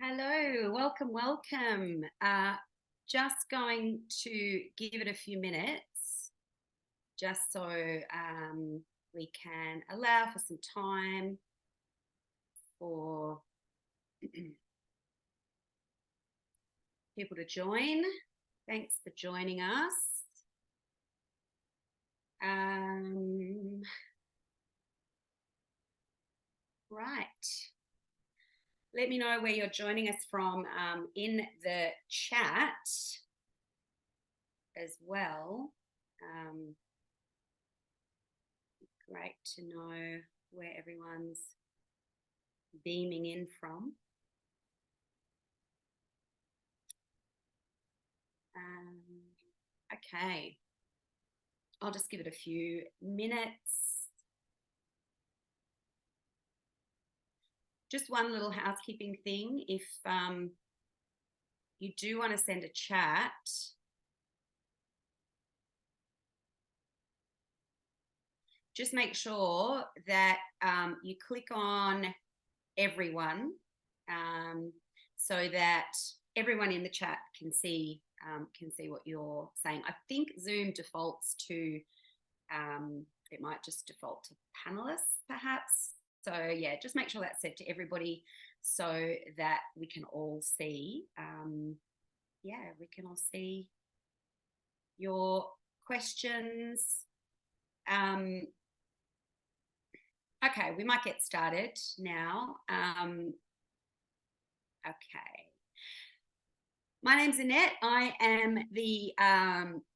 Hello, welcome. Just going to give it a few minutes just so we can allow for some time for people to join. Thanks for joining us. Right. Let me know where you're joining us from in the chat as well. Great to know where everyone's beaming in from. Okay, I'll just give it a few minutes. Just one little housekeeping thing. If you do want to send a chat, just make sure that you click on everyone so that everyone in the chat can see what you're saying. I think Zoom defaults to it might just default to panelists perhaps. So yeah, just make sure that's set to everybody so that we can all see we can all see your questions. Okay, we might get started now. Okay. My name's Annette. I am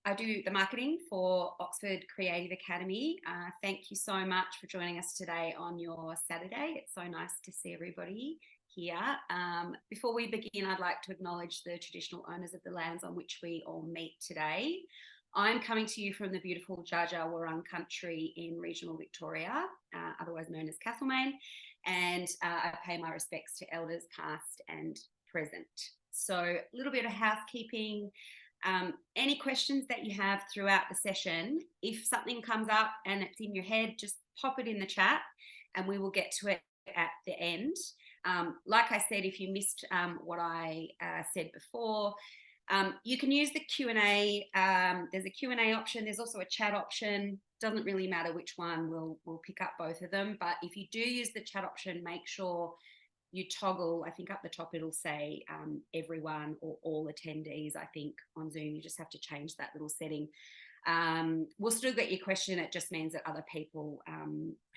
I do the marketing for Oxford Creative Academy. Thank you so much for joining us today on your Saturday. It's so nice to see everybody here. Before we begin, I'd like to acknowledge the traditional owners of the lands on which we all meet today. I'm coming to you from the beautiful Dja Dja Wurrung country in regional Victoria, otherwise known as Castlemaine, and I pay my respects to elders past and present. So a little bit of housekeeping. Any questions that you have throughout the session, if something comes up and it's in your head, just pop it in the chat and we will get to it at the end. Like I said, if you missed what I said before, you can use the Q&A. There's a Q&A option. There's also a chat option. Doesn't really matter which one. We'll pick up both of them. But if you do use the chat option, make sure you toggle. I think up the top it'll say everyone or all attendees. I think on Zoom you just have to change that little setting. We'll still get your question. It just means that other people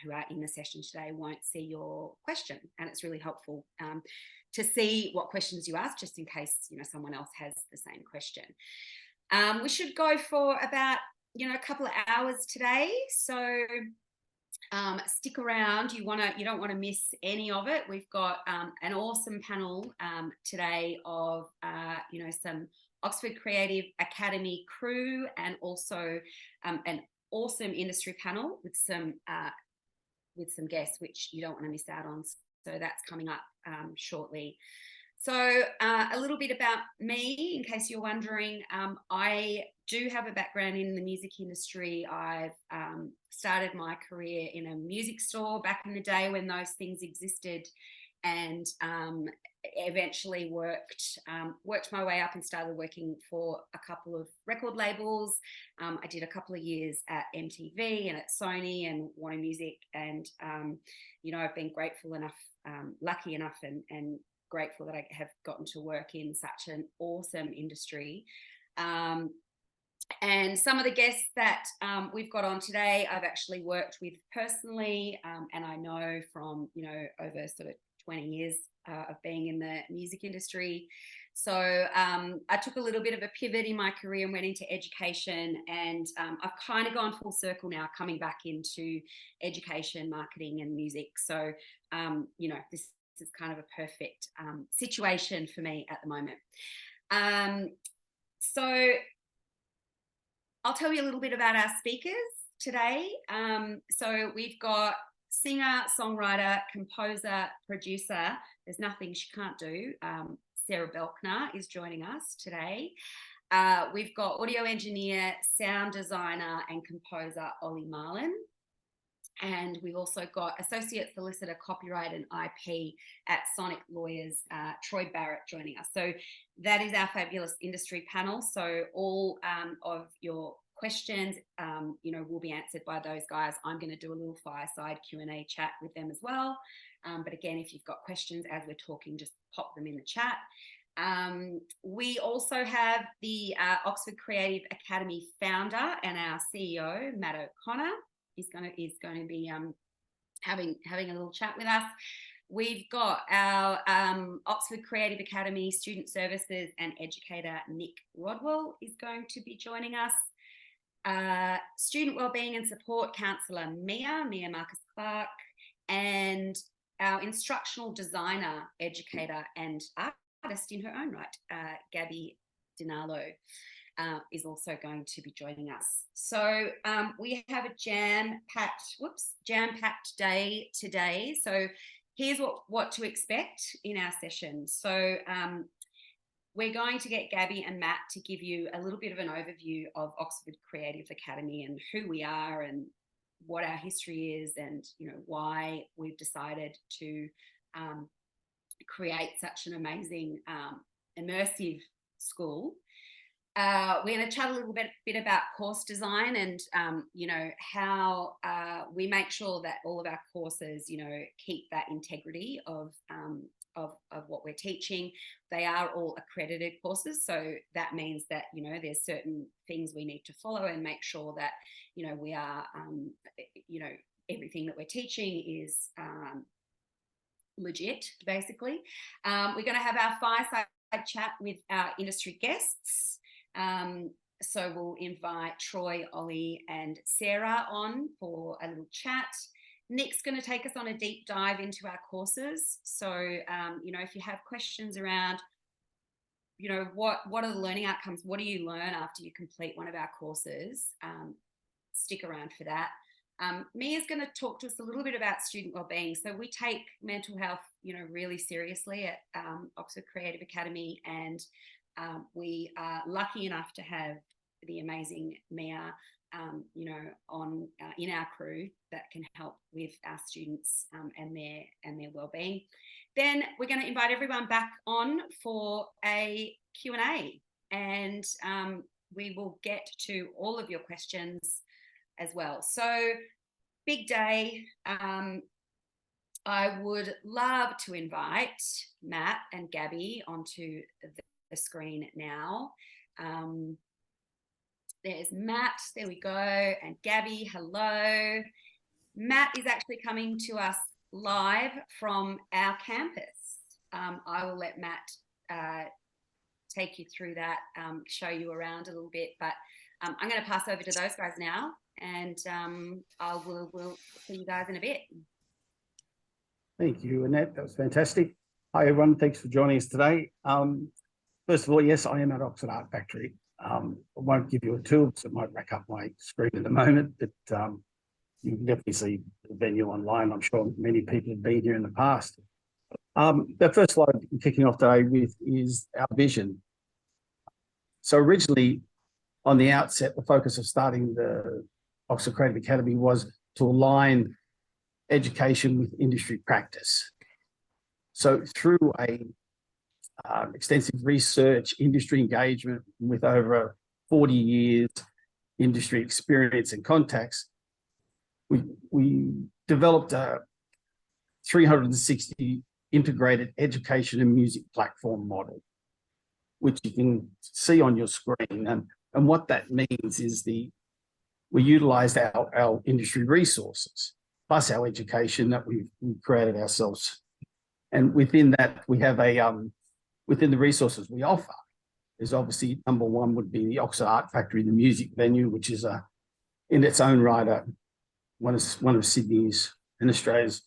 who are in the session today won't see your question, and it's really helpful to see what questions you ask, just in case someone else has the same question. We should go for about a couple of hours today, so stick around. You don't want to miss any of it. We've got an awesome panel today of some Oxford Creative Academy crew, and also an awesome industry panel with some guests which you don't want to miss out on. So that's coming up shortly. So a little bit about me, in case you're wondering. I do have a background in the music industry. I've started my career in a music store back in the day when those things existed, and eventually worked my way up and started working for a couple of record labels. I did a couple of years at MTV and at Sony and Warner Music, and I've been grateful enough, lucky enough and grateful that I have gotten to work in such an awesome industry. And some of the guests that we've got on today, I've actually worked with personally, and I know from over sort of 20 years of being in the music industry. So I took a little bit of a pivot in my career and went into education, and I've kind of gone full circle now, coming back into education, marketing and music. So this is kind of a perfect situation for me at the moment. So I'll tell you a little bit about our speakers today. So we've got singer, songwriter, composer, producer. There's nothing she can't do. Sarah Belkner is joining us today. We've got audio engineer, sound designer and composer Ollie Marlan. And we've also got Associate Solicitor, Copyright and IP at Sonic Lawyers, Troy Barrot, joining us. So that is our fabulous industry panel. So all of your questions, will be answered by those guys. I'm going to do a little fireside Q&A chat with them as well. But again, if you've got questions as we're talking, just pop them in the chat. We also have the Oxford Creative Academy founder and our CEO, Matt O'Connor. Is going to be having a little chat with us. We've got our Oxford Creative Academy Student Services and Educator, Nic Rodwell, is going to be joining us. Student Wellbeing and Support Counsellor, Mia Marcus-Clark, and our Instructional Designer, Educator and Artist in her own right, Gabby Dinalo. Is also going to be joining us. So we have a jam-packed day today. So here's what to expect in our session. So we're going to get Gabby and Matt to give you a little bit of an overview of Oxford Creative Academy and who we are and what our history is, and why we've decided to create such an amazing immersive school. We're going to chat a little bit about course design and, how we make sure that all of our courses, keep that integrity of what we're teaching. They are all accredited courses. So that means that, there's certain things we need to follow and make sure that, we are, everything that we're teaching is legit, basically. We're going to have our fireside chat with our industry guests. So we'll invite Troy, Ollie and Sarah on for a little chat. Nic's going to take us on a deep dive into our courses. So, if you have questions around, what are the learning outcomes? What do you learn after you complete one of our courses? Stick around for that. Mia's going to talk to us a little bit about student wellbeing. So we take mental health, really seriously at Oxford Creative Academy, and we are lucky enough to have the amazing Mia, in our crew that can help with our students and their wellbeing. Then we're going to invite everyone back on for a Q&A, and we will get to all of your questions as well. So big day. I would love to invite Matt and Gabby onto the screen now. There's Matt, there we go, and Gabby, hello. Matt is actually coming to us live from our campus. I will let Matt take you through that, show you around a little bit, but I'm going to pass over to those guys now, and we'll see you guys in a bit. Thank you, Annette. That was fantastic. Hi, everyone. Thanks for joining us today. First of all, yes, I am at Oxford Art Factory. I won't give you a tour because it might rack up my screen at the moment, but you can definitely see the venue online. I'm sure many people have been here in the past. The first slide I'm kicking off today with is our vision. So originally, on the outset, the focus of starting the Oxford Creative Academy was to align education with industry practice. So through a extensive research, industry engagement with over 40 years industry experience and contacts, we developed a 360 integrated education and music platform model, which you can see on your screen. And what that means is we utilized our industry resources plus our education that we've created ourselves. And within that, we have within the resources we offer is obviously number one would be the Oxford Art Factory, the music venue, which is in its own right one of Sydney's and Australia's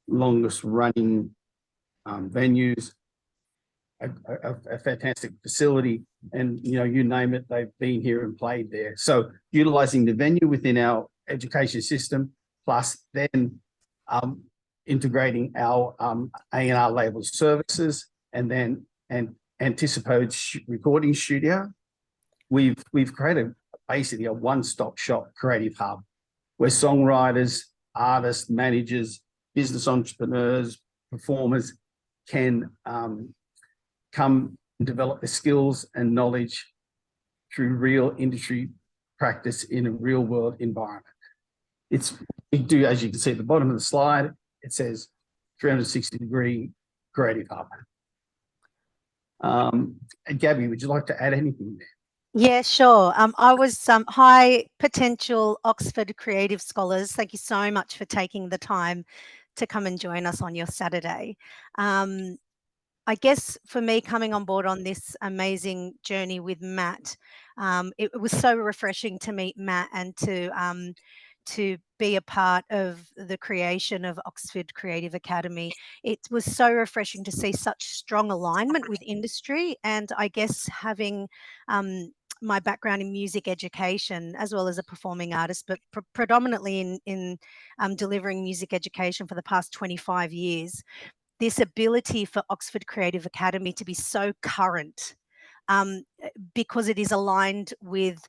longest running venues, a fantastic facility, and you name it, they've been here and played there. So utilizing the venue within our education system, plus then integrating our A&R label services, and then anticipated recording studio, we've created basically a one-stop shop creative hub where songwriters, artists, managers, business entrepreneurs, performers can come and develop the skills and knowledge through real industry practice in a real world environment. We do, as you can see at the bottom of the slide, it says 360-degree creative hub. Gabby, would you like to add anything there? Yeah, sure. I was high potential Oxford creative scholars. Thank you so much for taking the time to come and join us on your Saturday. I guess for me, coming on board on this amazing journey with Matt, it was so refreshing to meet Matt and to be a part of the creation of Oxford Creative Academy. It was so refreshing to see such strong alignment with industry, and I guess having my background in music education as well as a performing artist, but predominantly in delivering music education for the past 25 years. This ability for Oxford Creative Academy to be so current because it is aligned with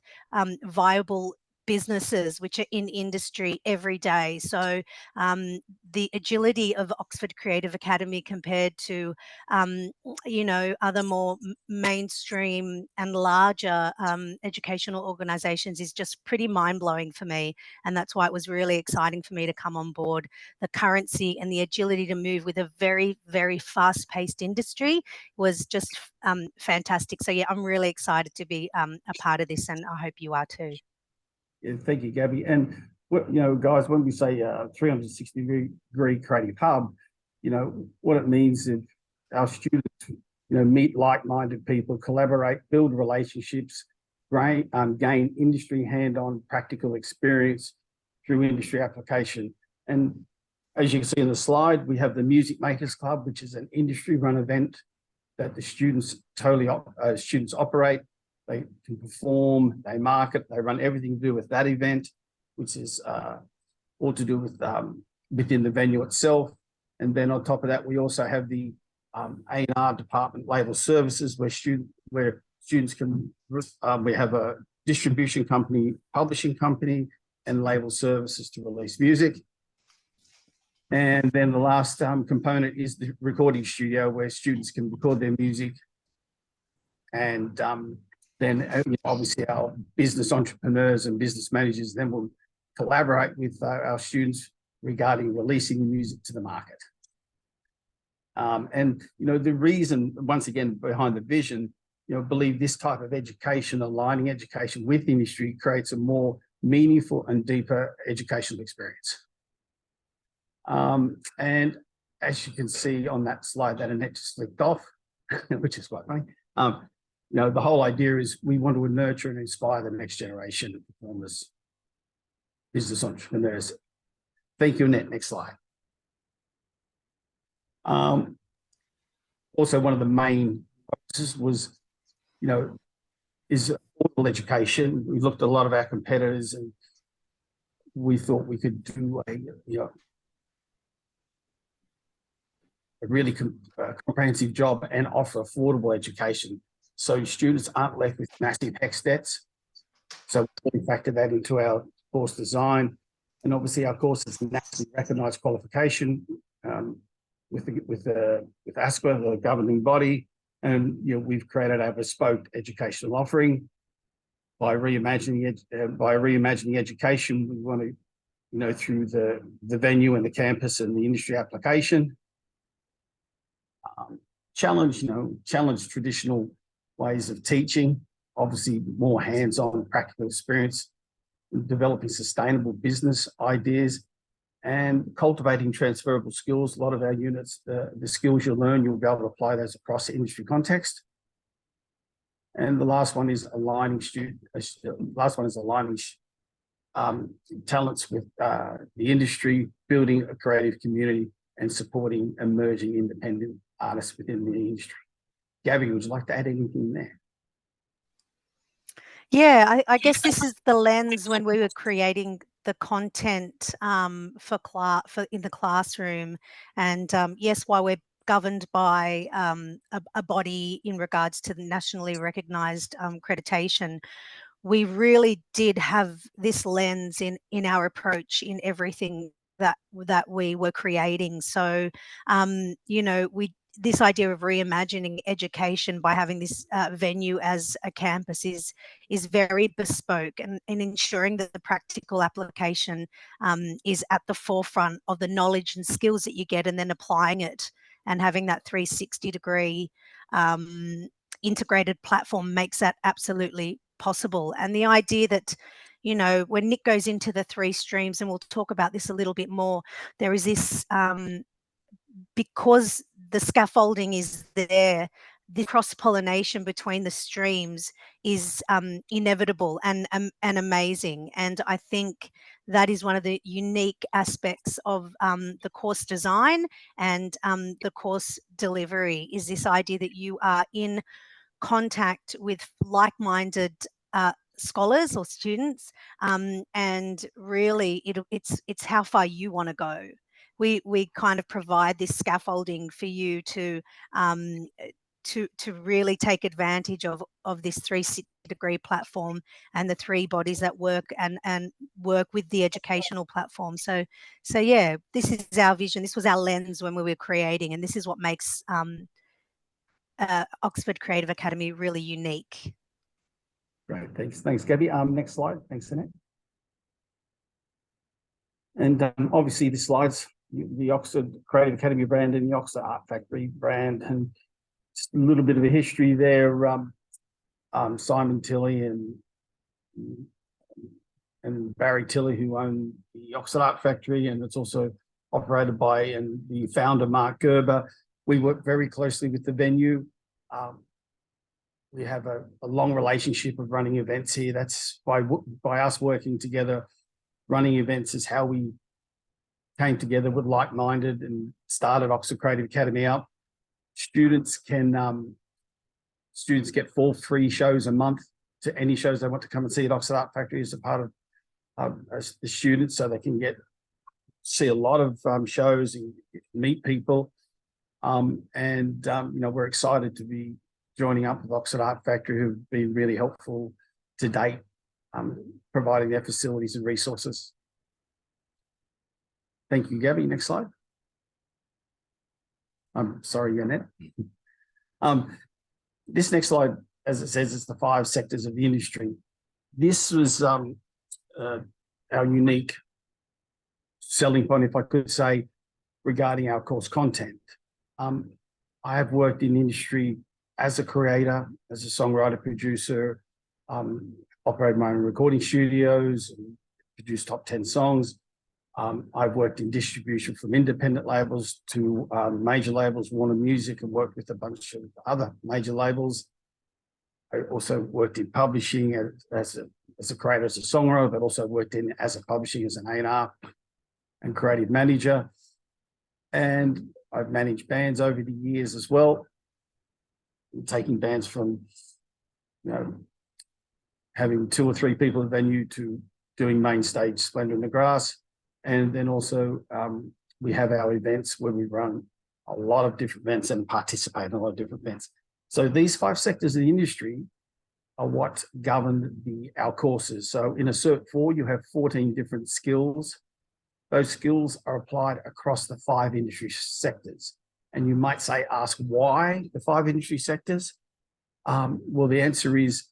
viable businesses which are in industry every day. So the agility of Oxford Creative Academy compared to, other more mainstream and larger educational organisations is just pretty mind-blowing for me. And that's why it was really exciting for me to come on board. The currency and the agility to move with a very, very fast-paced industry was just fantastic. So yeah, I'm really excited to be a part of this, and I hope you are too. Yeah, thank you, Gabby. And guys, when we say 360-degree creative hub, what it means is our students, meet like-minded people, collaborate, build relationships, gain industry hand-on practical experience through industry application. And as you can see in the slide, we have the Music Makers Club, which is an industry-run event that the students operate. They can perform, they market, they run everything to do with that event, which is all to do with within the venue itself. And then on top of that, we also have the A&R department, label services, where students can, we have a distribution company, publishing company, and label services to release music. And then the last component is the recording studio, where students can record their music. And then obviously our business entrepreneurs and business managers then will collaborate with our students regarding releasing the music to the market. And the reason, once again, behind the vision, believe this type of education, aligning education with industry, creates a more meaningful and deeper educational experience. And as you can see on that slide that Annette just flicked off, which is quite funny, the whole idea is we want to nurture and inspire the next generation of performers, business entrepreneurs. Thank you, Annette. Next slide. Also, one of the main focuses was, is affordable education. We looked at a lot of our competitors, and we thought we could do a really comprehensive job and offer affordable education, so students aren't left with massive HECS debts. So we factor that into our course design. And obviously our course is nationally recognised qualification with ASQA, the governing body. And we've created our bespoke educational offering. By reimagining education, we want to, through the venue and the campus and the industry application, challenge traditional ways of teaching, obviously more hands-on practical experience, developing sustainable business ideas, and cultivating transferable skills. A lot of our units, the skills you'll learn, you'll be able to apply those across industry context. And the last one is aligning talents with the industry, building a creative community, and supporting emerging independent artists within the industry. Gabby, would you like to add anything there? Yeah, I guess this is the lens when we were creating the content for in the classroom, and yes, while we're governed by a body in regards to the nationally recognised accreditation, we really did have this lens in our approach in everything that we were creating. So, you know, this idea of reimagining education by having this venue as a campus is very bespoke, and ensuring that the practical application is at the forefront of the knowledge and skills that you get, and then applying it and having that 360-degree integrated platform makes that absolutely possible. And the idea that, you know, when Nic goes into the 3 streams, and we'll talk about this a little bit more, there is this, because the scaffolding is there, the cross-pollination between the streams is inevitable and amazing. And I think that is one of the unique aspects of the course design and the course delivery, is this idea that you are in contact with like-minded scholars or students, and really it's how far you want to go. We kind of provide this scaffolding for you to really take advantage of this 360-degree platform and the 3 bodies that work and work with the educational platform. So yeah, this is our vision. This was our lens when we were creating, and this is what makes Oxford Creative Academy really unique. Great, thanks, Gabby. Next slide. Thanks, Annette. And obviously, the slides, the Oxford Creative Academy brand and the Oxford Art Factory brand, and just a little bit of a history there. Simon Tilley and Barry Tilley, who own the Oxford Art Factory, and it's also operated by and the founder Mark Gerber. We work very closely with the venue. We have a long relationship of running events here. That's by us working together. Running events is how we came together with like-minded and started Oxford Creative Academy up. Students get 4 free shows a month to any shows they want to come and see at Oxford Art Factory as a part of the students, so they can see a lot of shows and meet people. You know, we're excited to be joining up with Oxford Art Factory, who've been really helpful to date, providing their facilities and resources. Thank you, Gabby. Next slide. I'm sorry, Annette. This next slide, as it says, is the 5 sectors of the industry. This was our unique selling point, if I could say, regarding our course content. I have worked in the industry as a creator, as a songwriter, producer, operated my own recording studios, and produced top 10 songs. I've worked in distribution from independent labels to major labels, Warner Music, and worked with a bunch of other major labels. I also worked in publishing as a creator, as a songwriter, but also worked in as a publishing, as an A&R and creative manager. And I've managed bands over the years as well, taking bands from, you know, having 2 or 3 people at the venue to doing main stage Splendor in the Grass. And then also we have our events where we run a lot of different events and participate in a lot of different events. So these 5 sectors of the industry are what govern our courses. So in a Cert 4, you have 14 different skills. Those skills are applied across the 5 industry sectors. And you might say, ask why the 5 industry sectors? Well, the answer is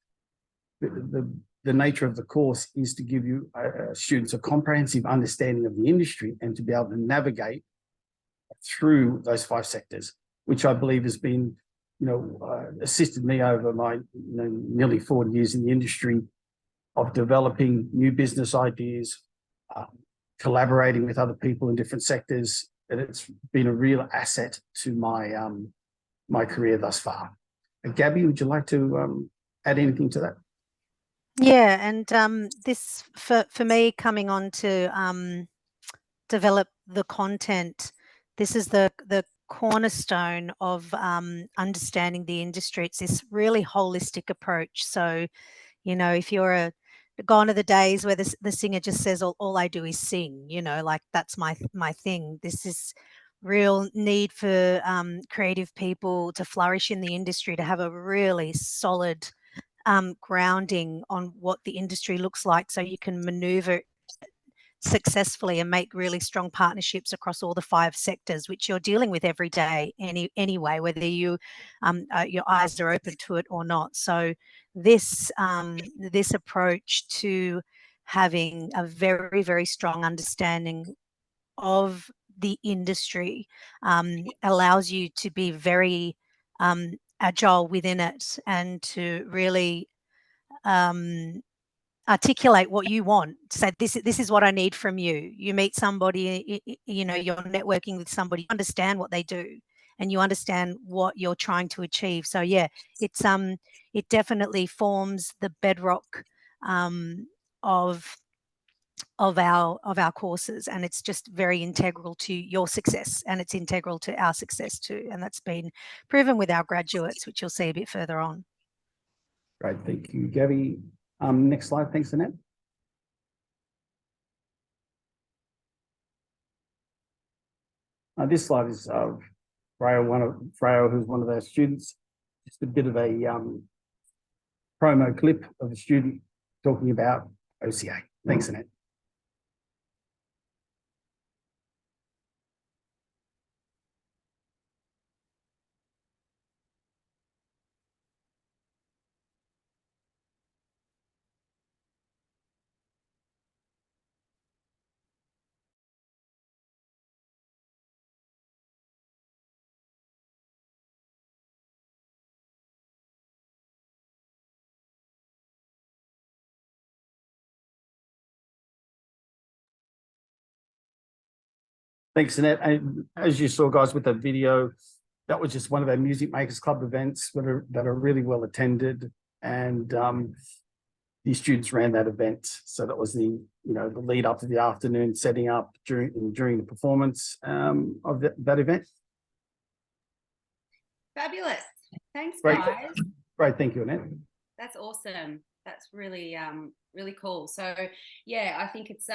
the nature of the course is to give you students a comprehensive understanding of the industry and to be able to navigate through those 5 sectors, which I believe has been, you know, assisted me over my nearly 40 years in the industry of developing new business ideas, collaborating with other people in different sectors, and it's been a real asset to my my career thus far. And Gabby, would you like to add anything to that? Yeah, and this for me, coming on to develop the content, this is the cornerstone of understanding the industry. It's this really holistic approach. So, you know, if you're gone are the days where the singer just says, all I do is sing, you know, like that's my thing. This is real need for creative people to flourish in the industry, to have a really solid grounding on what the industry looks like, so you can maneuver successfully and make really strong partnerships across all the 5 sectors, which you're dealing with every day anyway, whether you your eyes are open to it or not. So this this approach to having a very, very strong understanding of the industry allows you to be very agile within it and to really articulate what you want. Say, this is what I need from you. You meet somebody, you know, you're networking with somebody, you understand what they do and you understand what you're trying to achieve. So yeah, it's it definitely forms the bedrock of our courses, and it's just very integral to your success, and it's integral to our success too, and that's been proven with our graduates, which you'll see a bit further on. Great, thank you, Gabby. Next slide, thanks, Annette. This slide is Freya, who's one of our students. Just a bit of a promo clip of a student talking about OCA. Thanks, Annette. Thanks, Annette. And as you saw, guys, with the video, that was just one of our Music Makers Club events that are really well attended, and the students ran that event. So that was the the lead up to the afternoon, setting up during the performance of that event. Fabulous. Thanks, Great. guys. Great, thank you, Annette. That's awesome. That's really really cool. So yeah, I think it's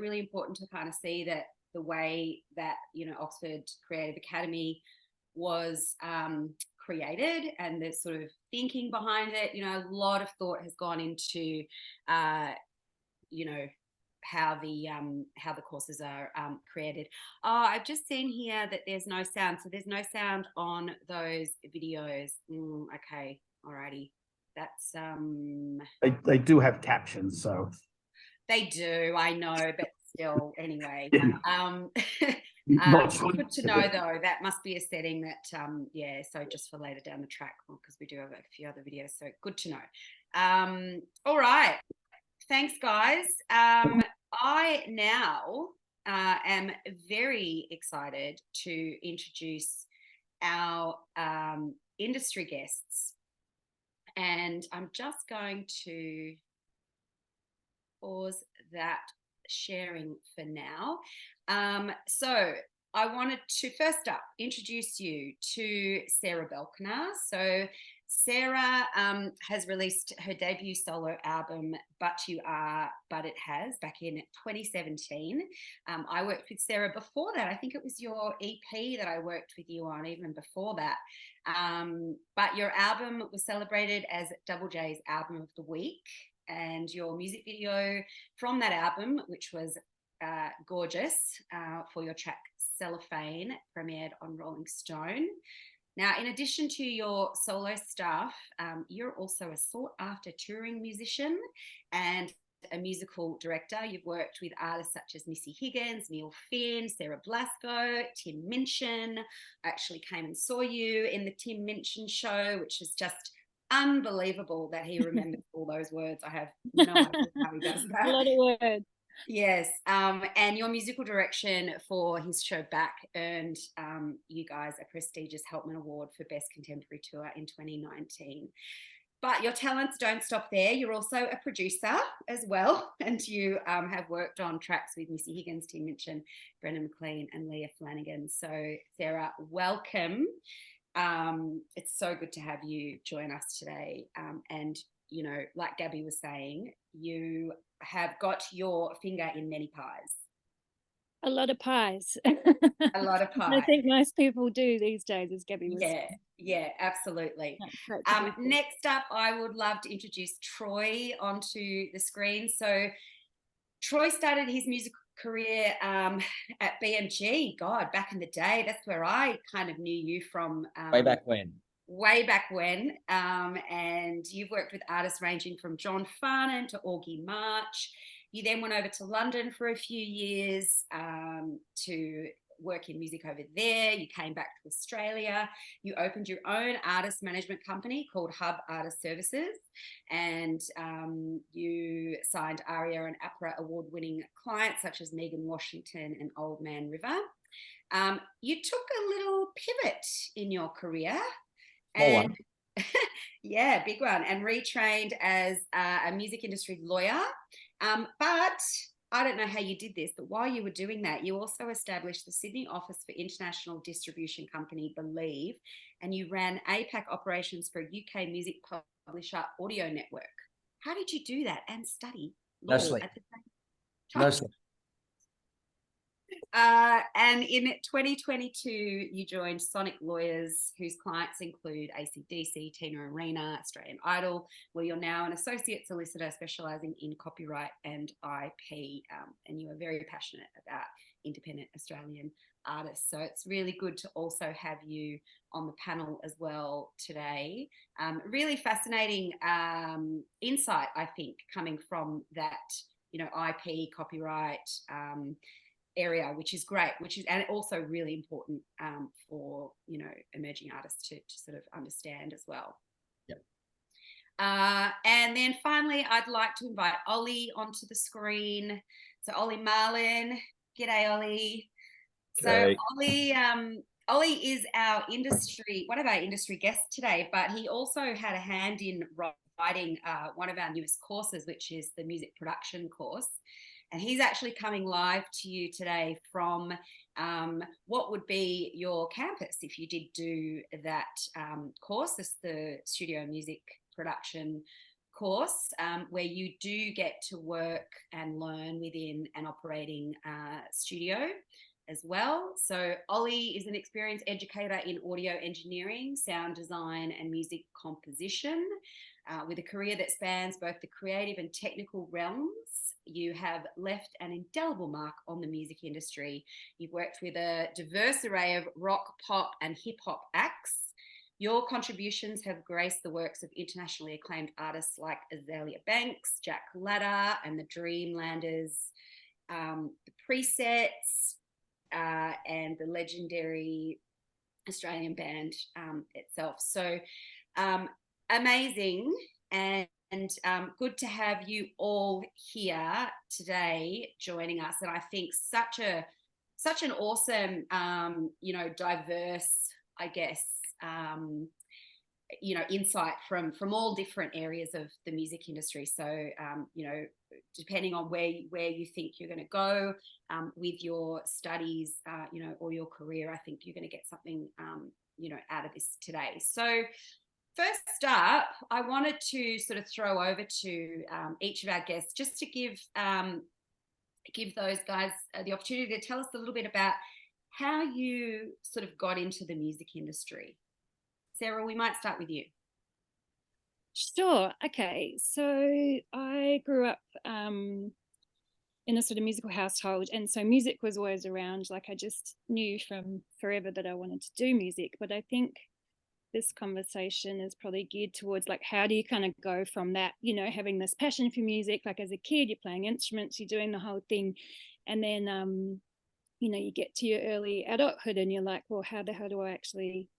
really important to kind of see that the way that Oxford Creative Academy was created and the sort of thinking behind it. A lot of thought has gone into how the courses are created. I've just seen here that there's no sound, so there's no sound on those videos. Okay, alrighty. That's They do have captions, so they do, I know, but still, anyway. Good to know, though. That must be a setting that, so just for later down the track, because we do have a few other videos, so good to know. All right. Thanks, guys. I now am very excited to introduce our industry guests. And I'm just going to pause that sharing for now. So I wanted to first up introduce you to Sarah Belkner. So Sarah has released her debut solo album, But You Are, But It Has, back in 2017. I worked with Sarah before that. I think it was your EP that I worked with you on even before that. But your album was celebrated as Double J's Album of the Week, and your music video from that album, which was gorgeous, for your track Cellophane, premiered on Rolling Stone. Now, in addition to your solo stuff, you're also a sought-after touring musician and a musical director. You've worked with artists such as Missy Higgins, Neil Finn, Sarah Blasco, Tim Minchin. I actually came and saw you in the Tim Minchin show, which is just unbelievable that he remembers all those words. I have no idea how he does that. A lot of words. Yes, and your musical direction for his show Back earned you guys a prestigious Helpman Award for Best Contemporary Tour in 2019. But your talents don't stop there. You're also a producer as well, and you have worked on tracks with Missy Higgins, Tim Minchin, Brendan McLean, and Leah Flanagan. So, Sarah, welcome. It's so good to have you join us today. And, like Gabby was saying, you have got your finger in many pies. A lot of pies. A lot of pies. I think most people do these days, as Gabby was saying. Yeah, absolutely. Next up, I would love to introduce Troy onto the screen. So Troy started his music career at BMG. God, back in the day, that's where I kind of knew you from. Way back when. Way back when. And you've worked with artists ranging from John Farnan to Augie March. You then went over to London for a few years to work in music over there. You came back to Australia. You opened your own artist management company called Hub Artist Services, and you signed ARIA and APRA award-winning clients such as Megan Washington and Old Man River. You took a little pivot in your career. Small one. Yeah, big one, and retrained as a music industry lawyer. But I don't know how you did this, but while you were doing that, you also established the Sydney office for international distribution company Believe, and you ran APAC operations for a UK music publisher Audio Network. How did you do that and study law No sleep. at the same time? No sleep. And in 2022, you joined Sonic Lawyers, whose clients include AC/DC, Tina Arena, Australian Idol, where you're now an associate solicitor specialising in copyright and IP, and you are very passionate about independent Australian artists. So it's really good to also have you on the panel as well today. Really fascinating insight, I think, coming from that, IP, copyright, area, which is great, and also really important for emerging artists to sort of understand as well. Yep. And then finally, I'd like to invite Ollie onto the screen. So Ollie Marlan, g'day Ollie. So Ollie is one of our industry guests today, but he also had a hand in writing one of our newest courses, which is the music production course. And he's actually coming live to you today from what would be your campus if you did do that course. This is the studio music production course, where you do get to work and learn within an operating studio as well. So Ollie is an experienced educator in audio engineering, sound design and music composition, with a career that spans both the creative and technical realms. You have left an indelible mark on the music industry. You've worked with a diverse array of rock, pop, and hip hop acts. Your contributions have graced the works of internationally acclaimed artists like Azalea Banks, Jack Ladder, and the Dreamlanders, the Presets, and the legendary Australian band itself. So amazing, and good to have you all here today joining us. And I think such an awesome, diverse, I guess, insight from all different areas of the music industry. So, depending on where you think you're going to go with your studies, or your career, I think you're going to get something, out of this today. So, first up, I wanted to sort of throw over to each of our guests just to give those guys the opportunity to tell us a little bit about how you sort of got into the music industry. Sarah, we might start with you. Sure. Okay. So I grew up in a sort of musical household, and so music was always around. Like, I just knew from forever that I wanted to do music. But I think this conversation is probably geared towards, like, how do you kind of go from that, having this passion for music, like as a kid, you're playing instruments, you're doing the whole thing, and then you get to your early adulthood and you're like, well, how the hell do I actually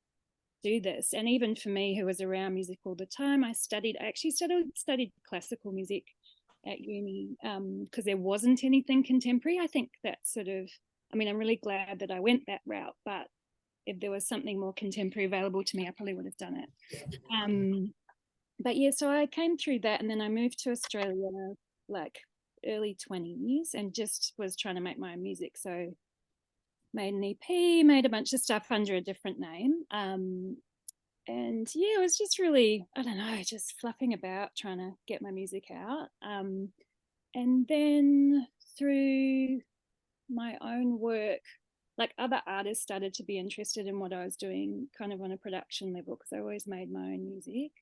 do this? And even for me, who was around music all the time, I actually studied classical music at uni because there wasn't anything contemporary. I think that I'm really glad that I went that route, but if there was something more contemporary available to me, I probably would have done it. But yeah, so I came through that, and then I moved to Australia like early 20s and just was trying to make my own music. So made an EP, made a bunch of stuff under a different name. And yeah, it was just really, I don't know, just fluffing about trying to get my music out. And then through my own work, like, other artists started to be interested in what I was doing kind of on a production level, because I always made my own music.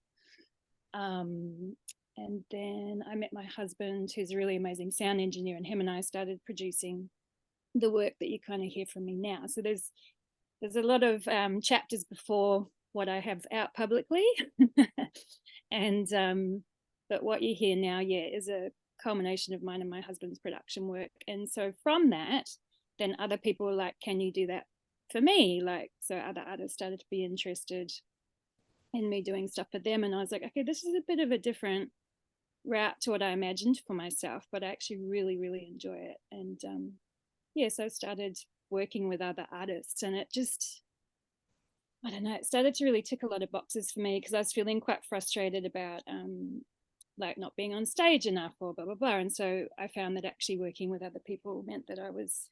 And then I met my husband, who's a really amazing sound engineer, and him and I started producing the work that you kind of hear from me now. So there's a lot of chapters before what I have out publicly. And but what you hear now, is a culmination of mine and my husband's production work. And so from that, then other people were like, can you do that for me? Like, so other artists started to be interested in me doing stuff for them. And I was like, okay, this is a bit of a different route to what I imagined for myself, but I actually really, really enjoy it. And so I started working with other artists, and it just, I don't know, it started to really tick a lot of boxes for me, because I was feeling quite frustrated about like not being on stage enough or blah, blah, blah. And so I found that actually working with other people meant that I was,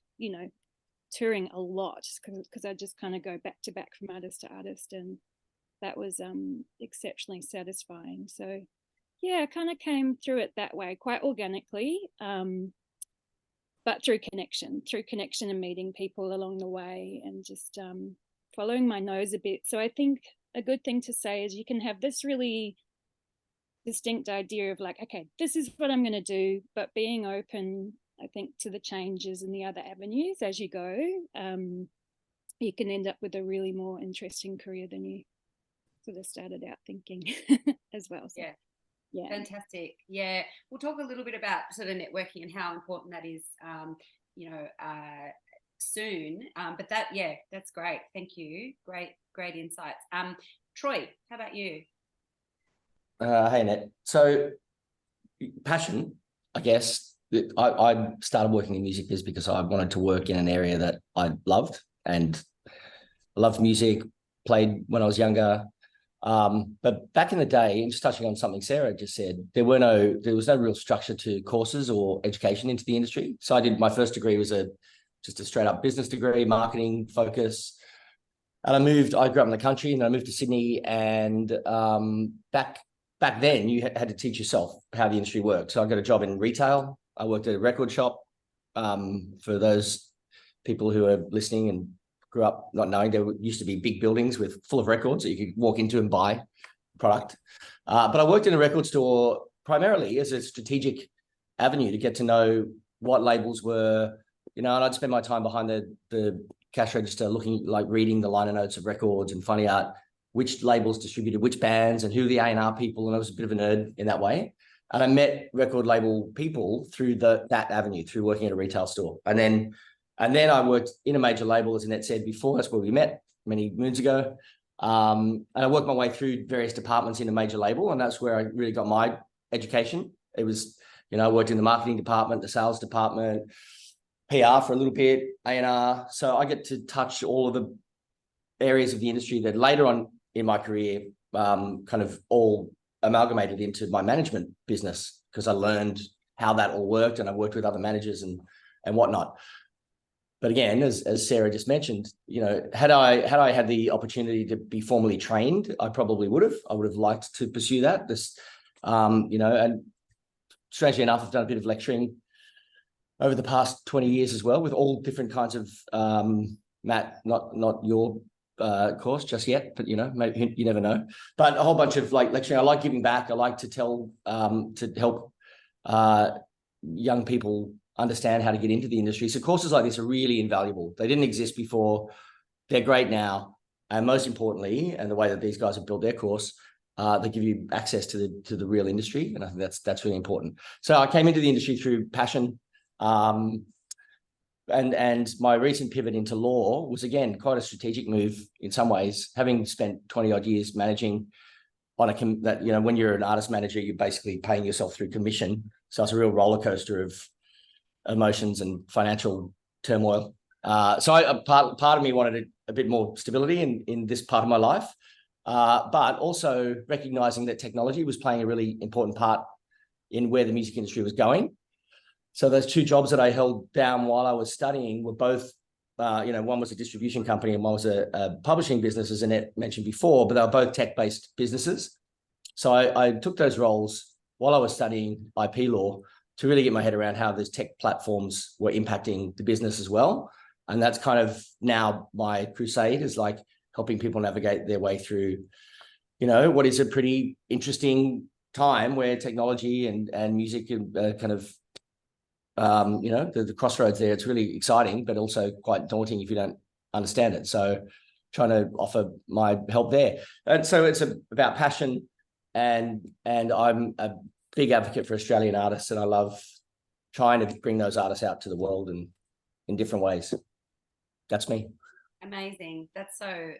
touring a lot, because I just kind of go back to back from artist to artist, and that was exceptionally satisfying. So yeah, I kind of came through it that way, quite organically, but through connection and meeting people along the way, and just following my nose a bit. So I think a good thing to say is you can have this really distinct idea of like, okay, this is what I'm going to do, but being open, I think, to the changes and the other avenues as you go, you can end up with a really more interesting career than you sort of started out thinking as well. So, yeah. Fantastic. Yeah. We'll talk a little bit about sort of networking and how important that is, soon. But that's great. Thank you. Great insights. Troy, how about you? Hey, Annette. So passion, I guess. I started working in music biz because I wanted to work in an area that I loved, and I loved music, played when I was younger. But back in the day, and just touching on something Sarah just said, there was no real structure to courses or education into the industry. So my first degree was just a straight up business degree, marketing focus. And I grew up in the country, and I moved to Sydney, and back then you had to teach yourself how the industry worked. So I got a job in retail. I worked at a record shop. For those people who are listening and grew up not knowing, there used to be big buildings full of records that you could walk into and buy product. But I worked in a record store primarily as a strategic avenue to get to know what labels were, and I'd spend my time behind the cash register reading the liner notes of records and finding out which labels distributed which bands and who the A&R people, and I was a bit of a nerd in that way. And I met record label people through that avenue, through working at a retail store. And then I worked in a major label, as Annette said before. That's where we met many moons ago. And I worked my way through various departments in a major label, and that's where I really got my education. It was, I worked in the marketing department, the sales department, PR for a little bit, A&R. So I get to touch all of the areas of the industry that later on in my career kind of all amalgamated into my management business, because I learned how that all worked, and I worked with other managers and whatnot. But again, as Sarah just mentioned, had I had the opportunity to be formally trained, I probably would have. I would have liked to pursue that. And strangely enough, I've done a bit of lecturing over the past 20 years as well, with all different kinds of Matt, not your course just yet, but maybe, you never know. But a whole bunch of lecturing. I like giving back. I like to to help young people understand how to get into the industry. So courses like this are really invaluable. They didn't exist before. They're great now. And most importantly, and the way that these guys have built their course, they give you access to the real industry. And I think that's really important. So I came into the industry through passion. And my recent pivot into law was, again, quite a strategic move in some ways, having spent 20 odd years managing on when you're an artist manager, you're basically paying yourself through commission. So it's a real roller coaster of emotions and financial turmoil. So part of me wanted a bit more stability in this part of my life, but also recognizing that technology was playing a really important part in where the music industry was going. So those two jobs that I held down while I was studying were both, one was a distribution company and one was a publishing business, as Annette mentioned before, but they were both tech-based businesses. So I took those roles while I was studying IP law to really get my head around how those tech platforms were impacting the business as well. And that's kind of now my crusade, is helping people navigate their way through, what is a pretty interesting time where technology and music kind of, you know, the crossroads there. It's really exciting, but also quite daunting if you don't understand it. So trying to offer my help there. And so it's about passion, and I'm a big advocate for Australian artists, and I love trying to bring those artists out to the world and in different ways. That's me. Amazing. That's so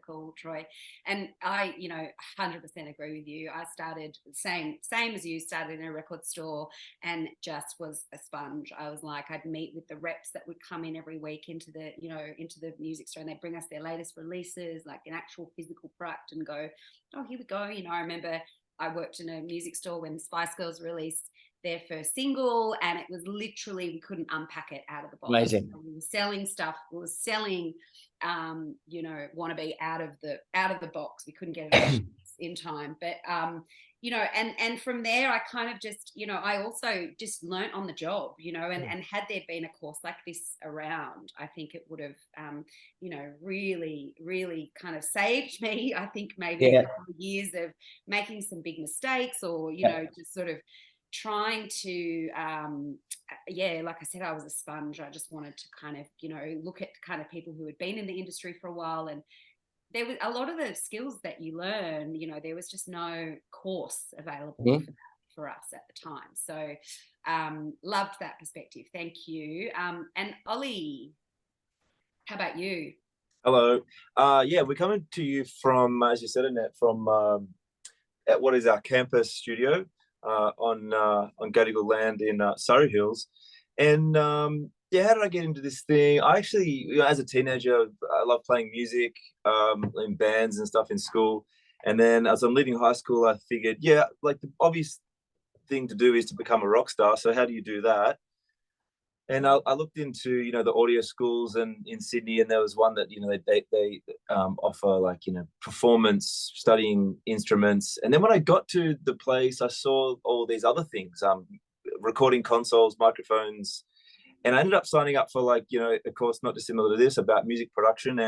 cool, Troy. And I, 100% agree with you. I started same as you, started in a record store and just was a sponge. I was like, I'd meet with the reps that would come in every week into the music store, and they'd bring us their latest releases, like an actual physical product, and go, oh, here we go. I remember I worked in a music store when Spice Girls released their first single, and it was literally, we couldn't unpack it out of the box. Amazing. We were selling stuff. We were selling, Wannabe out of the box. We couldn't get it in time, but and from there, I kind of just, I also just learnt on the job, and had there been a course like this around, I think it would have, really, really kind of saved me. I think maybe a couple of years of making some big mistakes, or just sort of trying to like I said, I was a sponge. I just wanted to kind of look at kind of people who had been in the industry for a while, and there was a lot of the skills that you learn, there was just no course available for us at the time. So loved that perspective. Thank you. And Ollie, how about you? Hello. We're coming to you from, as you said, Annette, from at what is our campus studio on Gadigal land in Surrey Hills. And how did I get into this thing? I actually, as a teenager, I loved playing music in bands and stuff in school. And then as I'm leaving high school, I figured, like the obvious thing to do is to become a rock star. So how do you do that? And I looked into, the audio schools in Sydney, and there was one that, they offer like, performance, studying instruments. And then when I got to the place, I saw all these other things, recording consoles, microphones, and I ended up signing up for like, a course not dissimilar to this about music production.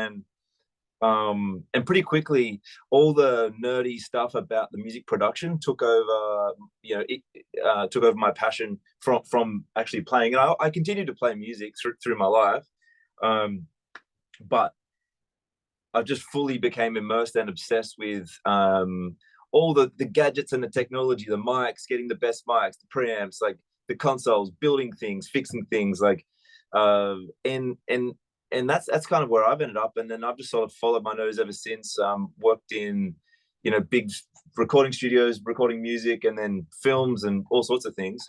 And pretty quickly, all the nerdy stuff about the music production took over. Took over my passion from actually playing. And I continued to play music through my life, but I just fully became immersed and obsessed with all the gadgets and the technology, the mics, getting the best mics, the preamps, like the consoles, building things, fixing things, like and that's kind of where I've ended up. And then I've just sort of followed my nose ever since. Worked in, big recording studios, recording music, and then films and all sorts of things.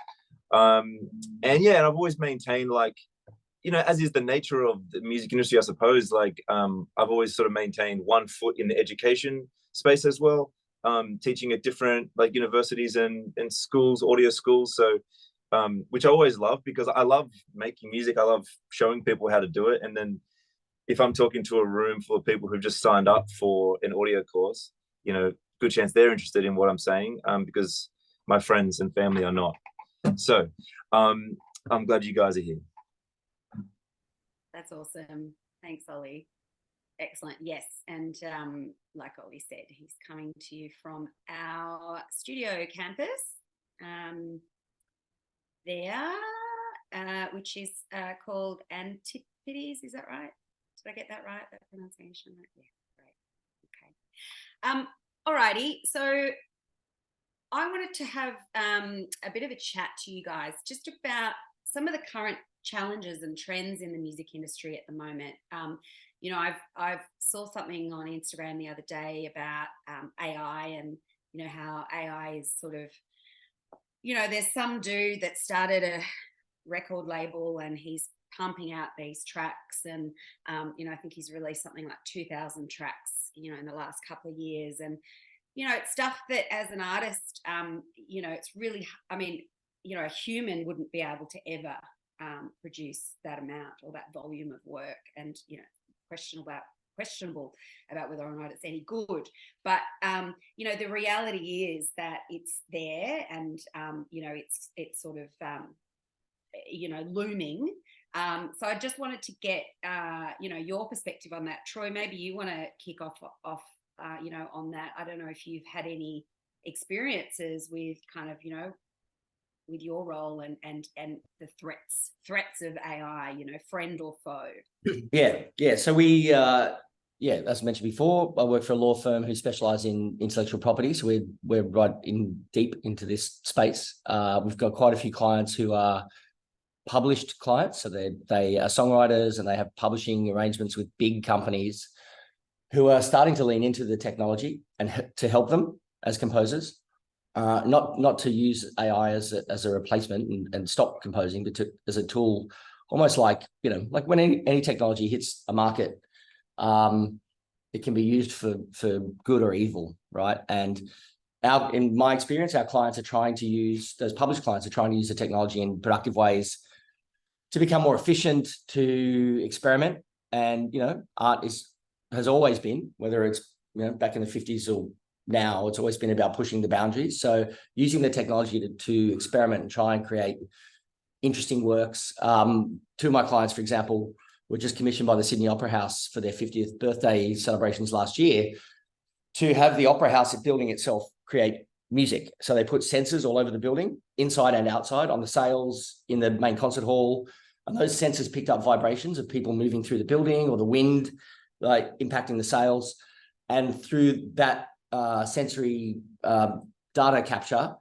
And I've always maintained, like, as is the nature of the music industry, I suppose, like, I've always sort of maintained one foot in the education space as well, teaching at different, like, universities and schools, audio schools. So, which I always love, because I love making music. I love showing people how to do it. And then if I'm talking to a room full of people who've just signed up for an audio course, good chance they're interested in what I'm saying, because my friends and family are not. So I'm glad you guys are here. That's awesome. Thanks, Ollie. Excellent. Yes. And like Ollie said, he's coming to you from our studio campus which is called Antipodes. Is that right? Did I get that right? That pronunciation? Yeah, great. Okay. Alrighty. So I wanted to have a bit of a chat to you guys just about some of the current challenges and trends in the music industry at the moment. I've saw something on Instagram the other day about AI, and how AI is sort of, there's some dude that started a record label and he's pumping out these tracks, and I think he's released something like 2,000 tracks in the last couple of years. And it's stuff that as an artist, it's really, a human wouldn't be able to ever produce that amount or that volume of work, and questionable about whether or not it's any good. But the reality is that it's there, and it's sort of looming. So I just wanted to get your perspective on that. Troy, maybe you want to kick off on that. I don't know if you've had any experiences with kind of, with your role and the threats of AI, friend or foe. Yeah. So we, as I mentioned before, I work for a law firm who specialise in intellectual property. So we're right in deep into this space. We've got quite a few clients who are published clients. So they are songwriters and they have publishing arrangements with big companies who are starting to lean into the technology and to help them as composers. Not to use AI as a replacement and stop composing, but as a tool, almost like, like when any technology hits a market, it can be used for good or evil, right? And in my experience, our clients are trying to use, those published clients are trying to use the technology in productive ways to become more efficient, to experiment. And, art has always been, whether it's, back in the 50s or now, it's always been about pushing the boundaries. So using the technology to experiment and try and create interesting works. Two of my clients, for example, were just commissioned by the Sydney Opera House for their 50th birthday celebrations last year to have the Opera House building itself create music. So they put sensors all over the building, inside and outside, on the sails, in the main concert hall. And those sensors picked up vibrations of people moving through the building or the wind, like impacting the sails. And through that sensory data capture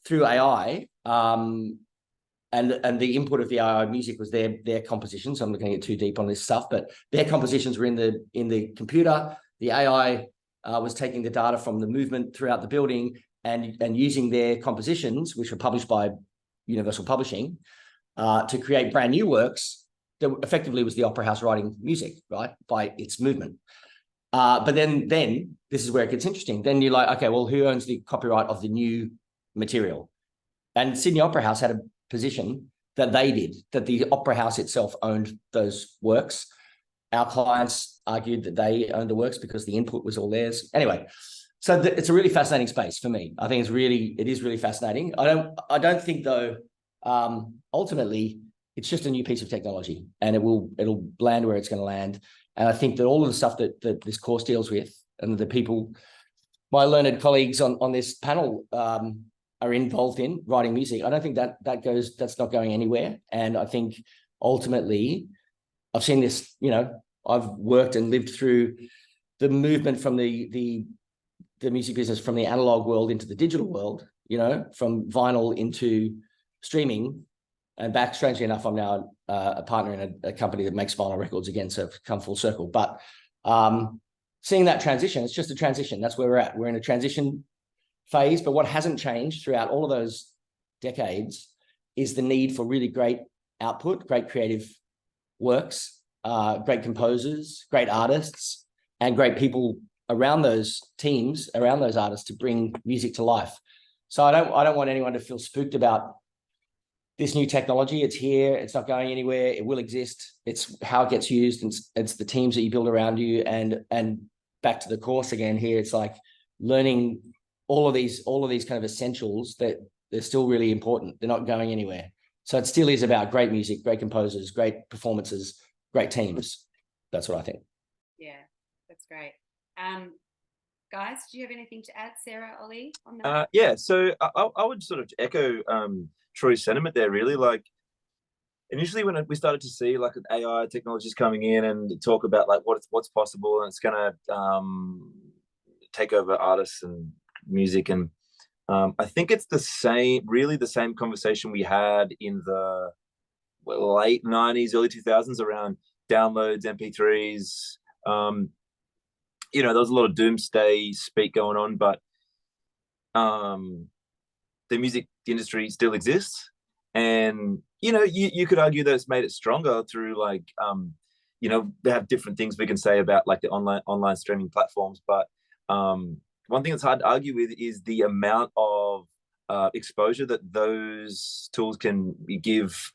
through AI, and the input of the AI music was their composition. So I'm not going to get too deep on this stuff, but their compositions were in the computer. The AI was taking the data from the movement throughout the building and using their compositions, which were published by Universal Publishing, to create brand new works that effectively was the Opera House writing music, right, by its movement. But then this is where it gets interesting. Then you're like, okay, well, who owns the copyright of the new material? And Sydney Opera House had a position that they did, that the Opera House itself owned those works. Our clients argued that they owned the works because the input was all theirs. Anyway, so it's a really fascinating space for me. I think it is really fascinating. I don't think though, ultimately it's just a new piece of technology and it'll land where it's going to land. And I think that all of the stuff that this course deals with and the people, my learned colleagues on this panel, are involved in writing music, I don't think that's not going anywhere. And I think ultimately I've seen this, I've worked and lived through the movement from the music business from the analog world into the digital world, from vinyl into streaming and back. Strangely enough, I'm now a partner in a company that makes vinyl records again, so I've come full circle. But seeing that transition, it's just a transition. That's where we're at. We're in a transition phase, but what hasn't changed throughout all of those decades is the need for really great output, great creative works, great composers, great artists, and great people around those teams, around those artists to bring music to life. So I don't want anyone to feel spooked about this new technology. It's here, it's not going anywhere, it will exist. It's how it gets used, and it's the teams that you build around you. And back to the course again here, it's like learning all of these kind of essentials that they're still really important. They're not going anywhere. So it still is about great music, great composers, great performances, great teams. That's what I think. Yeah, that's great. Guys, do you have anything to add, Sarah, Ollie, on that? Yeah, so I would sort of echo Troy's sentiment there, really. Like, initially when we started to see like AI technologies coming in and talk about like what's possible and it's going to take over artists and music, and I think it's the same conversation we had in the late 90s, early 2000s around downloads, MP3s. There was a lot of doomsday speak going on, but the music industry still exists, and you could argue that it's made it stronger through like they have different things we can say about like the online streaming platforms, but one thing that's hard to argue with is the amount of exposure that those tools can give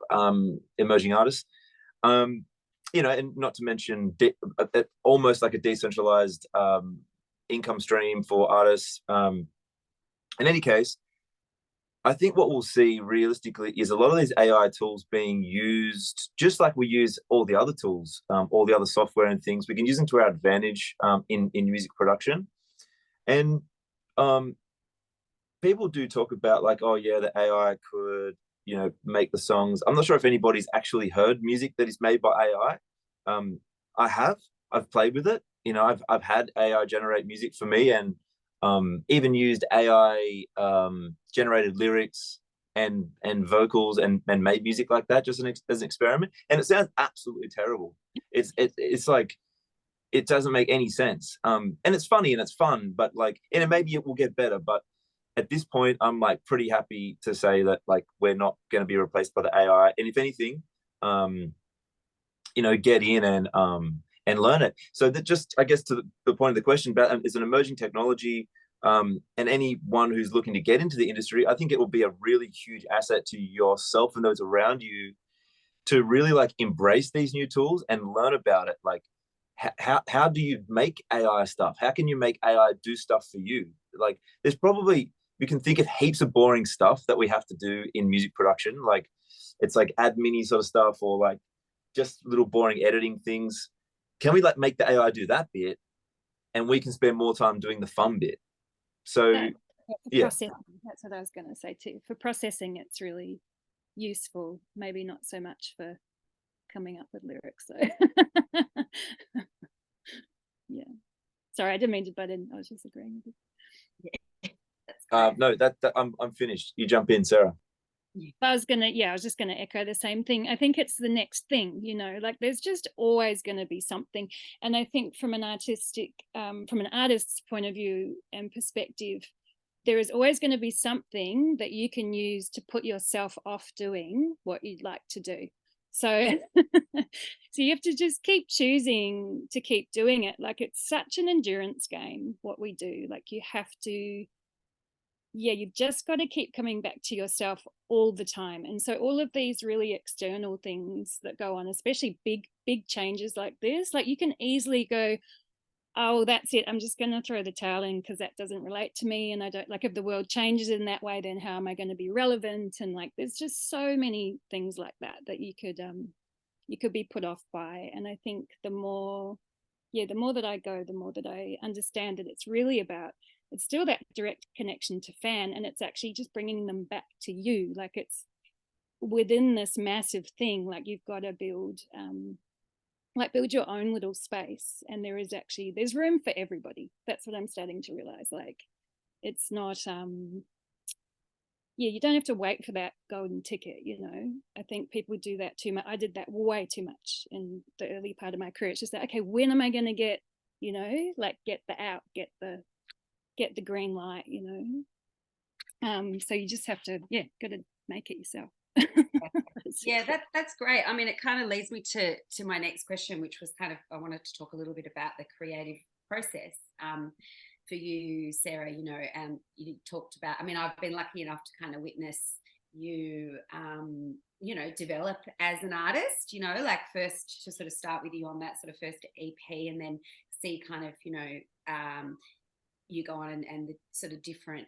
emerging artists. And not to mention almost like a decentralized income stream for artists. In any case, I think what we'll see realistically is a lot of these AI tools being used just like we use all the other tools, all the other software and things. We can use them to our advantage in music production. And people do talk about like, oh yeah, the AI could, you know, make the songs. I'm not sure if anybody's actually heard music that is made by AI. I've played with it. You know, I've had AI generate music for me, and even used AI generated lyrics and vocals and made music like that just as an experiment, and it sounds absolutely terrible. It's like, it doesn't make any sense. And it's funny and it's fun, but like, and maybe it will get better, but at this point I'm like pretty happy to say that like we're not going to be replaced by the AI, and if anything, you know, get in and learn it. So that, just I guess to the point of the question, about it's an emerging technology, and anyone who's looking to get into the industry, I think it will be a really huge asset to yourself and those around you to really like embrace these new tools and learn about it. Like, how do you make AI stuff? How can you make AI do stuff for you? Like, there's probably, we can think of heaps of boring stuff that we have to do in music production. Like, it's like admin-y sort of stuff, or like just little boring editing things. Can we like make the AI do that bit, and we can spend more time doing the fun bit? So yeah, that's what I was going to say too. For processing, it's really useful. Maybe not so much for coming up with lyrics. So yeah, sorry, I didn't mean to butt in. I was just agreeing with you. No, that I'm finished. You jump in, Sarah. I was just gonna echo the same thing. I think it's the next thing, you know, like there's just always going to be something. And I think from an artist's point of view and perspective, there is always going to be something that you can use to put yourself off doing what you'd like to do. So so you have to just keep choosing to keep doing it. Like, it's such an endurance game what we do. Like, you have to, you've just got to keep coming back to yourself all the time. And so all of these really external things that go on, especially big changes like this, like you can easily go, oh, that's it, I'm just going to throw the towel in because that doesn't relate to me. And I don't, like, if the world changes in that way, then how am I going to be relevant? And like, there's just so many things like that you could be put off by. And I think the more that I go, the more that I understand that it's really about, it's still that direct connection to fan, and it's actually just bringing them back to you. Like, it's within this massive thing, like you've got to build your own little space, and there's room for everybody. That's what I'm starting to realize. Like, it's not you don't have to wait for that golden ticket, you know. I think people do that too much. I did that way too much in the early part of my career. It's just like, okay, when am I going to get, you know, like get the green light, you know. So you just have to got to make it yourself. Yeah, that's great. I mean, it kind of leads me to my next question, which was kind of, I wanted to talk a little bit about the creative process for you, Sarah. You know, you talked about, I mean, I've been lucky enough to kind of witness you you know, develop as an artist, you know, like first to sort of start with you on that sort of first EP, and then see kind of, you know, you go on and the sort of different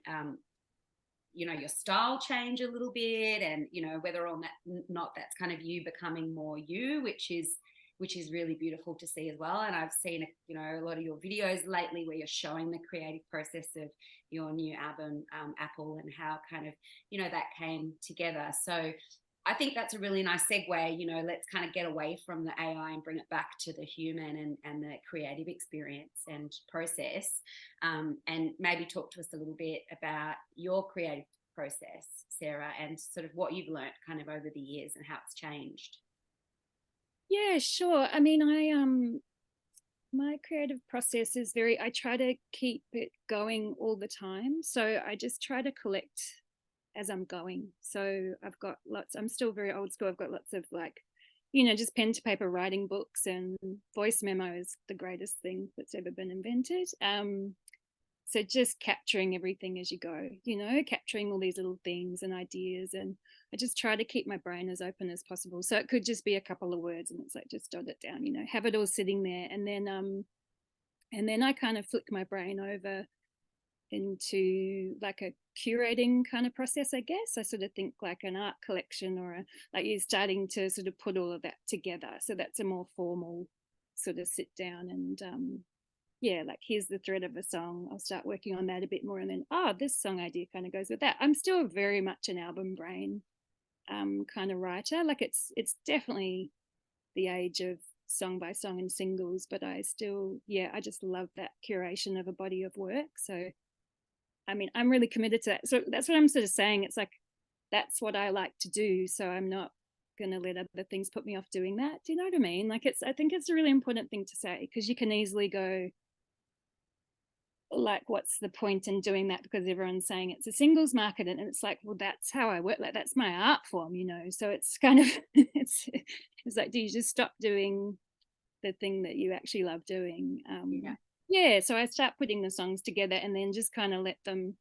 you know, your style change a little bit, and you know, whether or not that's kind of you becoming more you, which is really beautiful to see as well. And I've seen, you know, a lot of your videos lately where you're showing the creative process of your new album, Apple, and how kind of, you know, that came together. So I think that's a really nice segue. You know, let's kind of get away from the AI and bring it back to the human and the creative experience and process, and maybe talk to us a little bit about your creative process, Sarah, and sort of what you've learnt kind of over the years and how it's changed. Yeah, sure. I mean, my creative process is I try to keep it going all the time. So I just try to collect as I'm going. So I've got I'm still very old school. I've got lots of, like, you know, just pen to paper writing books, and voice memo is the greatest thing that's ever been invented. So just capturing everything as you go, you know, capturing all these little things and ideas. And I just try to keep my brain as open as possible. So it could just be a couple of words, and it's like, just jot it down, you know, have it all sitting there. And then I kind of flick my brain over into like a curating kind of process, I guess. I sort of think like an art collection, or like you're starting to sort of put all of that together. So that's a more formal sort of sit down yeah, like here's the thread of a song, I'll start working on that a bit more, and then this song idea kind of goes with that. I'm still very much an album brain kind of writer. Like it's definitely the age of song by song and singles, but I still, I just love that curation of a body of work. So I mean, I'm really committed to that. So that's what I'm sort of saying. It's like, that's what I like to do. So I'm not going to let other things put me off doing that. Do you know what I mean? Like I think it's a really important thing to say, because you can easily go like, what's the point in doing that? Because everyone's saying it's a singles market, and it's like, well, that's how I work. Like that's my art form, you know? So it's kind of, it's like, do you just stop doing the thing that you actually love doing? So I start putting the songs together and then just kind of let them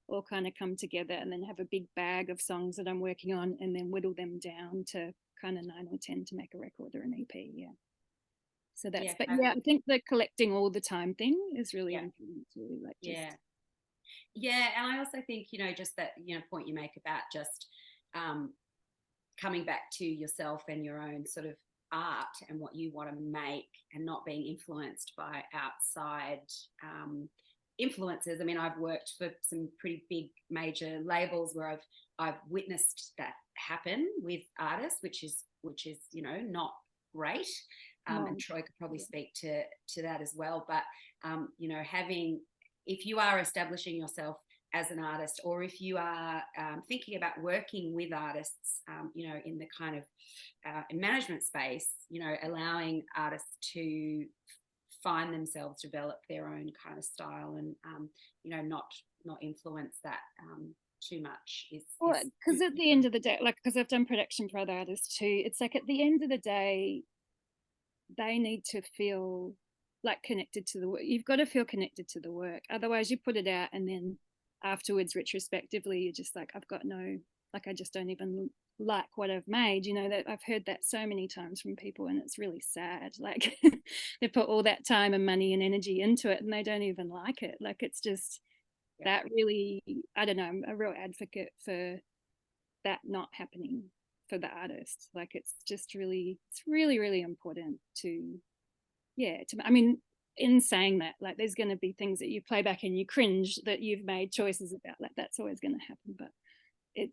all kind of come together, and then have a big bag of songs that I'm working on, and then whittle them down to kind of 9 or 10 to make a record or an EP. So that's, but I think the collecting all the time thing is really important too. Like and I also think, you know, just that, you know, point you make about just coming back to yourself and your own sort of art and what you want to make, and not being influenced by outside influences. I mean, I've worked for some pretty big major labels where I've witnessed that happen with artists, which is you know, not great. And Troy could probably speak to that as well. But you know, if you are establishing yourself as an artist, or if you are thinking about working with artists, you know, in the kind of management space, you know, allowing artists to find themselves, develop their own kind of style, and you know, not influence that too much. Because at the end of the day, like, because I've done production for other artists too, it's like at the end of the day, they need to feel like connected to the work. You've got to feel connected to the work, otherwise you put it out and then afterwards retrospectively you're just like, I've got no, like, I just don't even like what I've made, you know. That I've heard that so many times from people, and it's really sad. Like they put all that time and money and energy into it and they don't even like it. Like it's just that really, I don't know, I'm a real advocate for that not happening for the artist. Like it's just really, it's really, really important to I mean, in saying that, like there's going to be things that you play back and you cringe that you've made choices about. Like that's always going to happen, but if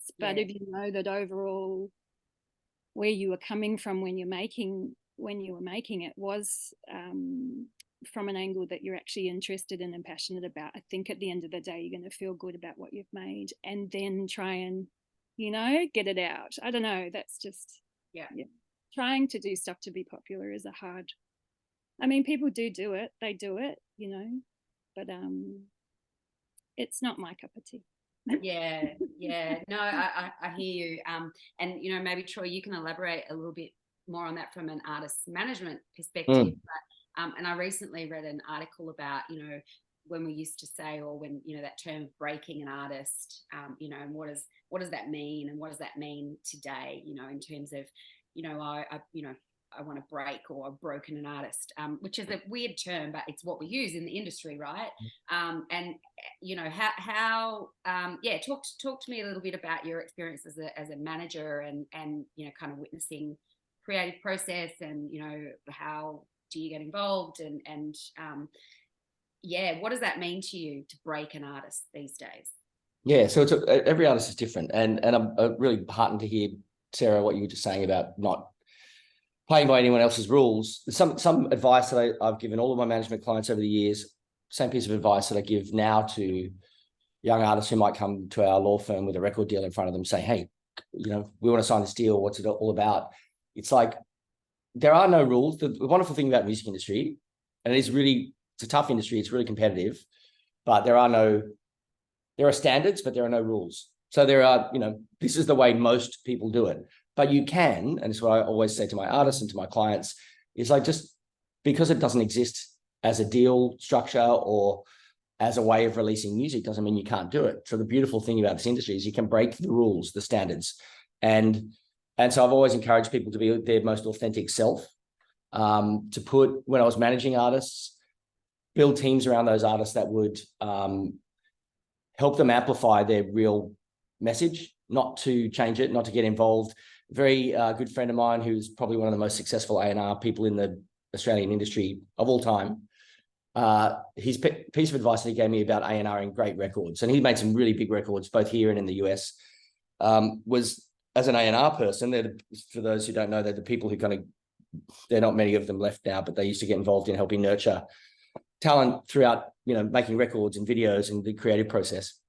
you know that overall where you were coming from when you were making it was from an angle that you're actually interested in and passionate about, I think at the end of the day you're going to feel good about what you've made, and then try and, you know, get it out. I don't know, that's just trying to do stuff to be popular is a hard, I mean, people do it, they do it, you know, but it's not my cup of tea. No, I hear you. And you know, maybe Troy, you can elaborate a little bit more on that from an artist management perspective. But and I recently read an article about, you know, when we used to say, or when, you know, that term of breaking an artist, you know, and what does that mean, and what does that mean today, you know, in terms of, you know, I want to break, or I've broken an artist, which is a weird term, but it's what we use in the industry, right? And you know, how talk to me a little bit about your experience as a manager, and you know, kind of witnessing creative process, and you know, how do you get involved, and what does that mean to you to break an artist these days? Yeah, so every artist is different, and I'm really heartened to hear, Sarah, what you were just saying about not playing by anyone else's rules. Some advice that I've given all of my management clients over the years, same piece of advice that I give now to young artists who might come to our law firm with a record deal in front of them, say, hey, you know, we want to sign this deal. What's it all about? It's like, there are no rules. The wonderful thing about the music industry, and it's a tough industry, it's really competitive, but there are standards, but there are no rules. So there are, you know, this is the way most people do it. But you can, and it's what I always say to my artists and to my clients, is like, just because it doesn't exist as a deal structure or as a way of releasing music doesn't mean you can't do it. So the beautiful thing about this industry is you can break the rules, the standards. And so I've always encouraged people to be their most authentic self, when I was managing artists, build teams around those artists that would help them amplify their real message, not to change it, not to get involved. Very good friend of mine, who's probably one of the most successful A&R people in the Australian industry of all time, his piece of advice that he gave me about A&R and great records, and he made some really big records both here and in the US, was as an A&R person, for those who don't know, they're the people who there are not many of them left now, but they used to get involved in helping nurture talent throughout, making records and videos and the creative process.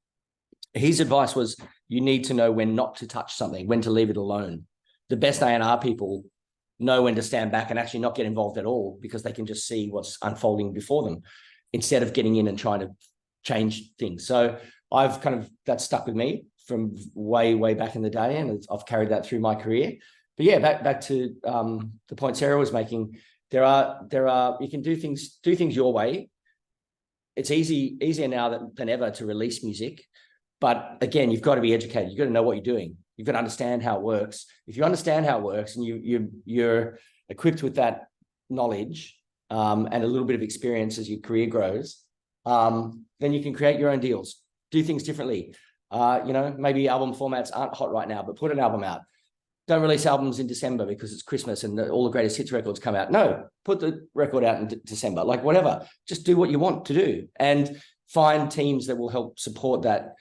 His advice was, you need to know when not to touch something, when to leave it alone. The best A&R people know when to stand back and actually not get involved at all, because they can just see what's unfolding before them instead of getting in and trying to change things. So that stuck with me from way, way back in the day, and I've carried that through my career. But yeah, back to the point Sarah was making, there are you can do things your way. It's easier now than ever to release music. But again, you've got to be educated. You've got to know what you're doing. You've got to understand how it works. If you understand how it works and you're equipped with that knowledge and a little bit of experience as your career grows, then you can create your own deals, do things differently. Maybe album formats aren't hot right now, but put an album out. Don't release albums in December because it's Christmas and all the greatest hits records come out. No, put the record out in December, like whatever. Just do what you want to do and find teams that will help support that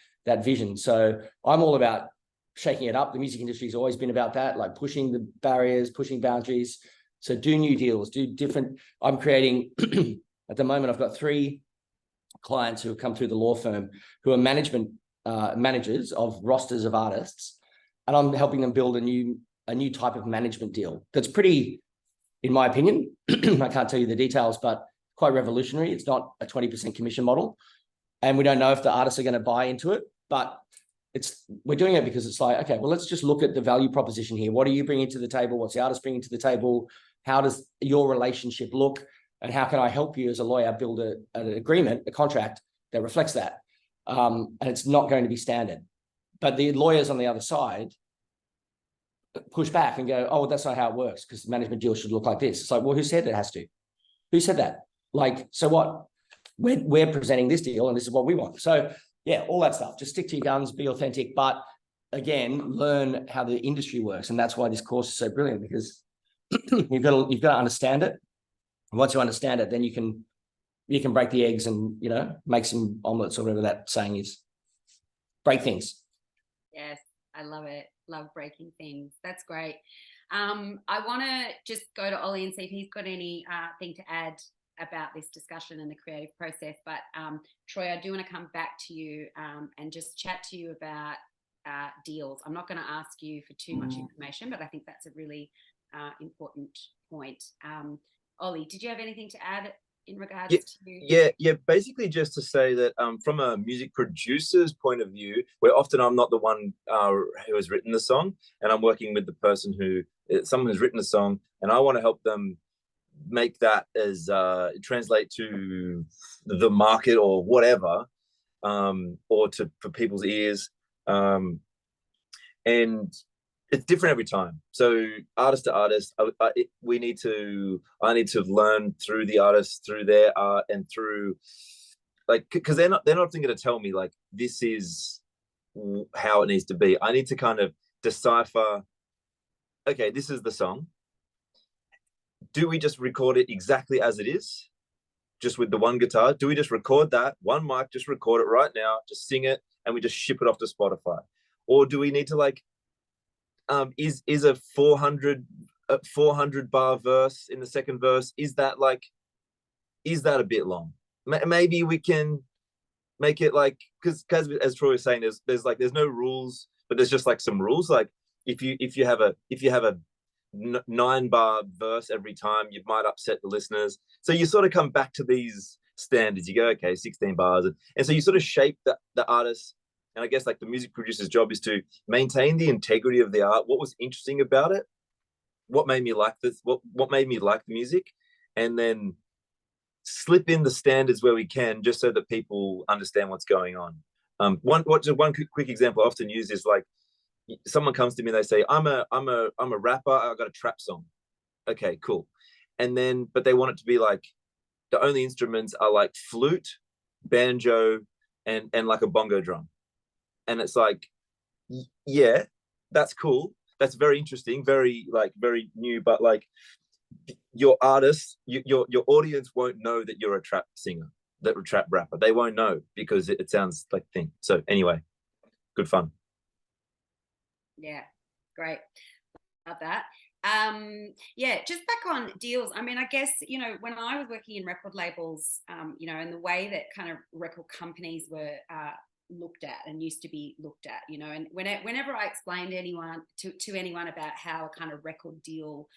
vision. So I'm all about shaking it up. The music industry has always been about that, like pushing the barriers, pushing boundaries. So do new deals, do different. I'm creating, at the moment, I've got 3 clients who have come through the law firm who are managers of rosters of artists. And I'm helping them build a new type of management deal that's pretty, in my opinion, I can't tell you the details, but quite revolutionary. It's not a 20% commission model. And we don't know if the artists are going to buy into it, but we're doing it because it's like, okay, well, let's just look at the value proposition here. What are you bringing to the table? What's the artist bringing to the table? How does your relationship look? And how can I help you as a lawyer build an agreement, a contract that reflects that? And it's not going to be standard. But the lawyers on the other side push back and go, oh, that's not how it works, because the management deal should look like this. It's like, well, who said it has to? Who said that? Like, so what? We're presenting this deal and this is what we want. So yeah, all that stuff. Just stick to your guns, be authentic, but again, learn how the industry works. And that's why this course is so brilliant, because you've got to understand it. And once you understand it, then you can break the eggs and, make some omelets or whatever that saying is. Break things. Yes, I love it. Love breaking things. That's great. I want to just go to Ollie and see if he's got any thing to add about this discussion and the creative process. But Troy, I do want to come back to you and just chat to you about deals. I'm not going to ask you for too much information, but I think that's a really important point. Ollie, did you have anything to add in regards to? Yeah. Basically, just to say that from a music producer's point of view, where often I'm not the one who has written the song, and I'm working with the person someone who's written a song, and I want to help them make that as translate to the market or whatever, or for people's ears, and it's different every time. So artist to artist, I need to learn through the artist, through their art, and through, like, because they're not going to tell me like this is how it needs to be. I need to kind of decipher, okay, this is the song. Do we just record it exactly as it is, just with the one guitar? Do we just record that one mic, just record it right now, just sing it, and we just ship it off to Spotify? Or do we need to, like, is a 400 bar verse in the second verse, is that a bit long? Maybe we can make it like, because as Troy was saying, there's no rules, but there's just like some rules. Like if you have a 9 bar verse every time, you might upset the listeners. So you sort of come back to these standards. You go, okay, 16 bars, and so you sort of shape the artist. And I guess like the music producer's job is to maintain the integrity of the art. What was interesting about it? What made me like this? What made me like the music? And then slip in the standards where we can, just so that people understand what's going on. One quick example I often use is like, someone comes to me and they say, I'm a rapper, I got a trap song. Okay, cool. And then, but they want it to be like, the only instruments are like flute, banjo, and like a bongo drum. And it's like, yeah, that's cool. That's very interesting, very new, but like, your artist, your audience won't know that you're a trap singer, that a trap rapper. They won't know because it sounds like a thing. So anyway, good fun. Yeah, great. Love that. Yeah, just back on deals. I mean, I guess, you know, when I was working in record labels, you know, and the way that kind of record companies were looked at and used to be looked at, you know, and whenever I explained to anyone about how a kind of record deal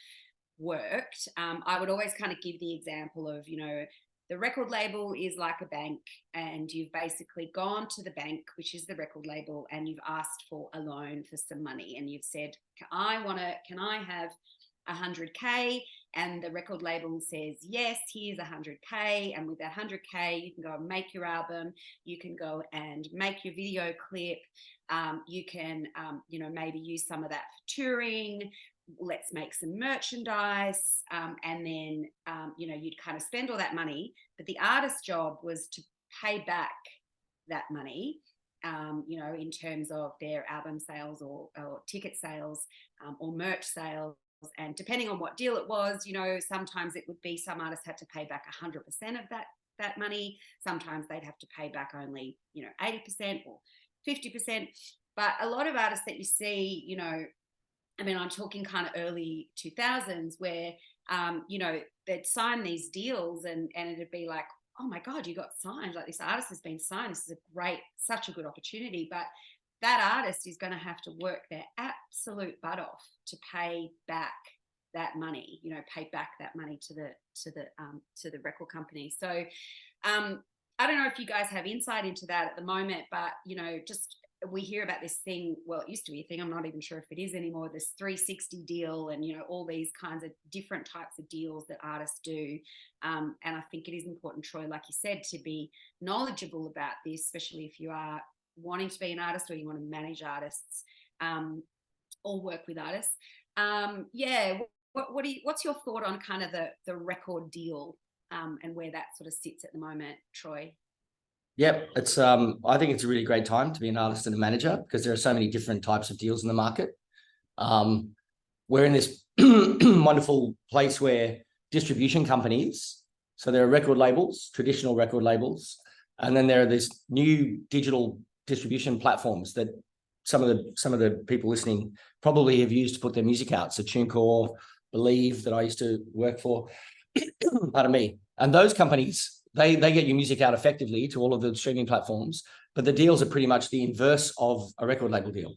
worked, I would always kind of give the example of, you know, the record label is like a bank, and you've basically gone to the bank, which is the record label, and you've asked for a loan for some money, and you've said, can I have 100K? And the record label says, yes, here's 100K. And with that 100K, you can go and make your album. You can go and make your video clip. You can, you know, maybe use some of that for touring. Let's make some merchandise. And then, you know, you'd kind of spend all that money. But the artist's job was to pay back that money, you know, in terms of their album sales or ticket sales or merch sales. And depending on what deal it was, you know, sometimes it would be some artists had to pay back 100% of that money. Sometimes they'd have to pay back only, you know, 80% or 50%. But a lot of artists that you see, you know, I mean, I'm talking kind of early 2000s where, you know, they'd sign these deals and it'd be like, oh my God, you got signed. Like, this artist has been signed. This is such a good opportunity. But that artist is going to have to work their absolute butt off to pay back that money, you know, pay back that money to the record company. So I don't know if you guys have insight into that at the moment, but, you know, just we hear about this thing. Well, it used to be a thing. I'm not even sure if it is anymore. This 360 deal, and, you know, all these kinds of different types of deals that artists do. And I think it is important, Troy, like you said, to be knowledgeable about this, especially if you are wanting to be an artist or you want to manage artists or work with artists. Yeah, what's your thought on kind of the record deal and where that sort of sits at the moment, Troy? Yep, it's I think it's a really great time to be an artist and a manager because there are so many different types of deals in the market. We're in this wonderful place where distribution companies, so there are record labels, traditional record labels, and then there are these new digital distribution platforms that some of the people listening probably have used to put their music out. So TuneCore, Believe, that I used to work for, pardon me, and those companies, they get your music out effectively to all of the streaming platforms, but the deals are pretty much the inverse of a record label deal.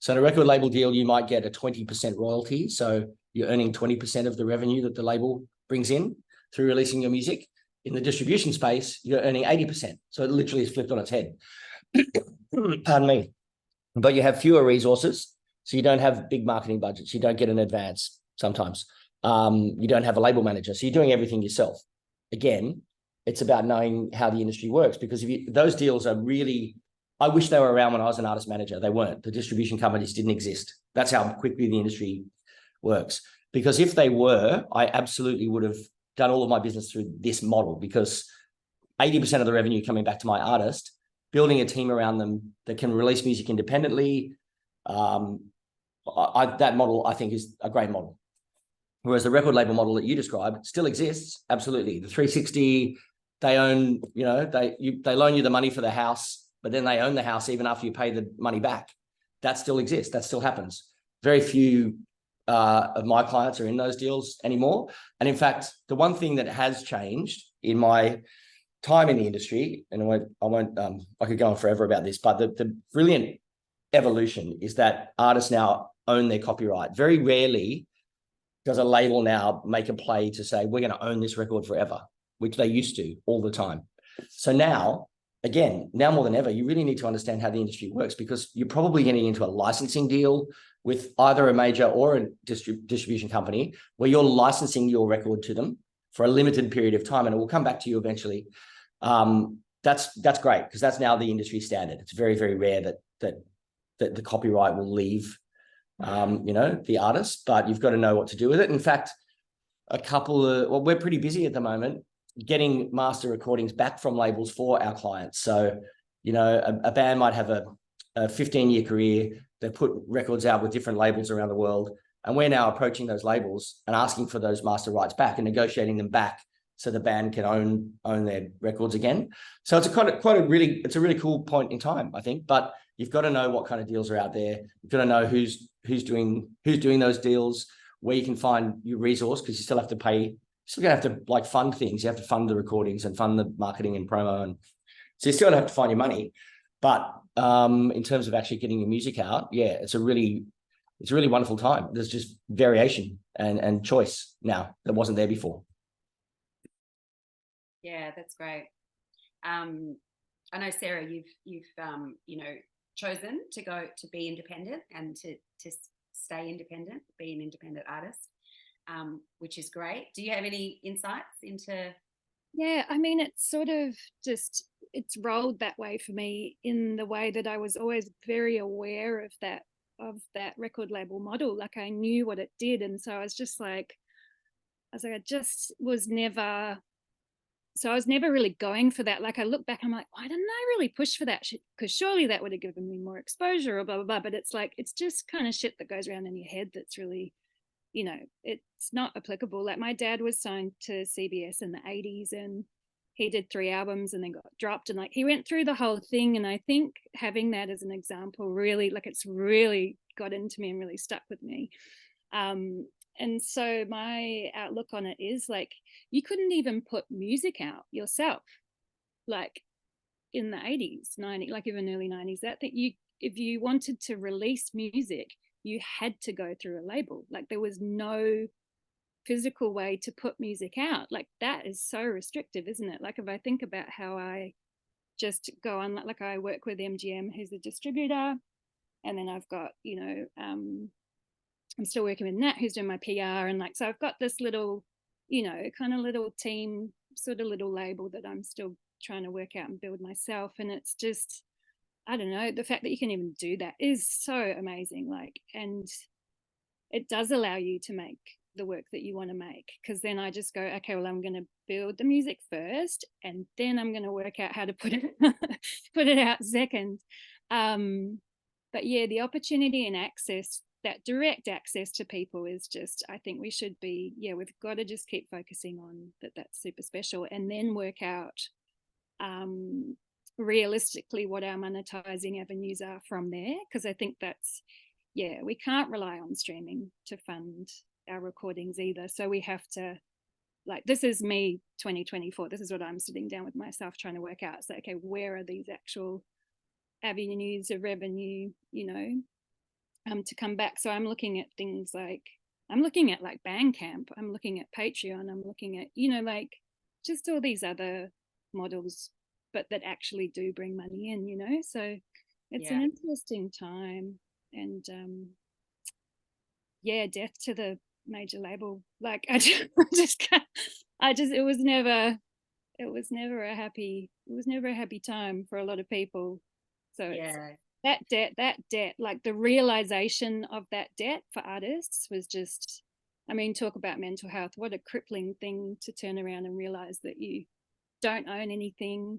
So in a record label deal, you might get a 20% royalty. So you're earning 20% of the revenue that the label brings in through releasing your music. In the distribution space, you're earning 80%. So it literally is flipped on its head. Pardon me. But you have fewer resources. So you don't have big marketing budgets. You don't get an advance sometimes. You don't have a label manager. So you're doing everything yourself. Again, it's about knowing how the industry works, because those deals are really, I wish they were around when I was an artist manager. They weren't. The distribution companies didn't exist. That's how quickly the industry works. Because if they were, I absolutely would have done all of my business through this model, because 80% of the revenue coming back to my artist, building a team around them that can release music independently, that model I think is a great model. Whereas the record label model that you described still exists, absolutely. The 360, they own, you know, they loan you the money for the house, but then they own the house even after you pay the money back. That still exists. That still happens. Very few of my clients are in those deals anymore. And in fact, the one thing that has changed in my time in the industry, and I could go on forever about this, but the brilliant evolution is that artists now own their copyright. Very rarely does a label now make a play to say, we're going to own this record forever, which they used to all the time. So now, again, now more than ever, you really need to understand how the industry works, because you're probably getting into a licensing deal with either a major or a distribution company where you're licensing your record to them for a limited period of time, and it will come back to you eventually. That's great, because that's now the industry standard. It's very, very rare that the copyright will leave the artist, but you've got to know what to do with it. In fact, we're pretty busy at the moment getting master recordings back from labels for our clients. So, a band might have a 15-year career. They put records out with different labels around the world. And we're now approaching those labels and asking for those master rights back and negotiating them back so the band can own their records again. So it's a really cool point in time, I think. But you've got to know what kind of deals are out there. You've got to know who's doing those deals, where you can find your resource, because you still have to pay. You're still gonna have to like fund things. You have to fund the recordings and fund the marketing and promo, and so you still have to find your money. But in terms of actually getting your music out, yeah, it's a really wonderful time. There's just variation and choice now that wasn't there before. Yeah, that's great. I know, Sarah, you've chosen to be independent and to stay independent, be an independent artist, which is great. Do you have any insights into? Yeah, I mean, it's sort of just, it's rolled that way for me in the way that I was always very aware of that record label model. Like I knew what it did. And so I was never really going for that. Like I look back, I'm like, why didn't I really push for that? Because surely that would have given me more exposure or blah, blah, blah. But it's like, it's just kind of shit that goes around in your head that's really, it's not applicable. Like my dad was signed to CBS in the 80s and he did 3 albums and then got dropped, and like he went through the whole thing. And I think having that as an example really, like, it's really got into me and really stuck with me. And so my outlook on it is like, you couldn't even put music out yourself, like in the 80s, 90s, like even early 90s, if you wanted to release music, you had to go through a label. Like there was no physical way to put music out. Like that is so restrictive, isn't it? Like if I think about how I just go on, like I work with MGM, who's a distributor, and then I've got, I'm still working with Nat, who's doing my PR, and like, so I've got this little, kind of little team, sort of little label that I'm still trying to work out and build myself. And it's just, I don't know, the fact that you can even do that is so amazing. Like, and it does allow you to make the work that you want to make, because then I just go, okay, well, I'm going to build the music first, and then I'm going to work out how to put it out second. But yeah, the opportunity and access, that direct access to people is just, I think we should be, we've got to just keep focusing on that. That's super special, and then work out realistically what our monetizing avenues are from there. Because I think that's, we can't rely on streaming to fund our recordings either. So we have to, like, this is me 2024, this is what I'm sitting down with myself trying to work out. So okay, where are these actual avenues of revenue, to come back? So I'm looking at things like, I'm looking at like Bandcamp, I'm looking at Patreon, I'm looking at, like just all these other models, but that actually do bring money in, so it's an interesting time. And death to the major label. Like it was never a happy time for a lot of people. So it's that debt, like the realization of that debt for artists was just, I mean, talk about mental health. What a crippling thing to turn around and realize that you don't own anything,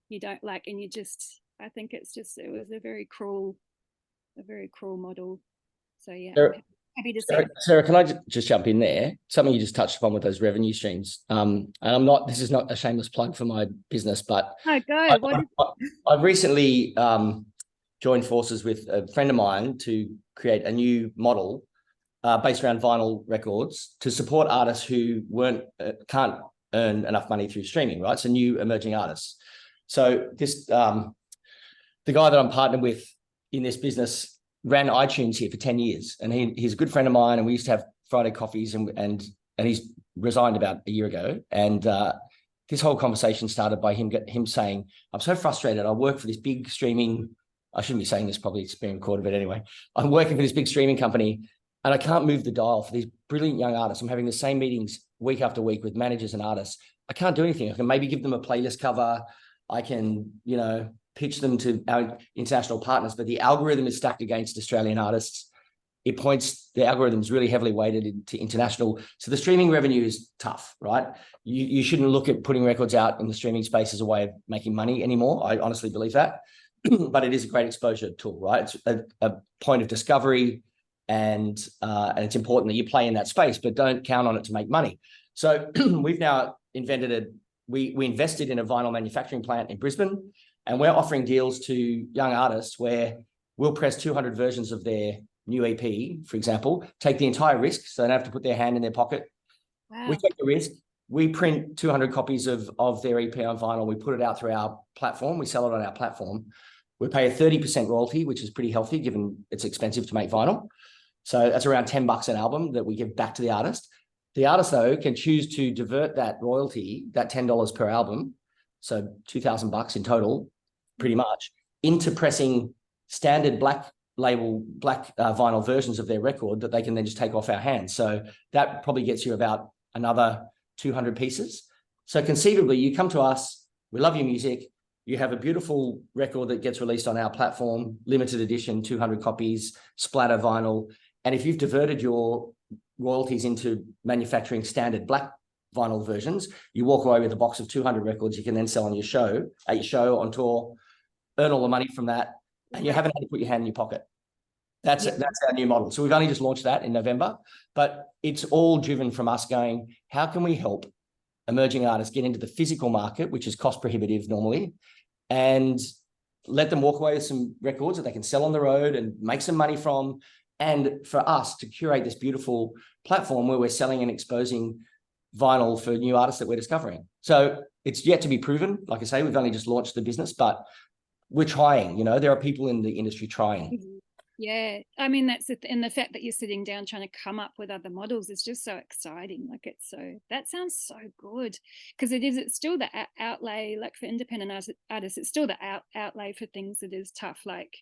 you don't like, and you just, I think it was a very cruel model. So yeah, Sarah, I'm happy to see. Sarah, can I just jump in there? Something you just touched upon with those revenue streams. And this is not a shameless plug for my business, but I've recently joined forces with a friend of mine to create a new model based around vinyl records to support artists who can't earn enough money through streaming, right? So new emerging artists. So this, the guy that I'm partnered with in this business ran iTunes here for 10 years. And he's a good friend of mine, and we used to have Friday coffees, and he's resigned about a year ago. And this whole conversation started by him saying, I'm so frustrated. I work for this big streaming, I shouldn't be saying this, probably it's being recorded, but anyway, I'm working for this big streaming company and I can't move the dial for these brilliant young artists. I'm having the same meetings week after week with managers and artists. I can't do anything. I can maybe give them a playlist cover. I can, pitch them to our international partners, but the algorithm is stacked against Australian artists. The algorithm is really heavily weighted into international. So the streaming revenue is tough, right? You shouldn't look at putting records out in the streaming space as a way of making money anymore. I honestly believe that, but it is a great exposure tool, right? It's a point of discovery and it's important that you play in that space, but don't count on it to make money. So we've now we invested in a vinyl manufacturing plant in Brisbane, and we're offering deals to young artists where we'll press 200 versions of their new EP, for example, take the entire risk, so they don't have to put their hand in their pocket. Wow. We take the risk. We print 200 copies of their EP on vinyl. We put it out through our platform. We sell it on our platform. We pay a 30% royalty, which is pretty healthy given it's expensive to make vinyl. So that's around $10 an album that we give back to the artist. The artist, though, can choose to divert that royalty, that $10 per album, so $2,000 in total, pretty much, into pressing standard black label, black vinyl versions of their record that they can then just take off our hands. So that probably gets you about another 200 pieces. So conceivably, you come to us, we love your music, you have a beautiful record that gets released on our platform, limited edition, 200 copies, splatter vinyl. And if you've diverted your royalties into manufacturing standard black vinyl versions, you walk away with a box of 200 records you can then sell on your show, at your show, on tour, earn all the money from that, and you haven't had to put your hand in your pocket. That's our new model. So we've only just launched that in November, but it's all driven from us going, how can we help emerging artists get into the physical market, which is cost prohibitive normally, and let them walk away with some records that they can sell on the road and make some money from, and for us to curate this beautiful platform where we're selling and exposing vinyl for new artists that we're discovering. So it's yet to be proven. Like I say, we've only just launched the business, but we're trying. You know, there are people in the industry trying. Yeah, I mean, that's it. And the fact that you're sitting down trying to come up with other models is just so exciting. Like, that sounds so good, because it's still the outlay, like for independent artists, it's still the outlay for things that is tough. Like,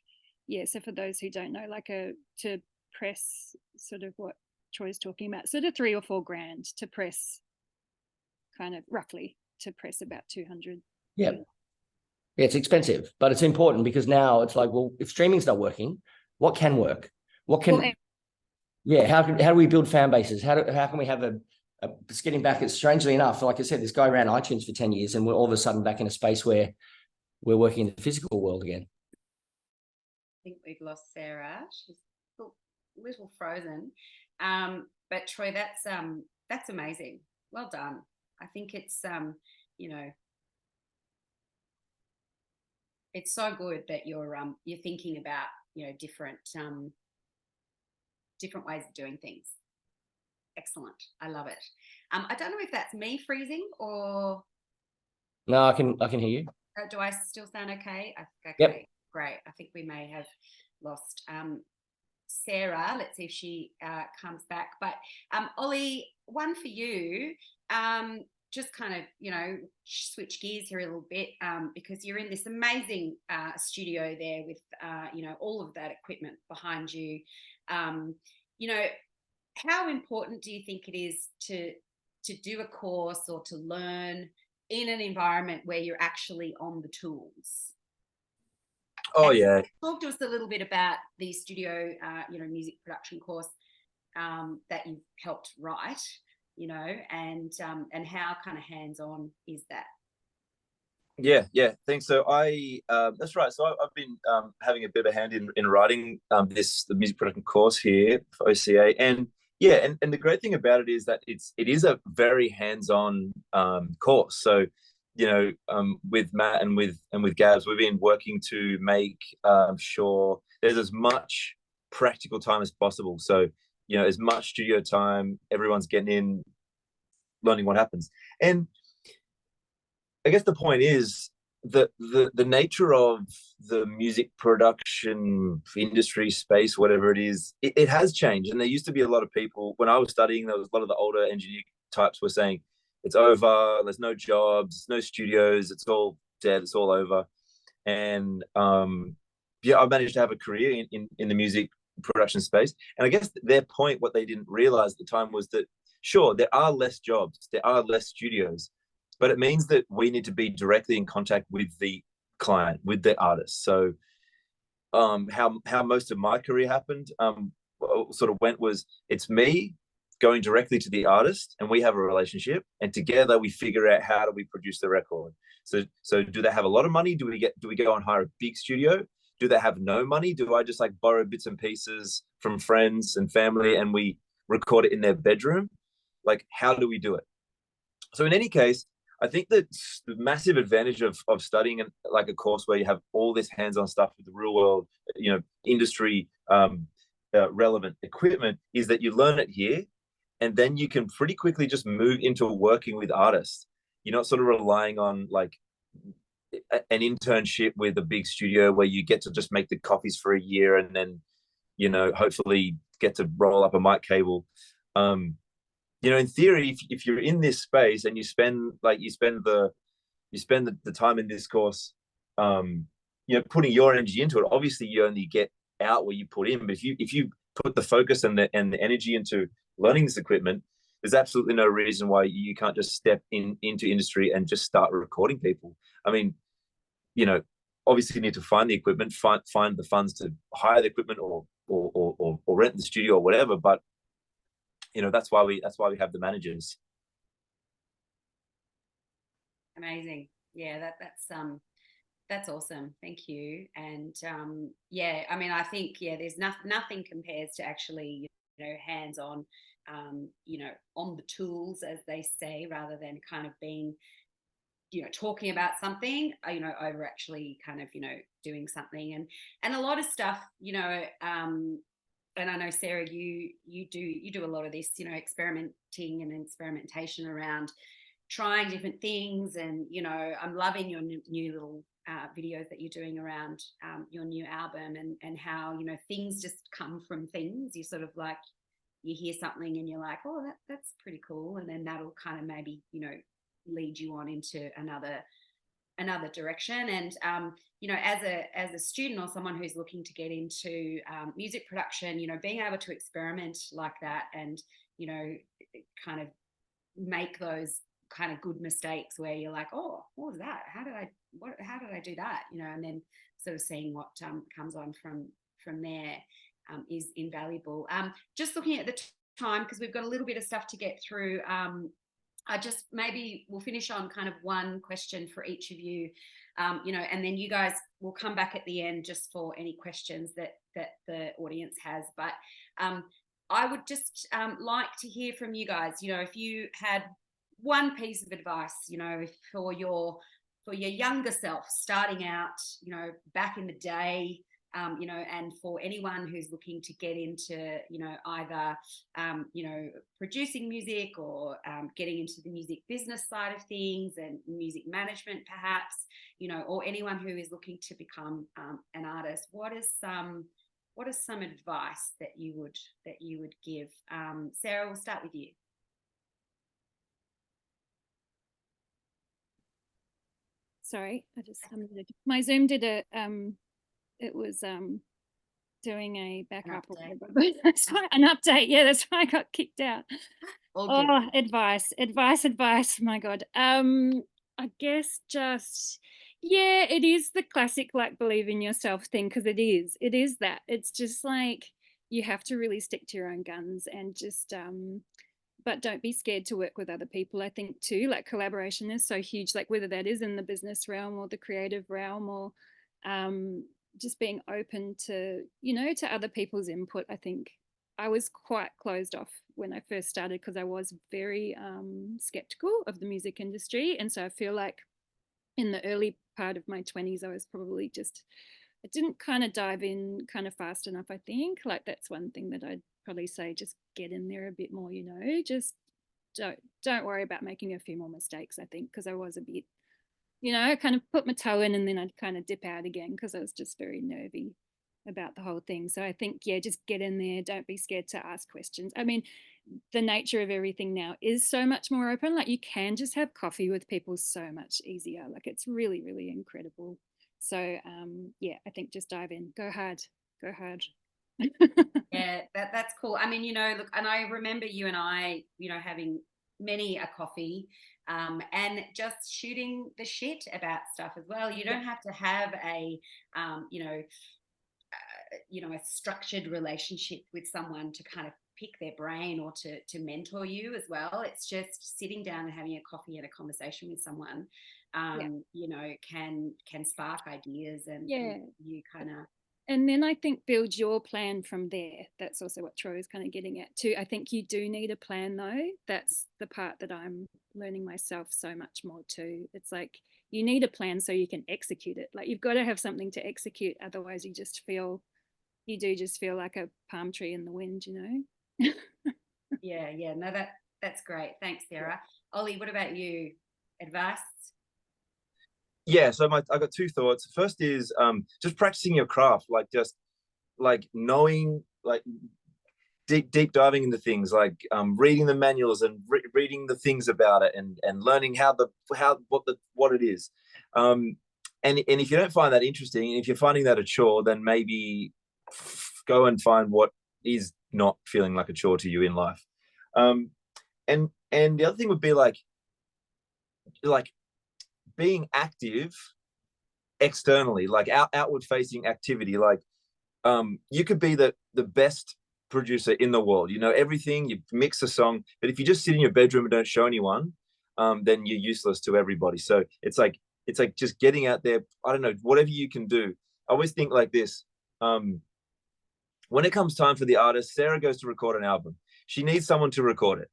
yeah, so for those who don't know, like to press sort of what Troy's talking about, sort of $3 or $4 to press, kind of roughly to press about 200. Yeah. Yeah, it's expensive, but it's important because now it's like, well, if streaming's not working, what can work? What can, how do we build fan bases? How can we have it's getting back, it's strangely enough, like I said, this guy ran iTunes for 10 years and we're all of a sudden back in a space where we're working in the physical world again. I think we've lost Sarah. She's a little frozen. But Troy, that's amazing. Well done. I think it's, it's so good that you're thinking about, different ways of doing things. Excellent. I love it. I don't know if that's me freezing or. No, I can hear you. Do I still sound okay? Okay, yep. Great. I think we may have lost Sarah. Let's see if she comes back. But Ollie, one for you. Just kind of, switch gears here a little bit because you're in this amazing studio there with, all of that equipment behind you. How important do you think it is to do a course or to learn in an environment where you're actually on the tools? Yeah. Talk to us a little bit about the studio, music production course that you've helped write. And how kind of hands-on is that? Yeah, thanks. So that's right. So I've been having a bit of a hand in writing the music production course here for OCA, and the great thing about it is that it is a very hands-on course. So with Matt and with Gabs, we've been working to make sure there's as much practical time as possible. So as much studio time, everyone's getting in, learning what happens. And I guess the point is that the nature of the music production industry space, whatever it is, it has changed. And there used to be a lot of people, when I was studying, there was a lot of the older engineer types were saying, it's over, there's no jobs, no studios, it's all dead, it's all over. And I managed to have a career in the music production space. And I guess their point, what they didn't realize at the time, was that sure, there are less jobs, there are less studios, but it means that we need to be directly in contact with the client, with the artist. So how most of my career happened sort of went was, it's me going directly to the artist and we have a relationship, and together we figure out how do we produce the record. So do they have a lot of money? Do we go and hire a big studio? Do they have no money? Do I just like borrow bits and pieces from friends and family and we record it in their bedroom? Like, how do we do it? So in any case, I think that the massive advantage of studying like a course where you have all this hands-on stuff with the real world, industry relevant equipment is that you learn it here, and then you can pretty quickly just move into working with artists. You're not sort of relying on like an internship with a big studio where you get to just make the copies for a year and then, hopefully get to roll up a mic cable. In theory, if you're in this space and you spend the time in this course, putting your energy into it, obviously you only get out what you put in. But if you put the focus and the energy into learning this equipment, there's absolutely no reason why you can't just step into industry and just start recording people. I mean, obviously you need to find the equipment, find the funds to hire the equipment or rent the studio or whatever. But that's why we have the managers. Amazing. Yeah, that's awesome. Thank you. And I mean, I think there's nothing compares to actually hands-on, on the tools, as they say, rather than kind of being talking about something, over actually kind of doing something. And a lot of stuff, and I know, Sarah, you do a lot of this, experimenting and experimentation around trying different things. And I'm loving your new little videos that you're doing around your new album, and how things just come from things. You sort of like, you hear something and you're like, oh, that's pretty cool, and then that'll kind of maybe lead you on into another direction. And as a student or someone who's looking to get into music production, being able to experiment like that and kind of make those kind of good mistakes where you're like, oh, what was that? How did I do that? And then sort of seeing what comes on from there is invaluable. Just looking at the time, because we've got a little bit of stuff to get through. I just maybe we'll finish on kind of one question for each of you, and then you guys will come back at the end just for any questions that the audience has. But I would just like to hear from you guys. If you had one piece of advice, for your younger self starting out, back in the day. And for anyone who's looking to get into, either, producing music or getting into the music business side of things and music management, perhaps, or anyone who is looking to become an artist, what is some advice that you would give? Sarah, we'll start with you. Sorry, my Zoom did it was doing a backup or whatever. That's right, an update. Yeah, that's why I got kicked out. Advice. My God. I guess just, it is the classic like believe in yourself thing, because it is that. It's just like you have to really stick to your own guns and just but don't be scared to work with other people. I think too, like collaboration is so huge, like whether that is in the business realm or the creative realm, or just being open to to other people's input. I think I was quite closed off when I first started because I was very skeptical of the music industry, and so I feel like in the early part of my 20s I was probably I didn't kind of dive in kind of fast enough. I think like that's one thing that I'd probably say, just get in there a bit more, just don't worry about making a few more mistakes. I think because I was a bit I kind of put my toe in and then I'd kind of dip out again because I was just very nervy about the whole thing. So I think, just get in there. Don't be scared to ask questions. I mean, the nature of everything now is so much more open. Like you can just have coffee with people so much easier. Like it's really, really incredible. So I think just dive in, go hard. Yeah, that's cool. I mean, look, and I remember you and I, having many a coffee and just shooting the shit about stuff as well. You don't have to have a a structured relationship with someone to kind of pick their brain or to mentor you as well. It's just sitting down and having a coffee and a conversation with someone, you know, can spark ideas and you kind of. And then I think build your plan from there. That's also what Troy is kind of getting at too. I think you do need a plan though. That's the part that I'm learning myself so much more too. It's like you need a plan so you can execute it. Like you've got to have something to execute. Otherwise you just feel like a palm tree in the wind, you know? Yeah. No, that's great. Thanks, Sarah. Ollie, what about you? Advice? Yeah, so I got two thoughts. First is just practicing your craft, like just like knowing, like deep diving into things, like reading the manuals and reading the things about it, and learning what it is. And if you don't find that interesting, if you're finding that a chore, then maybe go and find what is not feeling like a chore to you in life. And the other thing would be like being active externally, like outward facing activity. Like you could be the best producer in the world, you know everything, you mix a song, but if you just sit in your bedroom and don't show anyone, then you're useless to everybody. So it's like just getting out there. I don't know, whatever you can do. I always think like this, when it comes time for the artist, Sarah goes to record an album, she needs someone to record it.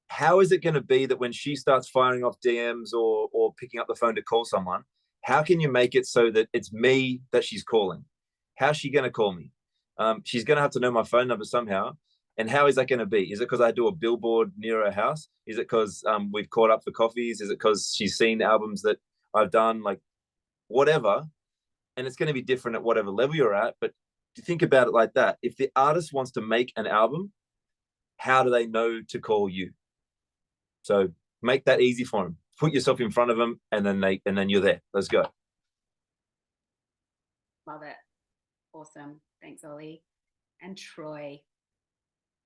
How is it going to be that when she starts firing off DMs or picking up the phone to call someone, how can you make it so that it's me that she's calling? How's she going to call me? She's going to have to know my phone number somehow. And how is that going to be? Is it because I do a billboard near her house? Is it because we've caught up for coffees? Is it because she's seen albums that I've done? Like whatever. And it's going to be different at whatever level you're at. But to think about it like that, if the artist wants to make an album, how do they know to call you? So make that easy for them. Put yourself in front of them, and then you're there. Let's go. Love it. Awesome. Thanks, Ollie. And Troy.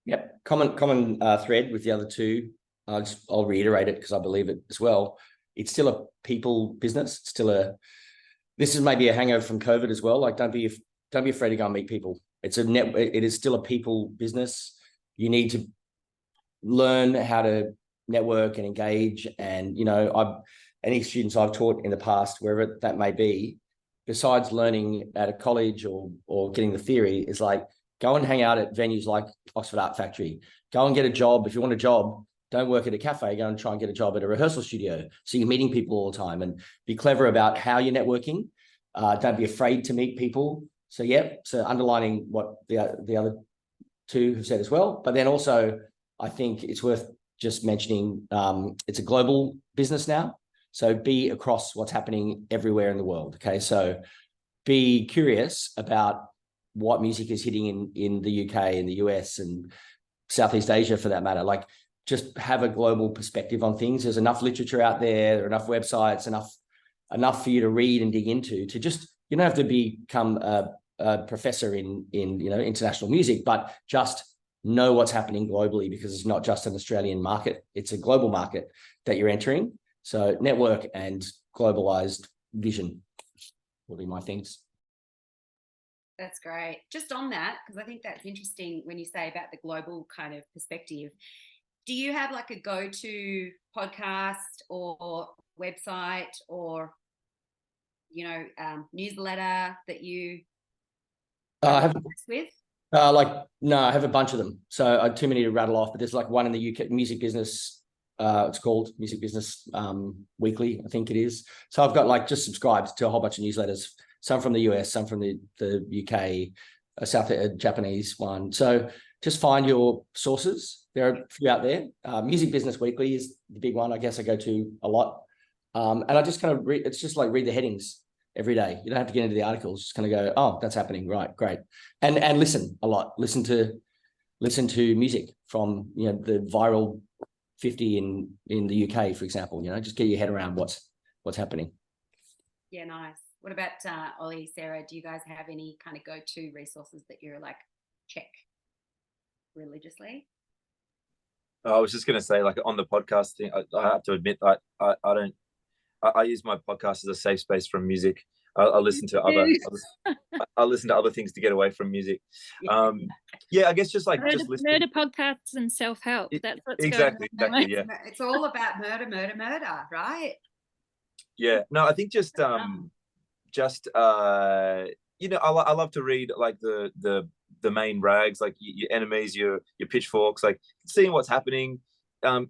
Yep. Common thread with the other two. I'll reiterate it because I believe it as well. It's still a people business. It's still this is maybe a hangover from COVID as well. Like don't be afraid to go and meet people. It is still a people business. You need to learn how to network and engage. And, you know, any students I've taught in the past, wherever that may be, besides learning at a college or getting the theory, is like, go and hang out at venues like Oxford Art Factory. Go and get a job. If you want a job, don't work at a cafe, go and try and get a job at a rehearsal studio. So you're meeting people all the time, and be clever about how you're networking. Don't be afraid to meet people. So, so underlining what the other two have said as well. But then also, I think it's worth just mentioning, it's a global business now. So be across what's happening everywhere in the world. Okay. So be curious about what music is hitting in the UK and the US and Southeast Asia for that matter. Like just have a global perspective on things. There's enough literature out there, enough websites, enough for you to read and dig into, to just, you don't have to become a professor in international music, but just know what's happening globally, because it's not just an Australian market, it's a global market that you're entering. So network and globalized vision will be my things. That's great. Just on that, because I think that's interesting when you say about the global kind of perspective. Do you have like a go-to podcast or website or, newsletter that you have with? No, I have a bunch of them. So too many to rattle off, but there's like one in the UK, Music Business. It's called Music Business Weekly, I think it is. So I've got just subscribed to a whole bunch of newsletters, some from the US, some from the UK, a Japanese one. So just find your sources. There are a few out there. Music Business Weekly is the big one, I guess I go to a lot. And I just kind of read the headings every day. You don't have to get into the articles, just kind of go, oh, that's happening. Right. Great. And listen a lot, listen to music from, the viral 50 in the UK, for example, just get your head around what's happening. Yeah. Nice. What about Ollie, Sarah? Do you guys have any kind of go-to resources that you're like, check religiously? I was just going to say, like on the podcast thing, I have to admit, I use my podcast as a safe space from music. I'll listen to I'll listen to other things to get away from music. Yeah, I guess just like murder, just listening. murder podcasts and self-help. That's what's Exactly, going on. yeah. It's all about murder, right? Yeah, no, I think just you know, I love to read like the main rags, like your enemies, your pitchforks, like seeing what's happening,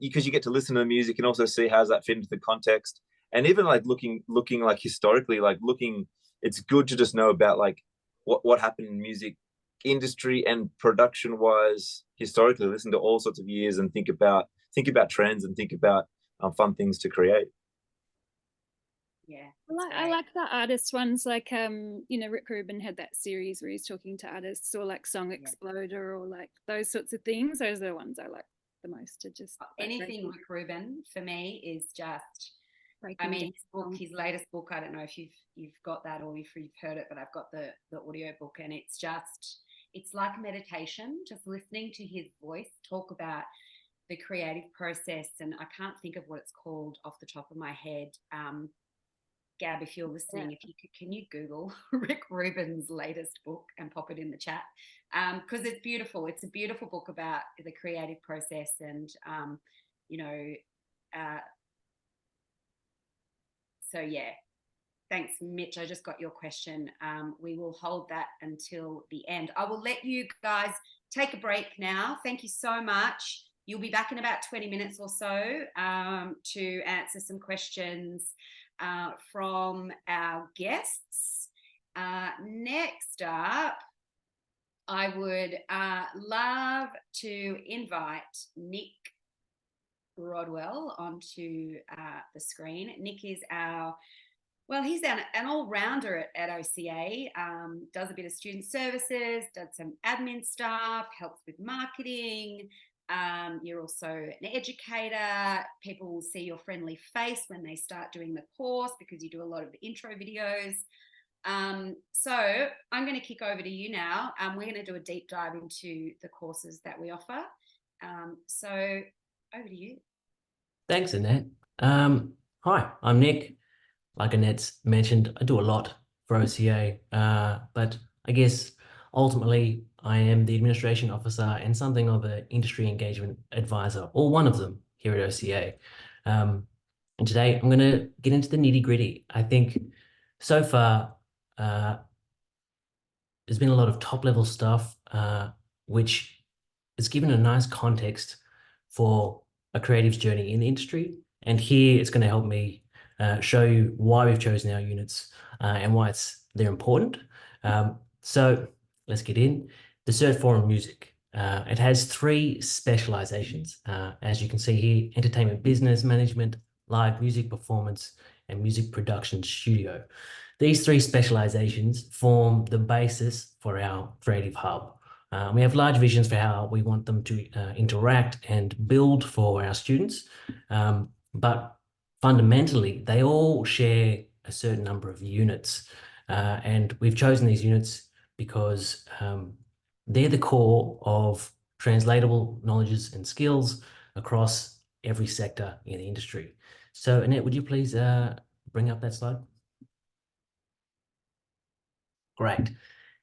because you get to listen to the music and also see how's that fit into the context, and even like looking like historically, like looking, it's good to just know about like what happened in music industry and production wise historically. Listen to all sorts of years and think about trends and think about fun things to create. Yeah, I like the artist ones, like you know, Rick Rubin had that series where he's talking to artists, or like Song Exploder, or like those sorts of things. Those are the ones I like the most. To just anything Rick Rubin for me is just, I mean, his latest book, I don't know if you've got that or if you've heard it, but I've got the audio book, and it's like meditation, just listening to his voice talk about the creative process. And I can't think of what it's called off the top of my head. Gab, if you're listening, if you could, can you Google Rick Rubin's latest book and pop it in the chat? Because it's beautiful. It's a beautiful book about the creative process, and you know, so yeah. Thanks, Mitch. I just got your question. We will hold that until the end. I will let you guys take a break now. Thank you so much. You'll be back in about 20 minutes or so to answer some questions from our guests. Next up, I would love to invite Nic Rodwell onto the screen. Nic is he's an all-rounder at OCA, does a bit of student services, does some admin stuff, helps with marketing. You're also an educator. People will see your friendly face when they start doing the course because you do a lot of the intro videos. So I'm going to kick over to you now. We're going to do a deep dive into the courses that we offer. So over to you. Thanks, Annette. Hi, I'm Nic. Like Annette's mentioned, I do a lot for OCA, but I guess ultimately I am the administration officer and something of an industry engagement advisor, or one of them here at OCA. And today I'm going to get into the nitty gritty. I think so far there's been a lot of top level stuff, which has given a nice context for a creative's journey in the industry. And here it's going to help me show you why we've chosen our units and why they're important. So let's get in. The Cert for Music. It has 3 specializations, as you can see here: entertainment business management, live music performance, and music production studio. These 3 specializations form the basis for our creative hub. We have large visions for how we want them to interact and build for our students, but fundamentally, they all share a certain number of units, and we've chosen these units because they're the core of translatable knowledges and skills across every sector in the industry. So, Annette, would you please bring up that slide? Great,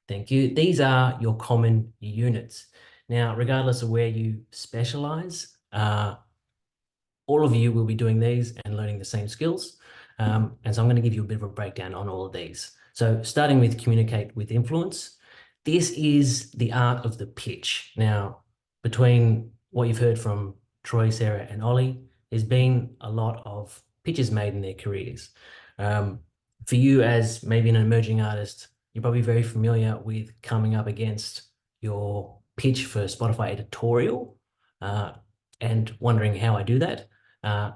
thank you. These are your common units. Now, regardless of where you specialize, all of you will be doing these and learning the same skills. And so I'm going to give you a bit of a breakdown on all of these. So starting with Communicate with Influence, this is the art of the pitch. Now, between what you've heard from Troy, Sarah, and Ollie, there's been a lot of pitches made in their careers. For you as maybe an emerging artist, you're probably very familiar with coming up against your pitch for Spotify editorial and wondering how I do that.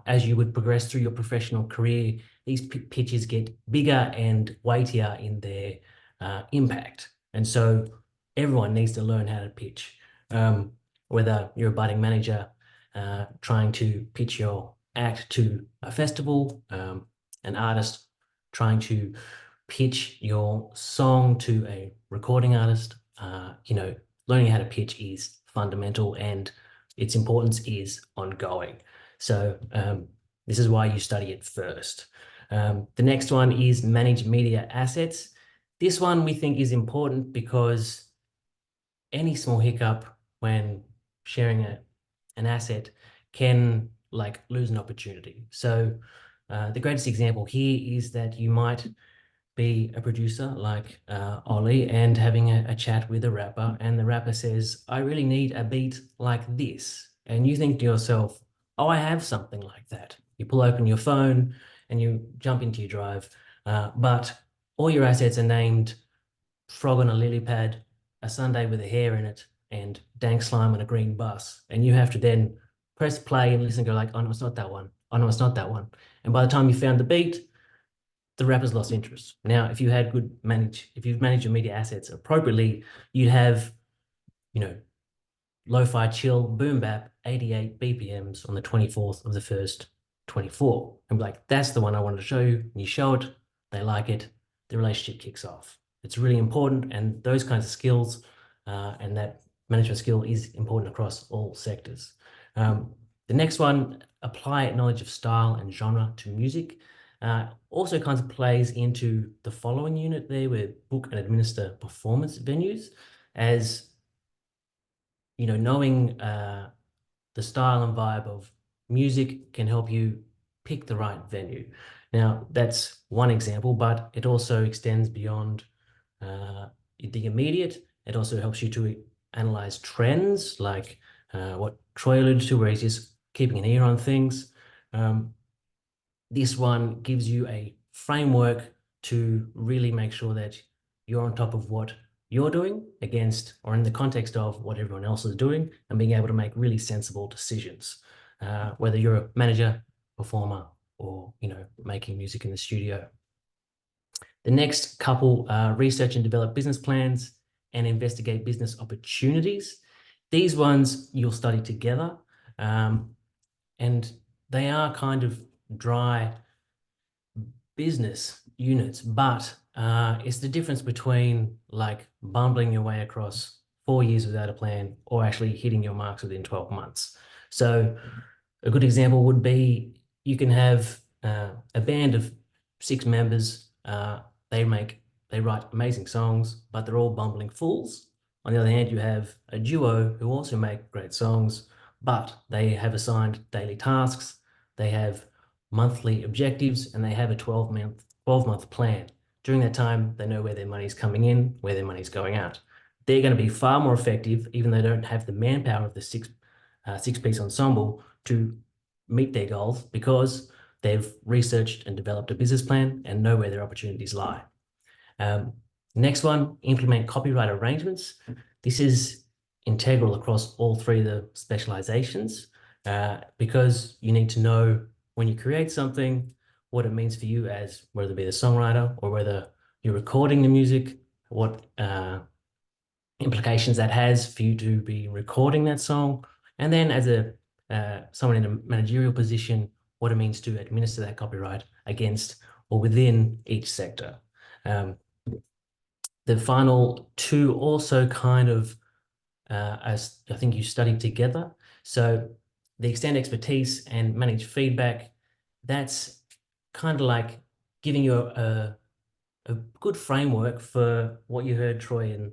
As you would progress through your professional career, these pitches get bigger and weightier in their impact. And so everyone needs to learn how to pitch, whether you're a budding manager trying to pitch your act to a festival, an artist trying to pitch your song to a recording artist. You know, learning how to pitch is fundamental and its importance is ongoing. So this is why you study it first. The next one is manage media assets. This one we think is important because any small hiccup when sharing an asset can like lose an opportunity. So the greatest example here is that you might be a producer like Ollie and having a chat with a rapper, and the rapper says, I really need a beat like this. And you think to yourself, oh, I have something like that. You pull open your phone and you jump into your drive, but all your assets are named Frog on a lily pad, a Sunday with a hair in it, and Dank Slime on a green bus. And you have to then press play and listen and go like, oh no, it's not that one. Oh no, it's not that one. And by the time you found the beat, the rapper's lost interest. Now, if you've managed your media assets appropriately, you'd have, lo-fi chill boom bap 88 BPMs on the 24th of the 1st 24. And be like, that's the one I wanted to show you. And you show it, they like it, the relationship kicks off. It's really important, and those kinds of skills and that management skill is important across all sectors. The next one, apply knowledge of style and genre to music. Also kind of plays into the following unit there, where book and administer performance venues, as knowing the style and vibe of music can help you pick the right venue. Now, that's one example, but it also extends beyond the immediate. It also helps you to analyze trends, like what Troy alluded to, where he's just keeping an ear on things. This one gives you a framework to really make sure that you're on top of what you're doing against, or in the context of what everyone else is doing, and being able to make really sensible decisions, whether you're a manager, performer, or making music in the studio. The next couple, research and develop business plans and investigate business opportunities. These ones you'll study together, and they are kind of dry business units, but it's the difference between like bumbling your way across 4 years without a plan or actually hitting your marks within 12 months. So a good example would be, you can have a band of 6 members. They write amazing songs, but they're all bumbling fools. On the other hand, you have a duo who also make great songs, but they have assigned daily tasks, they have monthly objectives, and they have a 12-month plan. During that time, they know where their money's coming in, where their money's going out. They're going to be far more effective, even though they don't have the manpower of the six-piece ensemble to meet their goals, because they've researched and developed a business plan and know where their opportunities lie. Next one, implement copyright arrangements. This is integral across all 3 of the specializations, because you need to know when you create something, what it means for you as whether it be the songwriter or whether you're recording the music, what implications that has for you to be recording that song. And then as someone in a managerial position, what it means to administer that copyright against or within each sector. The final 2 also kind of, as I think you studied together. So the extend expertise and manage feedback, that's kind of like giving you a good framework for what you heard Troy and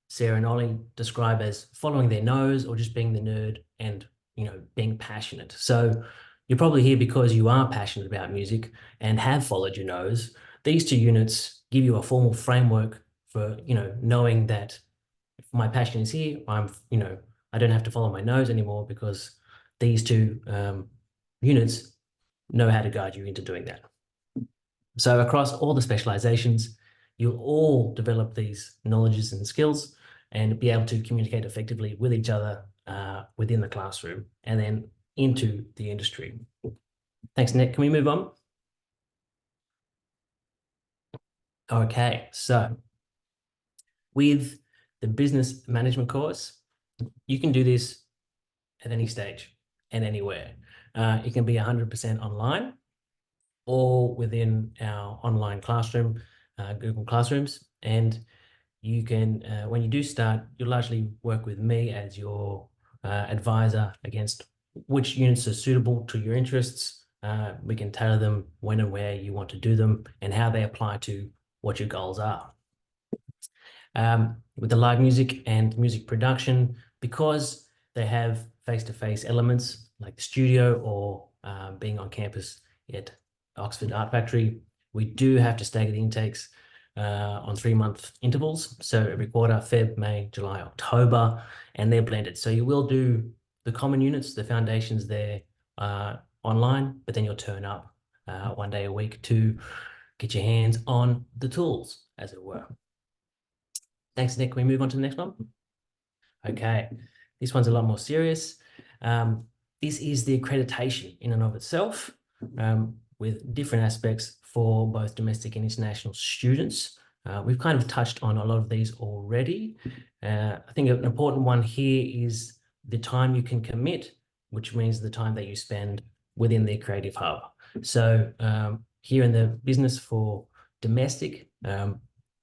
Sarah and Ollie describe as following their nose, or just being the nerd and being passionate. So you're probably here because you are passionate about music and have followed your nose. These 2 units give you a formal framework for knowing that if my passion is here, I don't have to follow my nose anymore, because these 2 units know how to guide you into doing that. So across all the specializations, you'll all develop these knowledges and skills and be able to communicate effectively with each other within the classroom and then into the industry. Thanks, Nick. Can we move on? Okay, so with the business management course, you can do this at any stage and anywhere. It can be 100% online or within our online classroom, Google Classrooms. And you can, when you do start, you'll largely work with me as your advisor against which units are suitable to your interests, we can tailor them when and where you want to do them and how they apply to what your goals are. With the live music and music production, because they have face-to-face elements like the studio or being on campus at Oxford Art Factory, we do have to stagger the intakes on 3-month intervals. So every quarter, Feb, May, July, October, and they're blended. So you will do the common units, the foundations there online, but then you'll turn up 1 day a week to get your hands on the tools, as it were. Thanks, Nick. Can we move on to the next one? Okay, this one's a lot more serious. This is the accreditation in and of itself, with different aspects for both domestic and international students. We've kind of touched on a lot of these already. I think an important one here is the time you can commit, which means the time that you spend within the Creative Hub. So here in the business for domestic,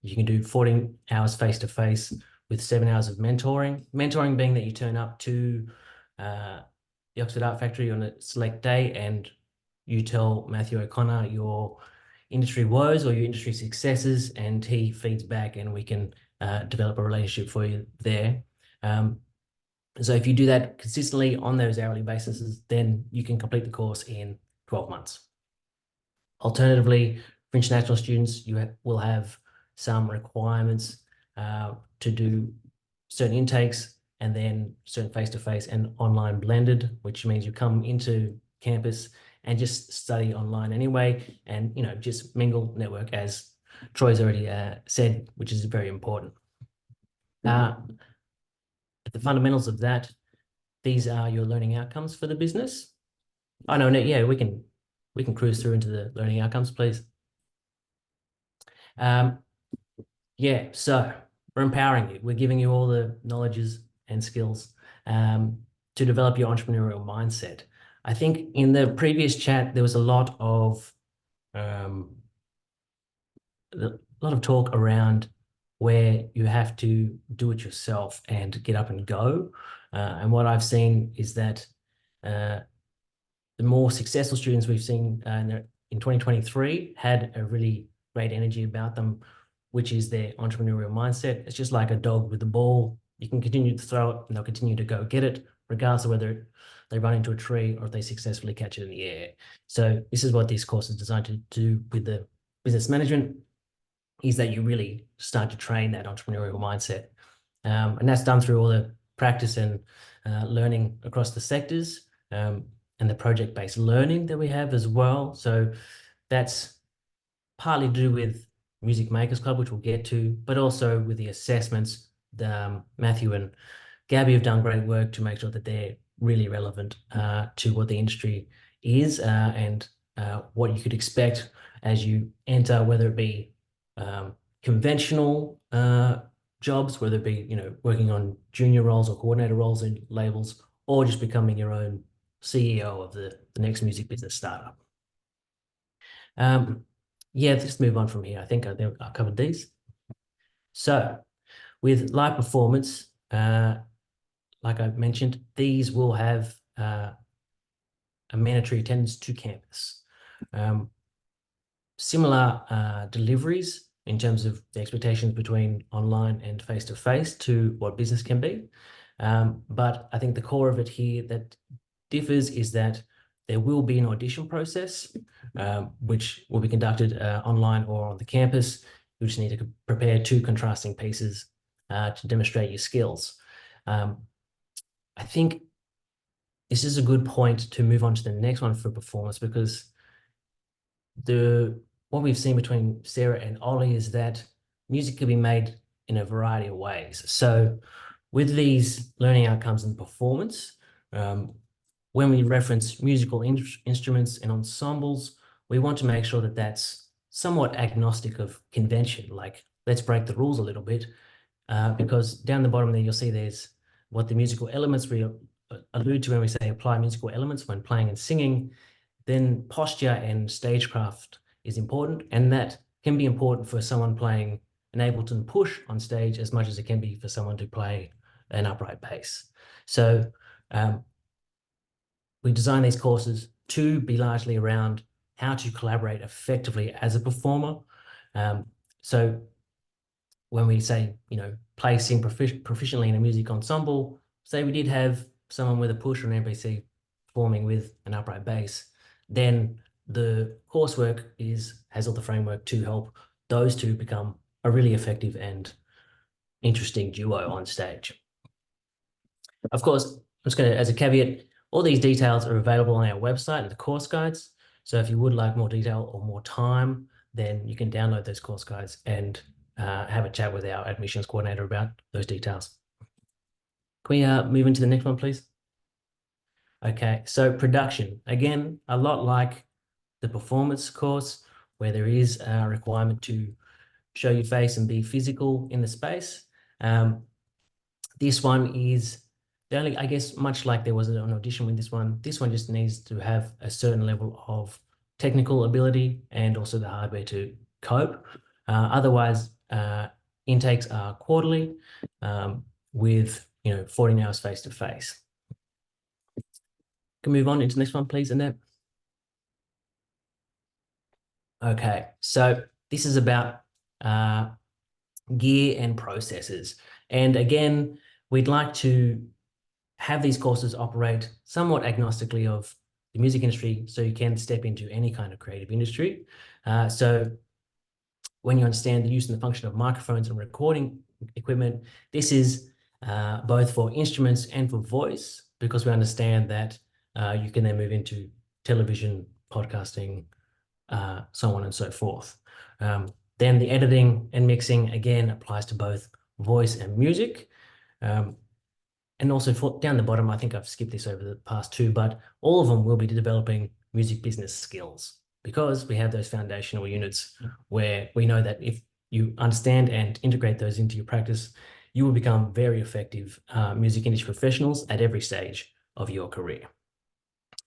you can do 14 hours face-to-face with 7 hours of mentoring. Mentoring being that you turn up to the Oxford Art Factory on a select day and you tell Matthew O'Connor your industry woes or your industry successes, and he feeds back and we can develop a relationship for you there. So if you do that consistently on those hourly bases, then you can complete the course in 12 months. Alternatively, for international students, you will have some requirements to do certain intakes and then certain face-to-face and online blended, which means you come into campus and just study online anyway, and just mingle, network, as Troy's already said, which is very important. At the fundamentals of that, these are your learning outcomes for the business. Oh no, yeah, we can cruise through into the learning outcomes, please. Yeah, so we're empowering you. We're giving you all the knowledges and skills to develop your entrepreneurial mindset. I think in the previous chat, there was a lot of talk around where you have to do it yourself and get up and go. And what I've seen is that the more successful students we've seen in 2023 had a really great energy about them, which is their entrepreneurial mindset. It's just like a dog with a ball. You can continue to throw it and they'll continue to go get it, regardless of whether they run into a tree or if they successfully catch it in the air. So this is what this course is designed to do with the business management, is that you really start to train that entrepreneurial mindset. And that's done through all the practice and learning across the sectors and the project-based learning that we have as well. So that's partly to do with Music Makers Club, which we'll get to, but also with the assessments. Matthew and Gabby have done great work to make sure that they're really relevant to what the industry is and what you could expect as you enter, whether it be conventional jobs, whether it be working on junior roles or coordinator roles in labels, or just becoming your own CEO of the next music business startup. Yeah, let's move on from here. I think I've covered these. So with live performance, like I mentioned, these will have a mandatory attendance to campus. Similar deliveries in terms of the expectations between online and face-to-face to what business can be. But I think the core of it here that differs is that there will be an audition process, which will be conducted online or on the campus. You just need to prepare 2 contrasting pieces to demonstrate your skills. I think this is a good point to move on to the next one for performance, because what we've seen between Sarah and Ollie is that music can be made in a variety of ways. So with these learning outcomes and performance, when we reference musical instruments and ensembles, we want to make sure that that's somewhat agnostic of convention, like let's break the rules a little bit, because down the bottom there, you'll see there's what the musical elements we allude to when we say apply musical elements when playing and singing. Then posture and stagecraft is important, and that can be important for someone playing an Ableton push on stage as much as it can be for someone to play an upright bass. So we design these courses to be largely around how to collaborate effectively as a performer. So when we say, play, sing proficiently in a music ensemble, say we did have someone with a push or an MPC performing with an upright bass, then the coursework has all the framework to help those two become a really effective and interesting duo on stage. Of course, I'm just going to, as a caveat, all these details are available on our website and the course guides. So if you would like more detail or more time, then you can download those course guides and have a chat with our admissions coordinator about those details. Can we move into the next one, please? Okay, so production. Again, a lot like the performance course, where there is a requirement to show your face and be physical in the space. This one is the only, I guess, much like there was an audition with this one just needs to have a certain level of technical ability and also the hardware to cope. Otherwise, intakes are quarterly with 14 hours face to face. Can move on into the next one, please, Annette. Okay, so this is about gear and processes. And again, we'd like to have these courses operate somewhat agnostically of the music industry, so you can step into any kind of creative industry. So when you understand the use and the function of microphones and recording equipment, this is both for instruments and for voice, because we understand that you can then move into television, podcasting, so on and so forth. Then the editing and mixing, again, applies to both voice and music. And also down the bottom, I think I've skipped this over the past two, but all of them will be developing music business skills, because we have those foundational units where we know that if you understand and integrate those into your practice, you will become very effective music industry professionals at every stage of your career.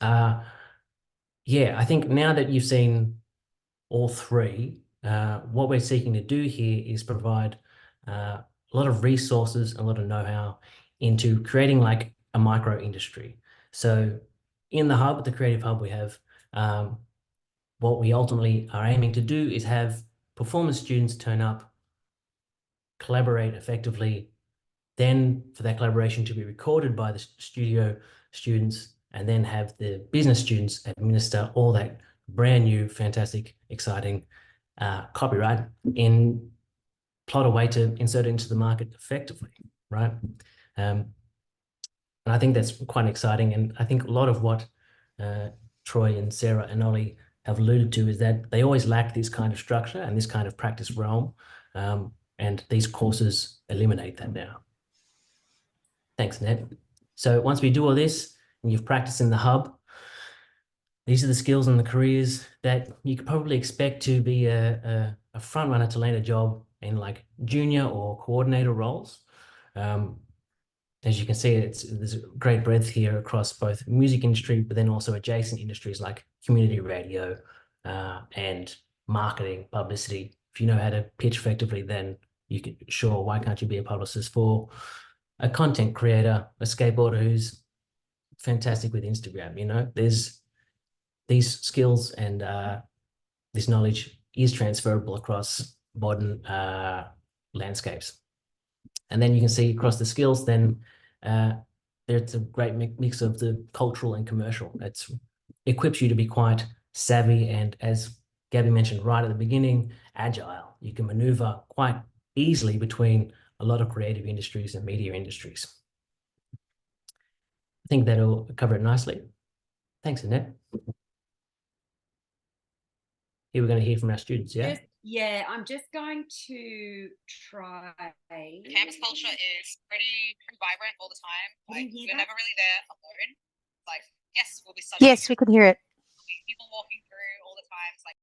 Yeah, I think now that you've seen all three, what we're seeking to do here is provide a lot of resources, a lot of know-how into creating like a micro industry. So in the hub, the Creative Hub, we have what we ultimately are aiming to do is have performance students turn up, collaborate effectively, then for that collaboration to be recorded by the studio students, and then have the business students administer all that brand new, fantastic, exciting copyright in plot a way to insert it into the market effectively, right? And I think that's quite exciting. And I think a lot of what Troy and Sarah and Ollie have alluded to is that they always lack this kind of structure and this kind of practice realm. And these courses eliminate that now. Thanks, Ned. So once we do all this and you've practiced in the hub, these are the skills and the careers that you could probably expect to be a front runner to land a job in like junior or coordinator roles. As you can see, there's a great breadth here across both music industry, but then also adjacent industries like community radio and marketing, publicity. If you know how to pitch effectively, then you could, sure, why can't you be a publicist for a content creator, a skateboarder who's fantastic with Instagram? There's these skills and this knowledge is transferable across modern landscapes. And then you can see across the skills, then there's a great mix of the cultural and commercial. It equips you to be quite savvy and, as Gabby mentioned right at the beginning, agile. You can maneuver quite easily between a lot of creative industries and media industries. I think that'll cover it nicely. Thanks, Annette. Here we're going to hear from our students, yeah? I'm just going to try. Campus culture is pretty vibrant all the time. Like, we're never really there alone. Like, yes, we'll be studying. Yes, we can hear it. People walking through all the time. It's like,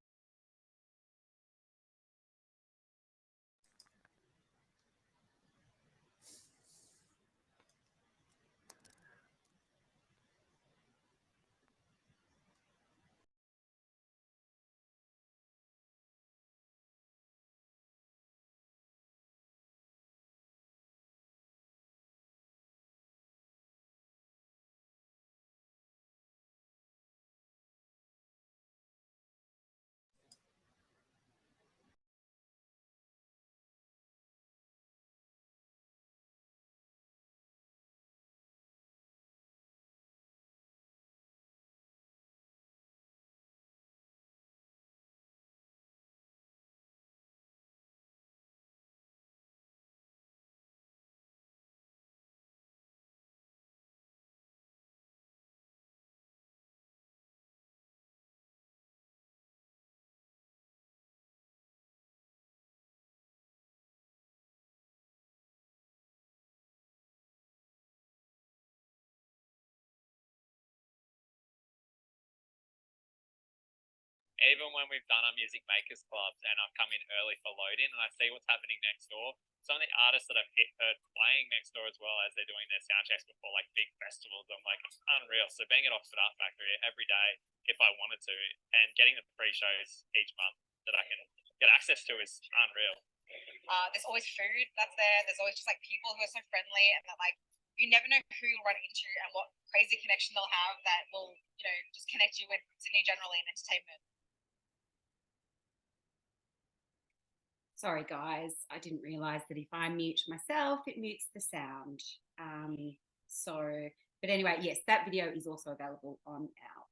even when we've done our music makers clubs and I've come in early for load-in and I see what's happening next door, some of the artists that I've heard playing next door as well as they're doing their sound checks before like big festivals, I'm like, it's unreal. So being at Oxford Art Factory every day, if I wanted to, and getting the free shows each month that I can get access to is unreal. There's always food that's there. There's always just like people who are so friendly, and that like you never know who you'll run into and what crazy connection they'll have that will, you know, just connect you with Sydney generally and entertainment. Sorry, guys, I didn't realise that if I mute myself, it mutes the sound. But anyway, yes, that video is also available on our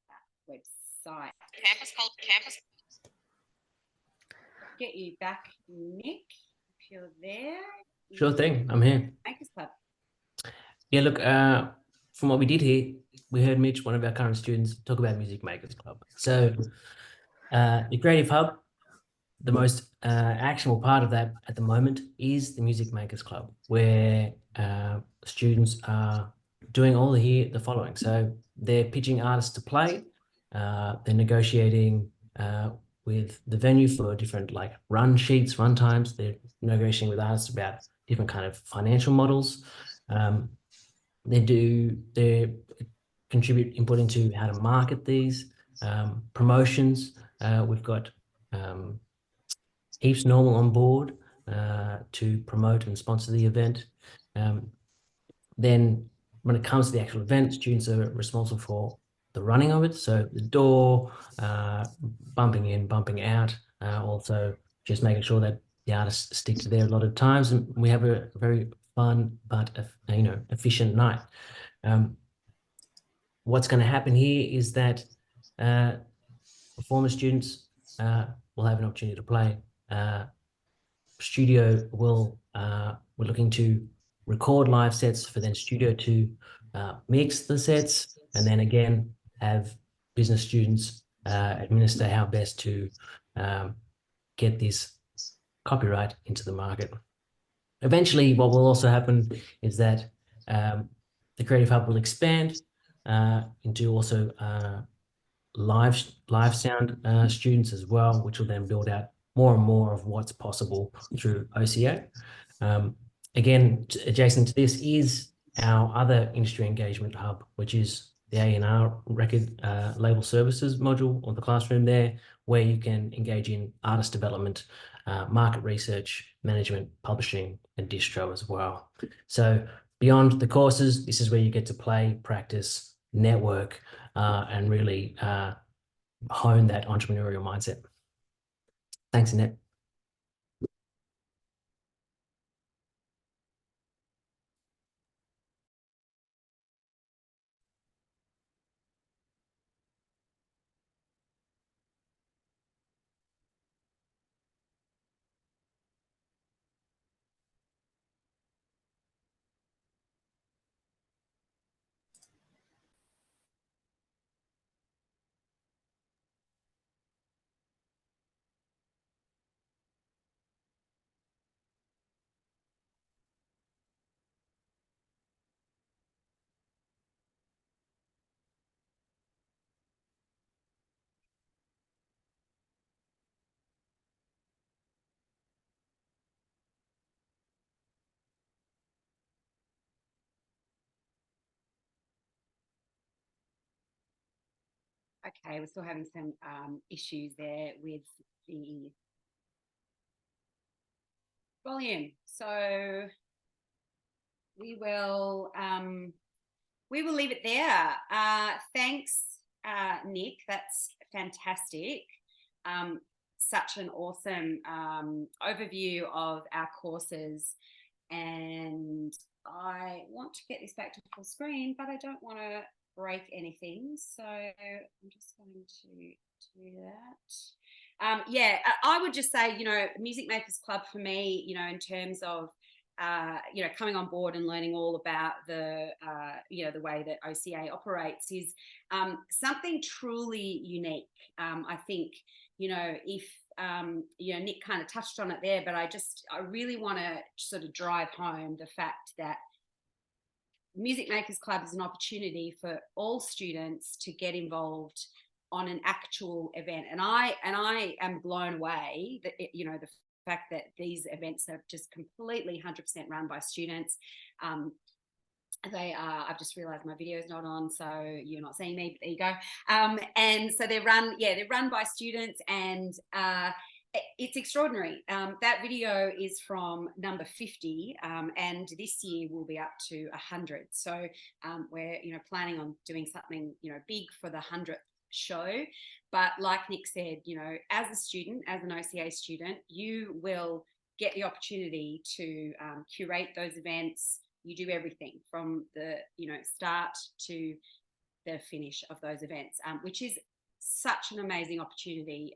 website. Campus. Get you back, Nick, if you're there. Sure thing, I'm here. Makers Club. Yeah, look, from what we did here, we heard Mitch, one of our current students, talk about Music Makers Club. So the Creative Hub, the most actionable part of that at the moment is the Music Makers Club, where students are doing all the following. So they're pitching artists to play, they're negotiating with the venue for different like run sheets, run times, they're negotiating with artists about different kind of financial models. They contribute input into how to market these promotions. We've got heaps normal on board to promote and sponsor the event. Then when it comes to the actual event, students are responsible for the running of it. So the door, bumping in, bumping out, also just making sure that the artists stick to their allotted times, and we have a very fun but efficient night. What's going to happen here is that former students will have an opportunity to play. Studio will we're looking to record live sets for then studio to mix the sets, and then again have business students administer how best to get this copyright into the market. Eventually, what will also happen is that the Creative Hub will expand into also live sound students as well, which will then build out more and more of what's possible through OCA. Again, adjacent to this is our other industry engagement hub, which is the A&R record label services module or the classroom there, where you can engage in artist development, market research, management, publishing, and distro as well. So beyond the courses, this is where you get to play, practice, network, and really hone that entrepreneurial mindset. Thanks, Annette. Okay, we're still having some issues there with the volume. So we will leave it there. Thanks, Nick. That's fantastic. Such an awesome overview of our courses. And I want to get this back to full screen, but I don't want to break anything. So I'm just going to do that. Yeah, I would just say, Music Makers Club for me, in terms of, coming on board and learning all about the way that OCA operates is something truly unique. I think, if, Nick kind of touched on it there, but I really want to sort of drive home the fact that Music Makers Club is an opportunity for all students to get involved on an actual event. And I am blown away that, you know, the fact that these events are just completely 100% run by students. They are, I've just realized my video is not on, so you're not seeing me, but there you go. And so they're run by students, and it's extraordinary. That video is from number 50, and this year we'll be up to 100. So we're, you know, planning on doing something, you know, big for the 100th show. But like Nic said, you know, as a student, as an OCA student, you will get the opportunity to curate those events. You do everything from the, you know, start to the finish of those events, which is such an amazing opportunity,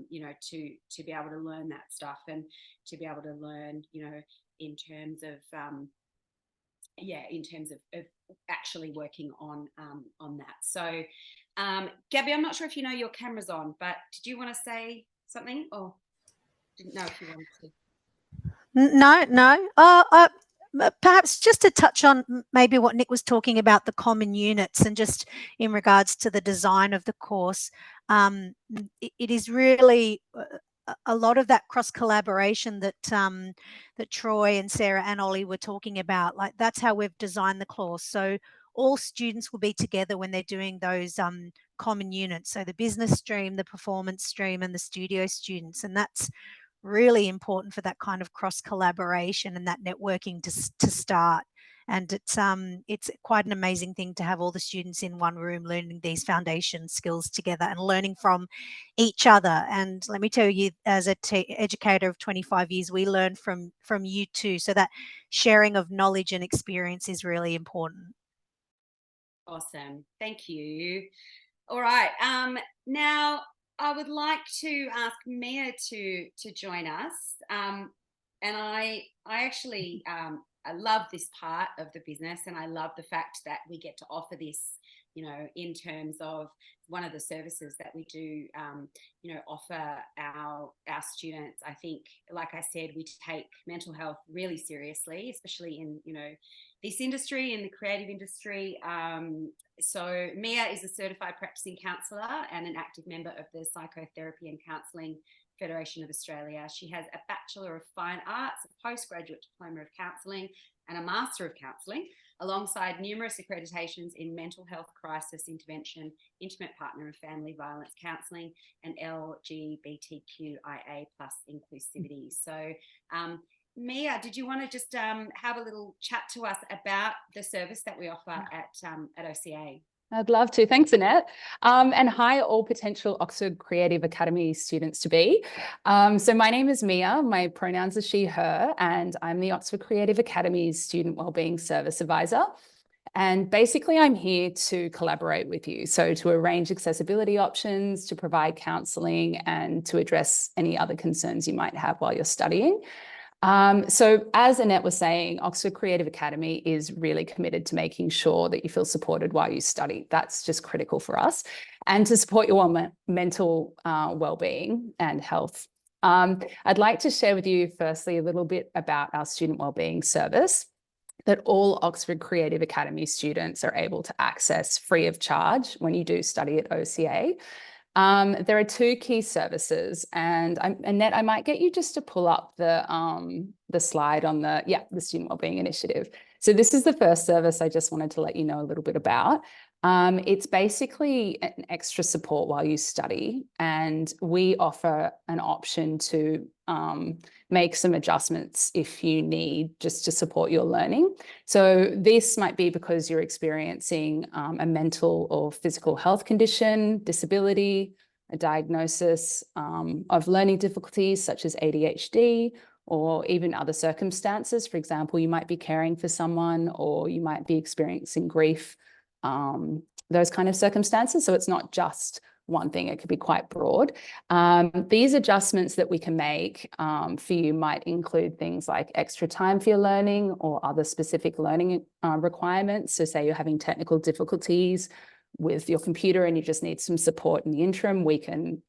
you know, to be able to learn that stuff, and to be able to learn, you know, in terms of of actually working on that. So Gabby, I'm not sure if you know your camera's on, but did you want to say something, or didn't know if you wanted to? No. Perhaps just to touch on maybe what Nic was talking about, the common units, and just in regards to the design of the course, it is really a lot of that cross collaboration that that Troy and Sarah and Ollie were talking about. Like, that's how we've designed the course. So all students will be together when they're doing those common units. So the business stream, the performance stream, and the studio students, and that's really important for that kind of cross collaboration and that networking to start. And it's quite an amazing thing to have all the students in one room learning these foundation skills together and learning from each other. And let me tell you, as an educator of 25 years, we learn from you too. So that sharing of knowledge and experience is really important. Awesome, thank you. All right, now I would like to ask Mia to join us, and I actually I love this part of the business, and I love the fact that we get to offer this, you know, in terms of one of the services that we do, you know, offer our students. I think, like I said, we take mental health really seriously, especially in, you know, this industry, in the creative industry. So Mia is a certified practicing counsellor and an active member of the Psychotherapy and Counselling Federation of Australia. She has a Bachelor of Fine Arts, a postgraduate diploma of counselling, and a Master of Counselling, alongside numerous accreditations in mental health crisis intervention, intimate partner and family violence counselling, and LGBTQIA+ inclusivity. So Mia, did you want to just have a little chat to us about the service that we offer at OCA? I'd love to. Thanks, Annette. And hi, all potential Oxford Creative Academy students to be. So my name is Mia. My pronouns are she, her, and I'm the Oxford Creative Academy's Student Wellbeing Service Advisor. And basically, I'm here to collaborate with you. So to arrange accessibility options, to provide counselling, and to address any other concerns you might have while you're studying. So as Annette was saying, Oxford Creative Academy is really committed to making sure that you feel supported while you study. That's just critical for us, and to support your mental well-being and health. I'd like to share with you firstly a little bit about our student wellbeing service that all Oxford Creative Academy students are able to access free of charge when you do study at OCA. There are two key services, and Annette, I might get you just to pull up the slide on the Student Wellbeing Initiative. So this is the first service I just wanted to let you know a little bit about. It's basically an extra support while you study, and we offer an option to make some adjustments if you need, just to support your learning. So this might be because you're experiencing a mental or physical health condition, disability, a diagnosis of learning difficulties such as ADHD, or even other circumstances. For example, you might be caring for someone, or you might be experiencing grief, those kind of circumstances. So it's not just one thing, it could be quite broad. These adjustments that we can make for you might include things like extra time for your learning or other specific learning requirements. So say you're having technical difficulties with your computer and you just need some support in the interim, we can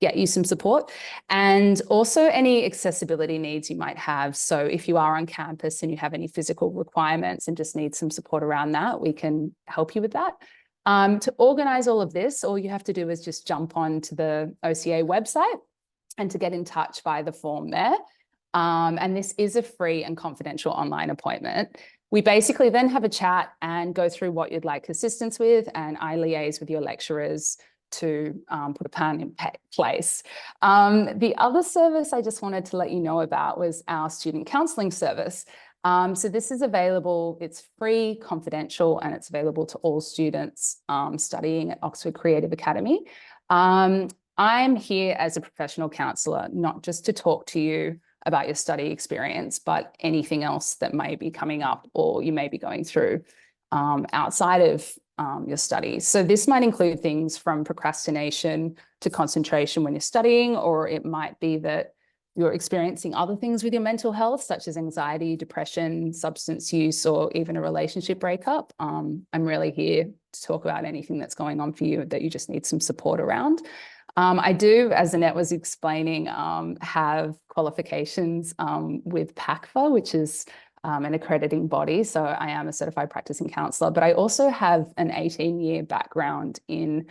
get you some support. And also any accessibility needs you might have. So if you are on campus and you have any physical requirements and just need some support around that, we can help you with that. To organise all of this, all you have to do is just jump onto the OCA website and to get in touch via the form there. And this is a free and confidential online appointment. We basically then have a chat and go through what you'd like assistance with, and I liaise with your lecturers to put a plan in place. The other service I just wanted to let you know about was our student counselling service. So this is available, it's free, confidential, and it's available to all students studying at Oxford Creative Academy. I'm here as a professional counsellor, not just to talk to you about your study experience, but anything else that may be coming up or you may be going through outside of your studies. So this might include things from procrastination to concentration when you're studying, or it might be that you're experiencing other things with your mental health, such as anxiety, depression, substance use, or even a relationship breakup. I'm really here to talk about anything that's going on for you that you just need some support around. I do, as Annette was explaining, have qualifications with PACFA, which is an accrediting body. So I am a certified practicing counsellor, but I also have an 18-year background in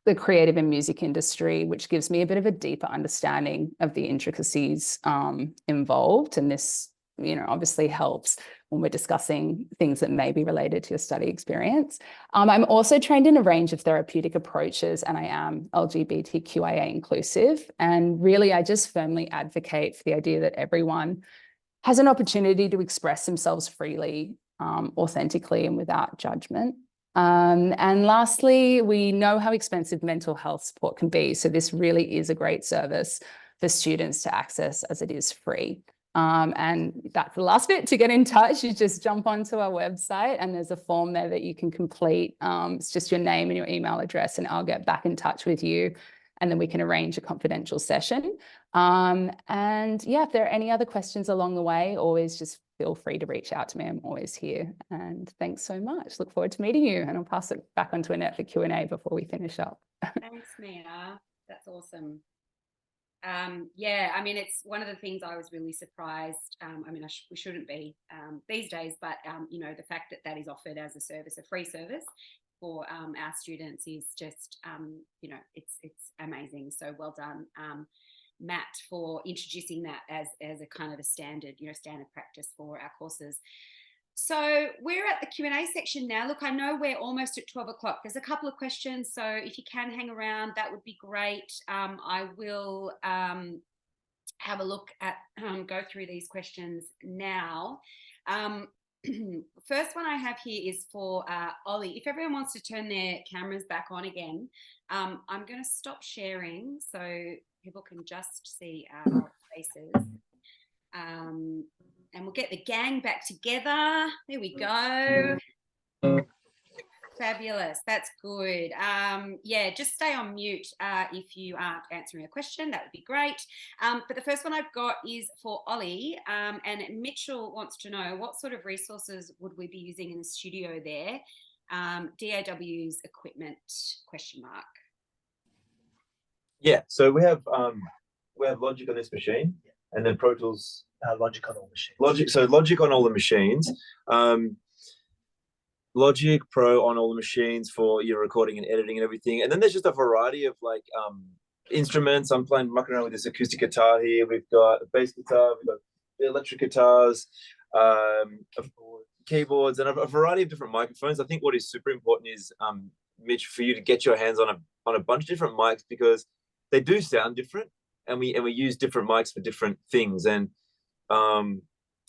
the creative and music industry, which gives me a bit of a deeper understanding of the intricacies involved. And this, obviously helps when we're discussing things that may be related to your study experience. I'm also trained in a range of therapeutic approaches, and I am LGBTQIA inclusive. And really, I just firmly advocate for the idea that everyone has an opportunity to express themselves freely, authentically, and without judgment. And lastly, we know how expensive mental health support can be. So this really is a great service for students to access, as it is free. And that's the last bit. To get in touch, you just jump onto our website and there's a form there that you can complete. It's just your name and your email address, and I'll get back in touch with you, and then we can arrange a confidential session. And yeah, if there are any other questions along the way, always just feel free to reach out to me. I'm always here. And thanks so much. Look forward to meeting you. And I'll pass it back on to Annette for Q&A before we finish up. Thanks, Mia. That's awesome. Yeah, I mean, it's one of the things I was really surprised. I mean, we shouldn't be these days, but the fact that is offered as a service, a free service for our students, is just it's amazing. So well done, Matt, for introducing that as a kind of a standard practice for our courses. So we're at the Q&A section now. Look, I know we're almost at 12 o'clock. There's a couple of questions, so if you can hang around, that would be great. I will have a look at, go through these questions now. First one I have here is for Ollie. If everyone wants to turn their cameras back on again, I'm going to stop sharing so people can just see our faces. And we'll get the gang back together. There we go. Fabulous. That's good. Yeah, just stay on mute if you aren't answering a question. That would be great. But the first one I've got is for Ollie. And Mitchell wants to know, what sort of resources would we be using in the studio there? DAW's equipment, ? Yeah, so we have Logic on this machine, and then Pro Tools. Logic on all machines. Logic on all the machines. Logic Pro on all the machines for your recording and editing and everything. And then there's just a variety of instruments. I'm mucking around with this acoustic guitar here. We've got a bass guitar, we've got the electric guitars, keyboards, and a variety of different microphones. I think what is super important is, Mitch, for you to get your hands on a bunch of different mics, because they do sound different, and we use different mics for different things. And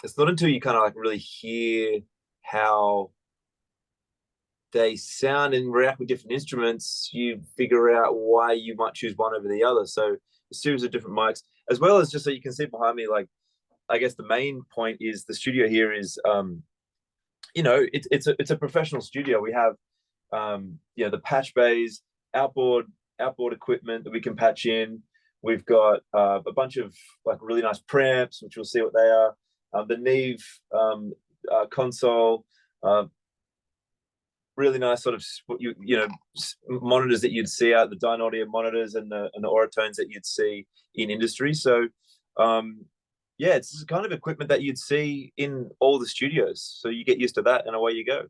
it's not until you kind of really hear how they sound and react with different instruments, you figure out why you might choose one over the other. So a series of different mics, as well as, just so you can see behind me, I guess the main point is the studio here is, it's a professional studio. We have, the patch bays, outboard equipment that we can patch in. We've got a bunch of really nice preamps, which we'll see what they are. The Neve console, really nice sort of monitors that you'd see out, the Dynaudio monitors and the Auratones that you'd see in industry. So it's kind of equipment that you'd see in all the studios. So you get used to that, and away you go.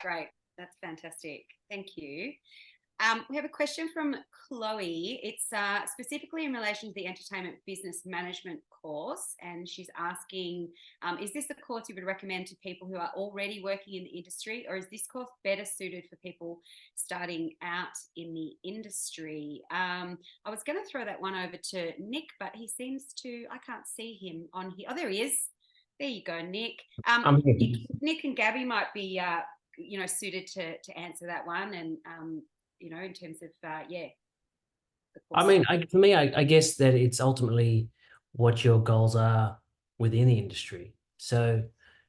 Great, that's fantastic. Thank you. We have a question from Chloe. It's specifically in relation to the entertainment business management course, and she's asking, is this a course you would recommend to people who are already working in the industry, or is this course better suited for people starting out in the industry? I was going to throw that one over to Nic, but he seems to, I can't see him on here. Oh, there he is. There you go, Nic. Nic and Gabby might be, suited to answer that one, and in terms of I mean, for me, I guess that it's ultimately what your goals are within the industry. So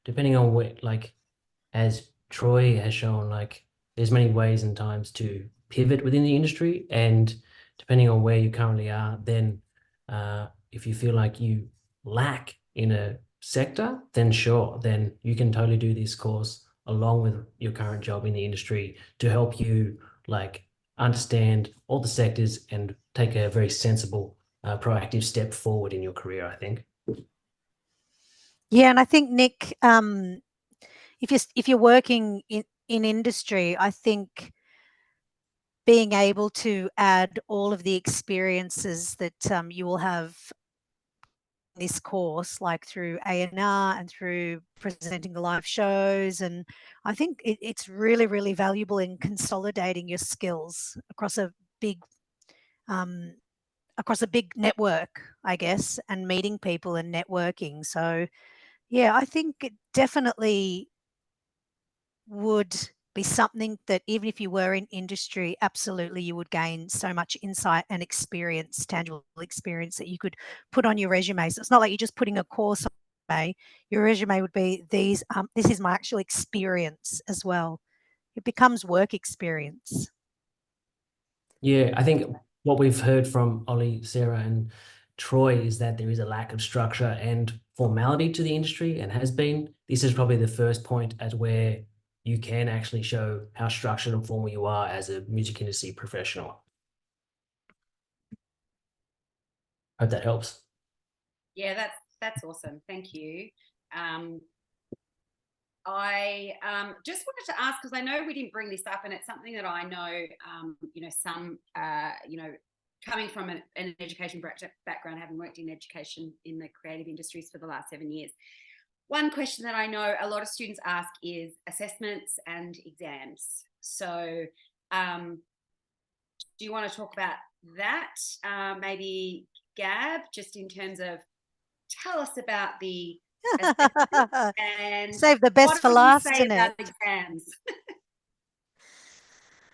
depending on what, like, as Troy has shown, like, there's many ways and times to pivot within the industry, and depending on where you currently are, then if you feel like you lack in a sector, then sure, then you can totally do this course along with your current job in the industry to help you, like, understand all the sectors and take a very sensible, proactive step forward in your career, I think. Yeah, and I think, Nic, if you're working in industry, I think being able to add all of the experiences that you will have this course, like through A&R and through presenting the live shows, and I think it's really, really valuable in consolidating your skills across a big network, I guess, and meeting people and networking. So yeah, I think it definitely would be something that even if you were in industry, absolutely you would gain so much insight and experience, tangible experience that you could put on your resume. So it's not like you're just putting a course on your resume. Your resume would be this is my actual experience as well. It becomes work experience. Yeah, I think what we've heard from Ollie, Sarah, and Troy is that there is a lack of structure and formality to the industry, and has been. This is probably the first point at where you can actually show how structured and formal you are as a music industry professional. Hope that helps. Yeah, that's awesome. Thank you. I just wanted to ask, because I know we didn't bring this up, and it's something that I know, coming from an education background, having worked in education in the creative industries for the last 7 years. One question that I know a lot of students ask is assessments and exams. So do you want to talk about that? Maybe Gab, just in terms of, tell us about the and save the best for last, about exams.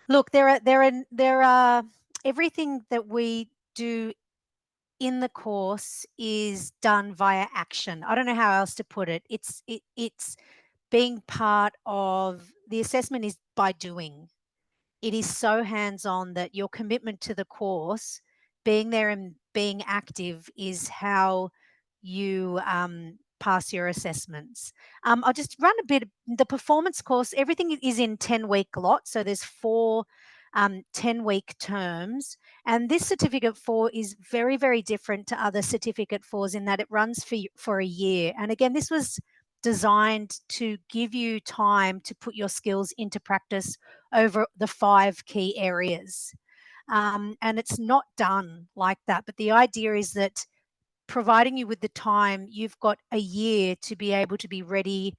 Look, there are everything that we do in the course is done via action. I don't know how else to put it. It's being part of the assessment is by doing. It is so hands-on that your commitment to the course, being there and being active, is how you pass your assessments. I'll just run a bit. The performance course, everything is in 10-week lots. So there's 4 10-week terms. And this certificate 4 is very, very different to other certificate 4s in that it runs for a year. And again, this was designed to give you time to put your skills into practice over the 5 key areas. And it's not done like that. But the idea is that providing you with the time, you've got a year to be able to be ready,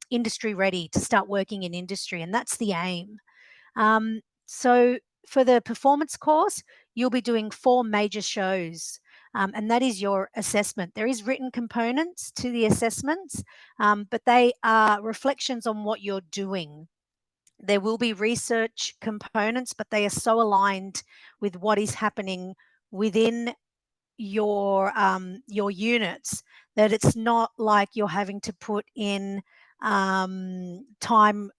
industry ready, to start working in industry. And that's the aim. So for the performance course, you'll be doing 4 major shows. And that is your assessment. There is written components to the assessments, but they are reflections on what you're doing. There will be research components, but they are so aligned with what is happening within your units that it's not like you're having to put in time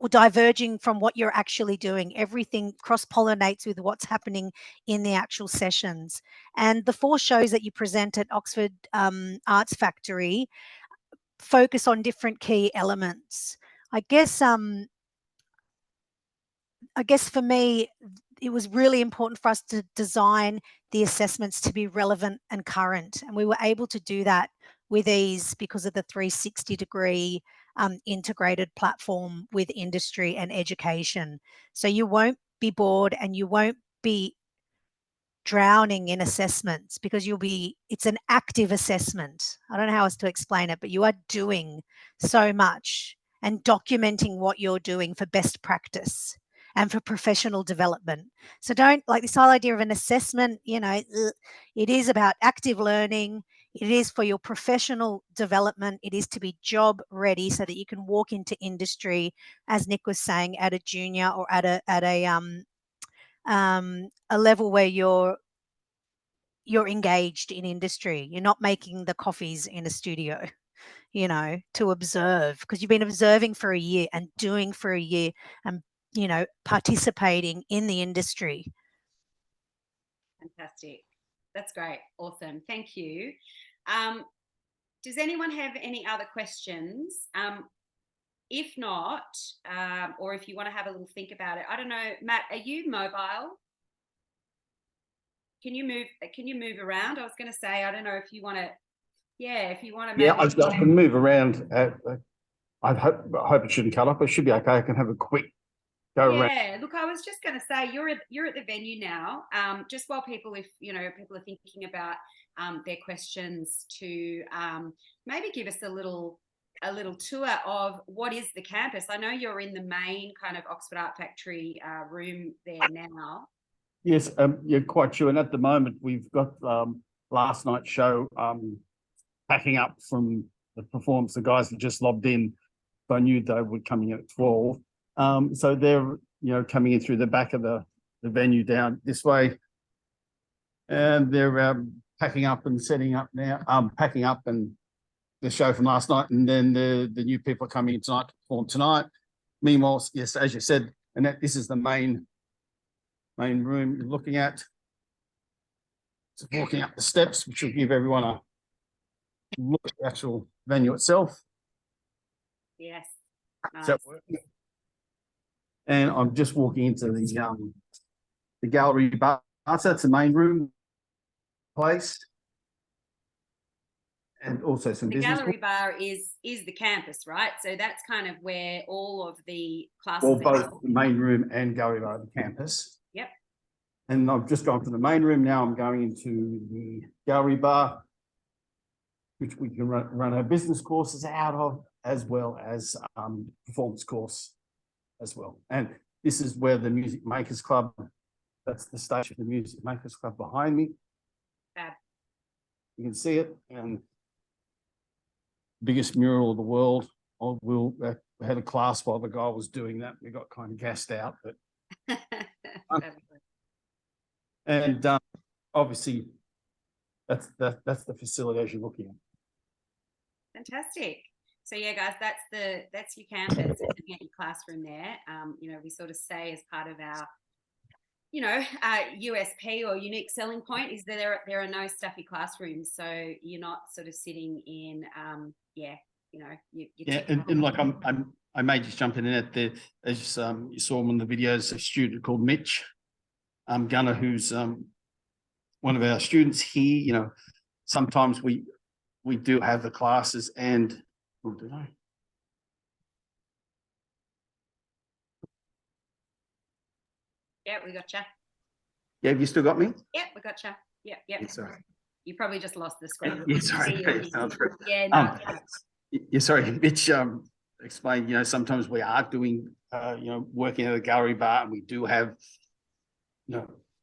or diverging from what you're actually doing. Everything cross-pollinates with what's happening in the actual sessions. And the 4 shows that you present at Oxford Arts Factory focus on different key elements. I guess for me, it was really important for us to design the assessments to be relevant and current. And we were able to do that with ease because of the 360-degree integrated platform with industry and education. So you won't be bored and you won't be drowning in assessments, because it's an active assessment. I don't know how else to explain it, but you are doing so much and documenting what you're doing for best practice and for professional development. So don't, like, this whole idea of an assessment, it is about active learning. It is for your professional development. It is to be job ready so that you can walk into industry, as Nic was saying, at a junior or at a level where you're engaged in industry. You're not making the coffees in a studio, to observe, because you've been observing for a year and doing for a year and, participating in the industry. Fantastic. That's great. Awesome. Thank you. Does anyone have any other questions? If not, or if you want to have a little think about it, I don't know, Matt, are you mobile? Can you move around? I was going to say, I don't know if you want to, if you want to. Yeah, I can move around. I hope it shouldn't cut off. It should be okay. I can have a quick go around. Yeah, look, I was just going to say, you're at the venue now. Just while people are thinking about their questions, to maybe give us a little tour of what is the campus. I know you're in the main kind of Oxford Art Factory room there now. Yes, you're quite true. And at the moment, we've got last night's show packing up from the performance. The guys that just lobbed in, so I knew they were coming in at 12. So they're coming in through the back of the venue down this way, and they're packing up and setting up now. Packing up and the show from last night, and then the new people are coming in tonight to perform tonight. Meanwhile, yes, as you said, and this is the main room you're looking at. So walking up the steps, which will give everyone a look at the actual venue itself. Yes. Nice. So, and I'm just walking into the gallery bar. So that's the main room place. And also some business. The gallery bar is the campus, right? So that's kind of where all of the classes Or both the main room and gallery bar at the campus. Yep. And I've just gone from the main room. Now I'm going into the gallery bar, which we can run our business courses out of, as well as performance course as well. And this is where the Music Makers Club, that's the stage of the Music Makers Club behind me. Fab. You can see it, and biggest mural of the world. I had a class while the guy was doing that. We got kind of gassed out, but and obviously that's the facility as you're looking at. Fantastic. So yeah, guys, that's your campus. It's looking at your classroom there. We sort of say as part of our USP or unique selling point is that there are no stuffy classrooms. So you're not sort of sitting in and like I may just jump in at there, as you saw him on the videos, a student called Mitch Gunner, who's one of our students here. Sometimes we do have the classes, and Yeah, we gotcha. Yeah, have you still got me? Yeah, we gotcha. Yeah. Yeah, sorry. You probably just lost the screen. Yeah, sorry. Yeah, no. Yeah, sorry. Mitch explained, sometimes we are doing, working at a gallery bar, and we do have,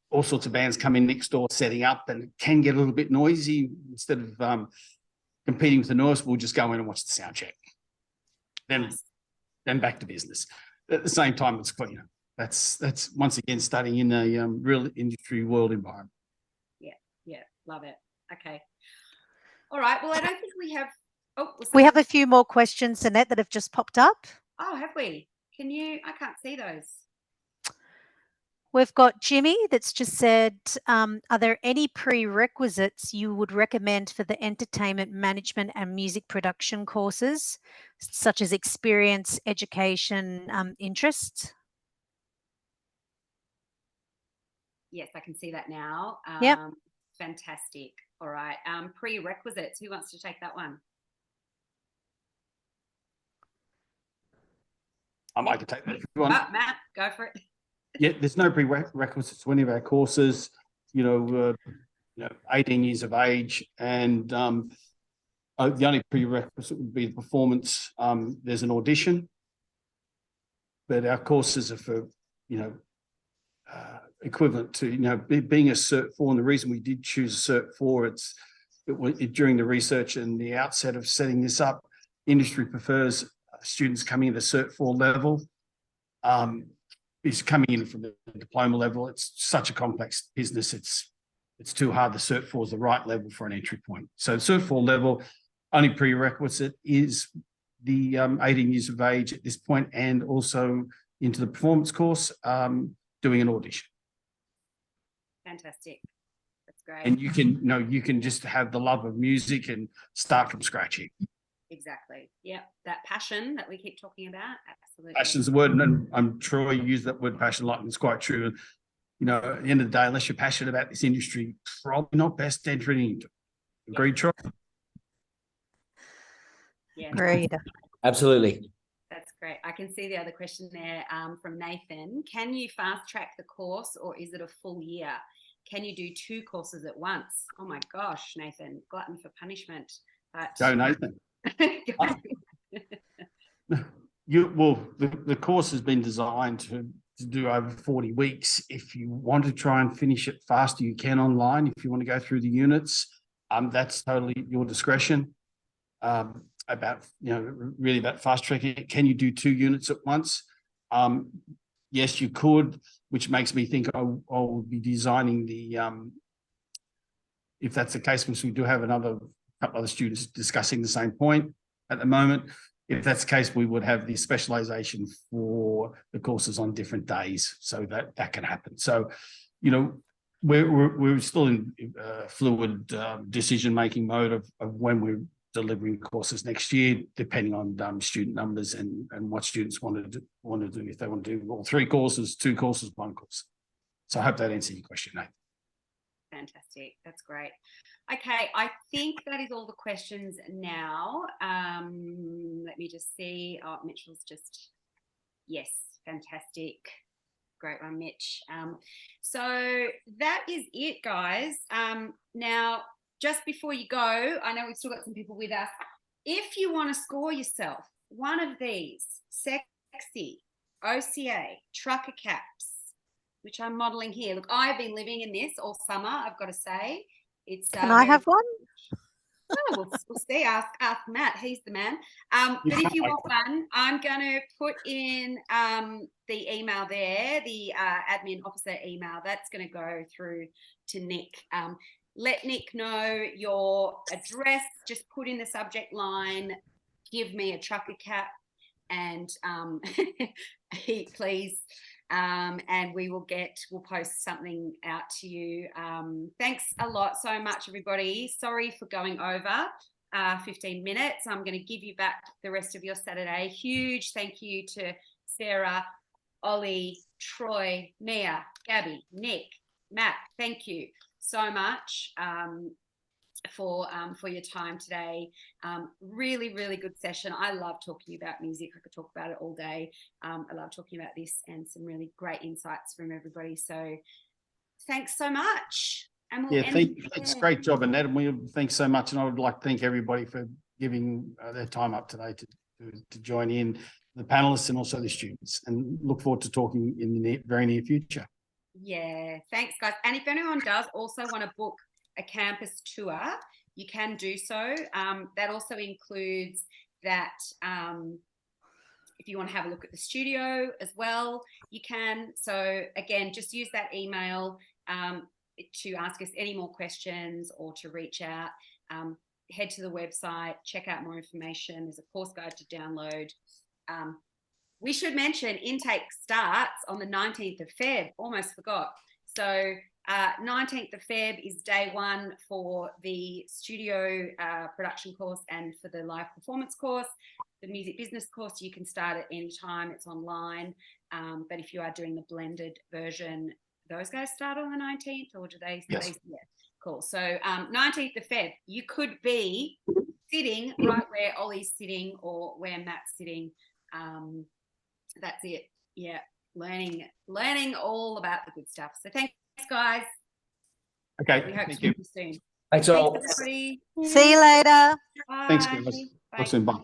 all sorts of bands come in next door setting up, and it can get a little bit noisy. Instead of competing with the noise, we'll just go in and watch the sound check. Then back to business. At the same time, it's clean. That's once again studying in a real industry world environment. Yeah, love it. Okay. All right. Well, I don't think we have. We have a few more questions, Annette, that have just popped up. Oh, have we? I can't see those. We've got Jimmy that's just said, are there any prerequisites you would recommend for the entertainment management and music production courses, such as experience, education, interest? Yes, I can see that now. Yep. Fantastic. All right. Prerequisites. Who wants to take that one? I can take that if you want. Matt, go for it. Yeah, there's no prerequisites to any of our courses. 18 years of age, and the only prerequisite would be the performance. There's an audition, but our courses are for equivalent to being a Cert 4. And the reason we did choose Cert 4, during the research and the outset of setting this up, industry prefers students coming in at Cert 4 level. Is coming in from the diploma level. It's such a complex business. It's too hard. The Cert 4 is the right level for an entry point. So Cert 4 level, only prerequisite is the 18 years of age at this point, and also into the performance course, doing an audition. Fantastic. That's great. And you can just have the love of music and start from scratch here. Exactly. Yeah, that passion that we keep talking about. Absolutely. Passion's the word, and I'm Troy used that word passion a lot, and it's quite true. At the end of the day, unless you're passionate about this industry, probably not best entering into it. Agreed, Troy? Yeah. Great. Absolutely. That's great. I can see the other question there from Nathan. Can you fast track the course, or is it a full year? Can you do 2 courses at once? Oh my gosh, Nathan, glutton for punishment. But Go, Nathan. The course has been designed to do over 40 weeks. If you want to try and finish it faster, you can online. If you want to go through the units, that's totally your discretion. Really about fast tracking it. Can you do 2 units at once? Yes, you could, which makes me think I'll be designing the, if that's the case, because we do have another couple other students discussing the same point at the moment. If that's the case, we would have the specialization for the courses on different days, so that can happen. So, we're still in fluid decision-making mode of when we're delivering courses next year, depending on student numbers and what students want to do. If they want to do all 3 courses, 2 courses, 1 course. So I hope that answers your question, Nate. Fantastic. That's great. Okay, I think that is all the questions now. Let me just see. Oh, Mitchell's just, yes, fantastic. Great one, Mitch. So that is it, guys. Now, just before you go, I know we've still got some people with us. If you want to score yourself one of these sexy OCA trucker caps, which I'm modeling here. Look, I've been living in this all summer, I've got to say. Can I have one? Oh, we'll see. Ask Matt. He's the man. But if you want one, I'm going to put in the email there, the admin officer email. That's going to go through to Nick. Let Nick know your address. Just put in the subject line, give me a trucker cap, and please. And we'll post something out to you. Thanks a lot so much, everybody. Sorry for going over 15 minutes. I'm going to give you back the rest of your Saturday. Huge thank you to Sarah, Ollie, Troy, Mia, Gabby, Nick, Matt. Thank you so much for your time today. Really, really good session. I love talking about music. I could talk about it all day. I love talking about this, and some really great insights from everybody. So thanks so much. And we'll thanks. Great job, Annette. And thanks so much. And I would like to thank everybody for giving their time up today to join in, the panelists and also the students, and look forward to talking in the very near future. Yeah, thanks, guys. And if anyone does also want to book a campus tour, you can do so. That also includes that if you want to have a look at the studio as well, you can. So again, just use that email to ask us any more questions or to reach out. Head to the website, check out more information. There's a course guide to download. We should mention intake starts on the 19th of Feb. Almost forgot. So 19th of Feb is day 1 for the studio production course and for the live performance course. The music business course, you can start at any time. It's online. But if you are doing the blended version, those guys start on the 19th, or do they? Yes. Yeah, cool. So 19th of Feb, you could be sitting right where Ollie's sitting or where Matt's sitting. that's it. Yeah, learning all about the good stuff. So thanks, guys. Okay, We hope thank to you. see you soon. Thanks all. Thanks, everybody. See you later. Bye. Thanks, guys. Bye. Talk soon. Bye.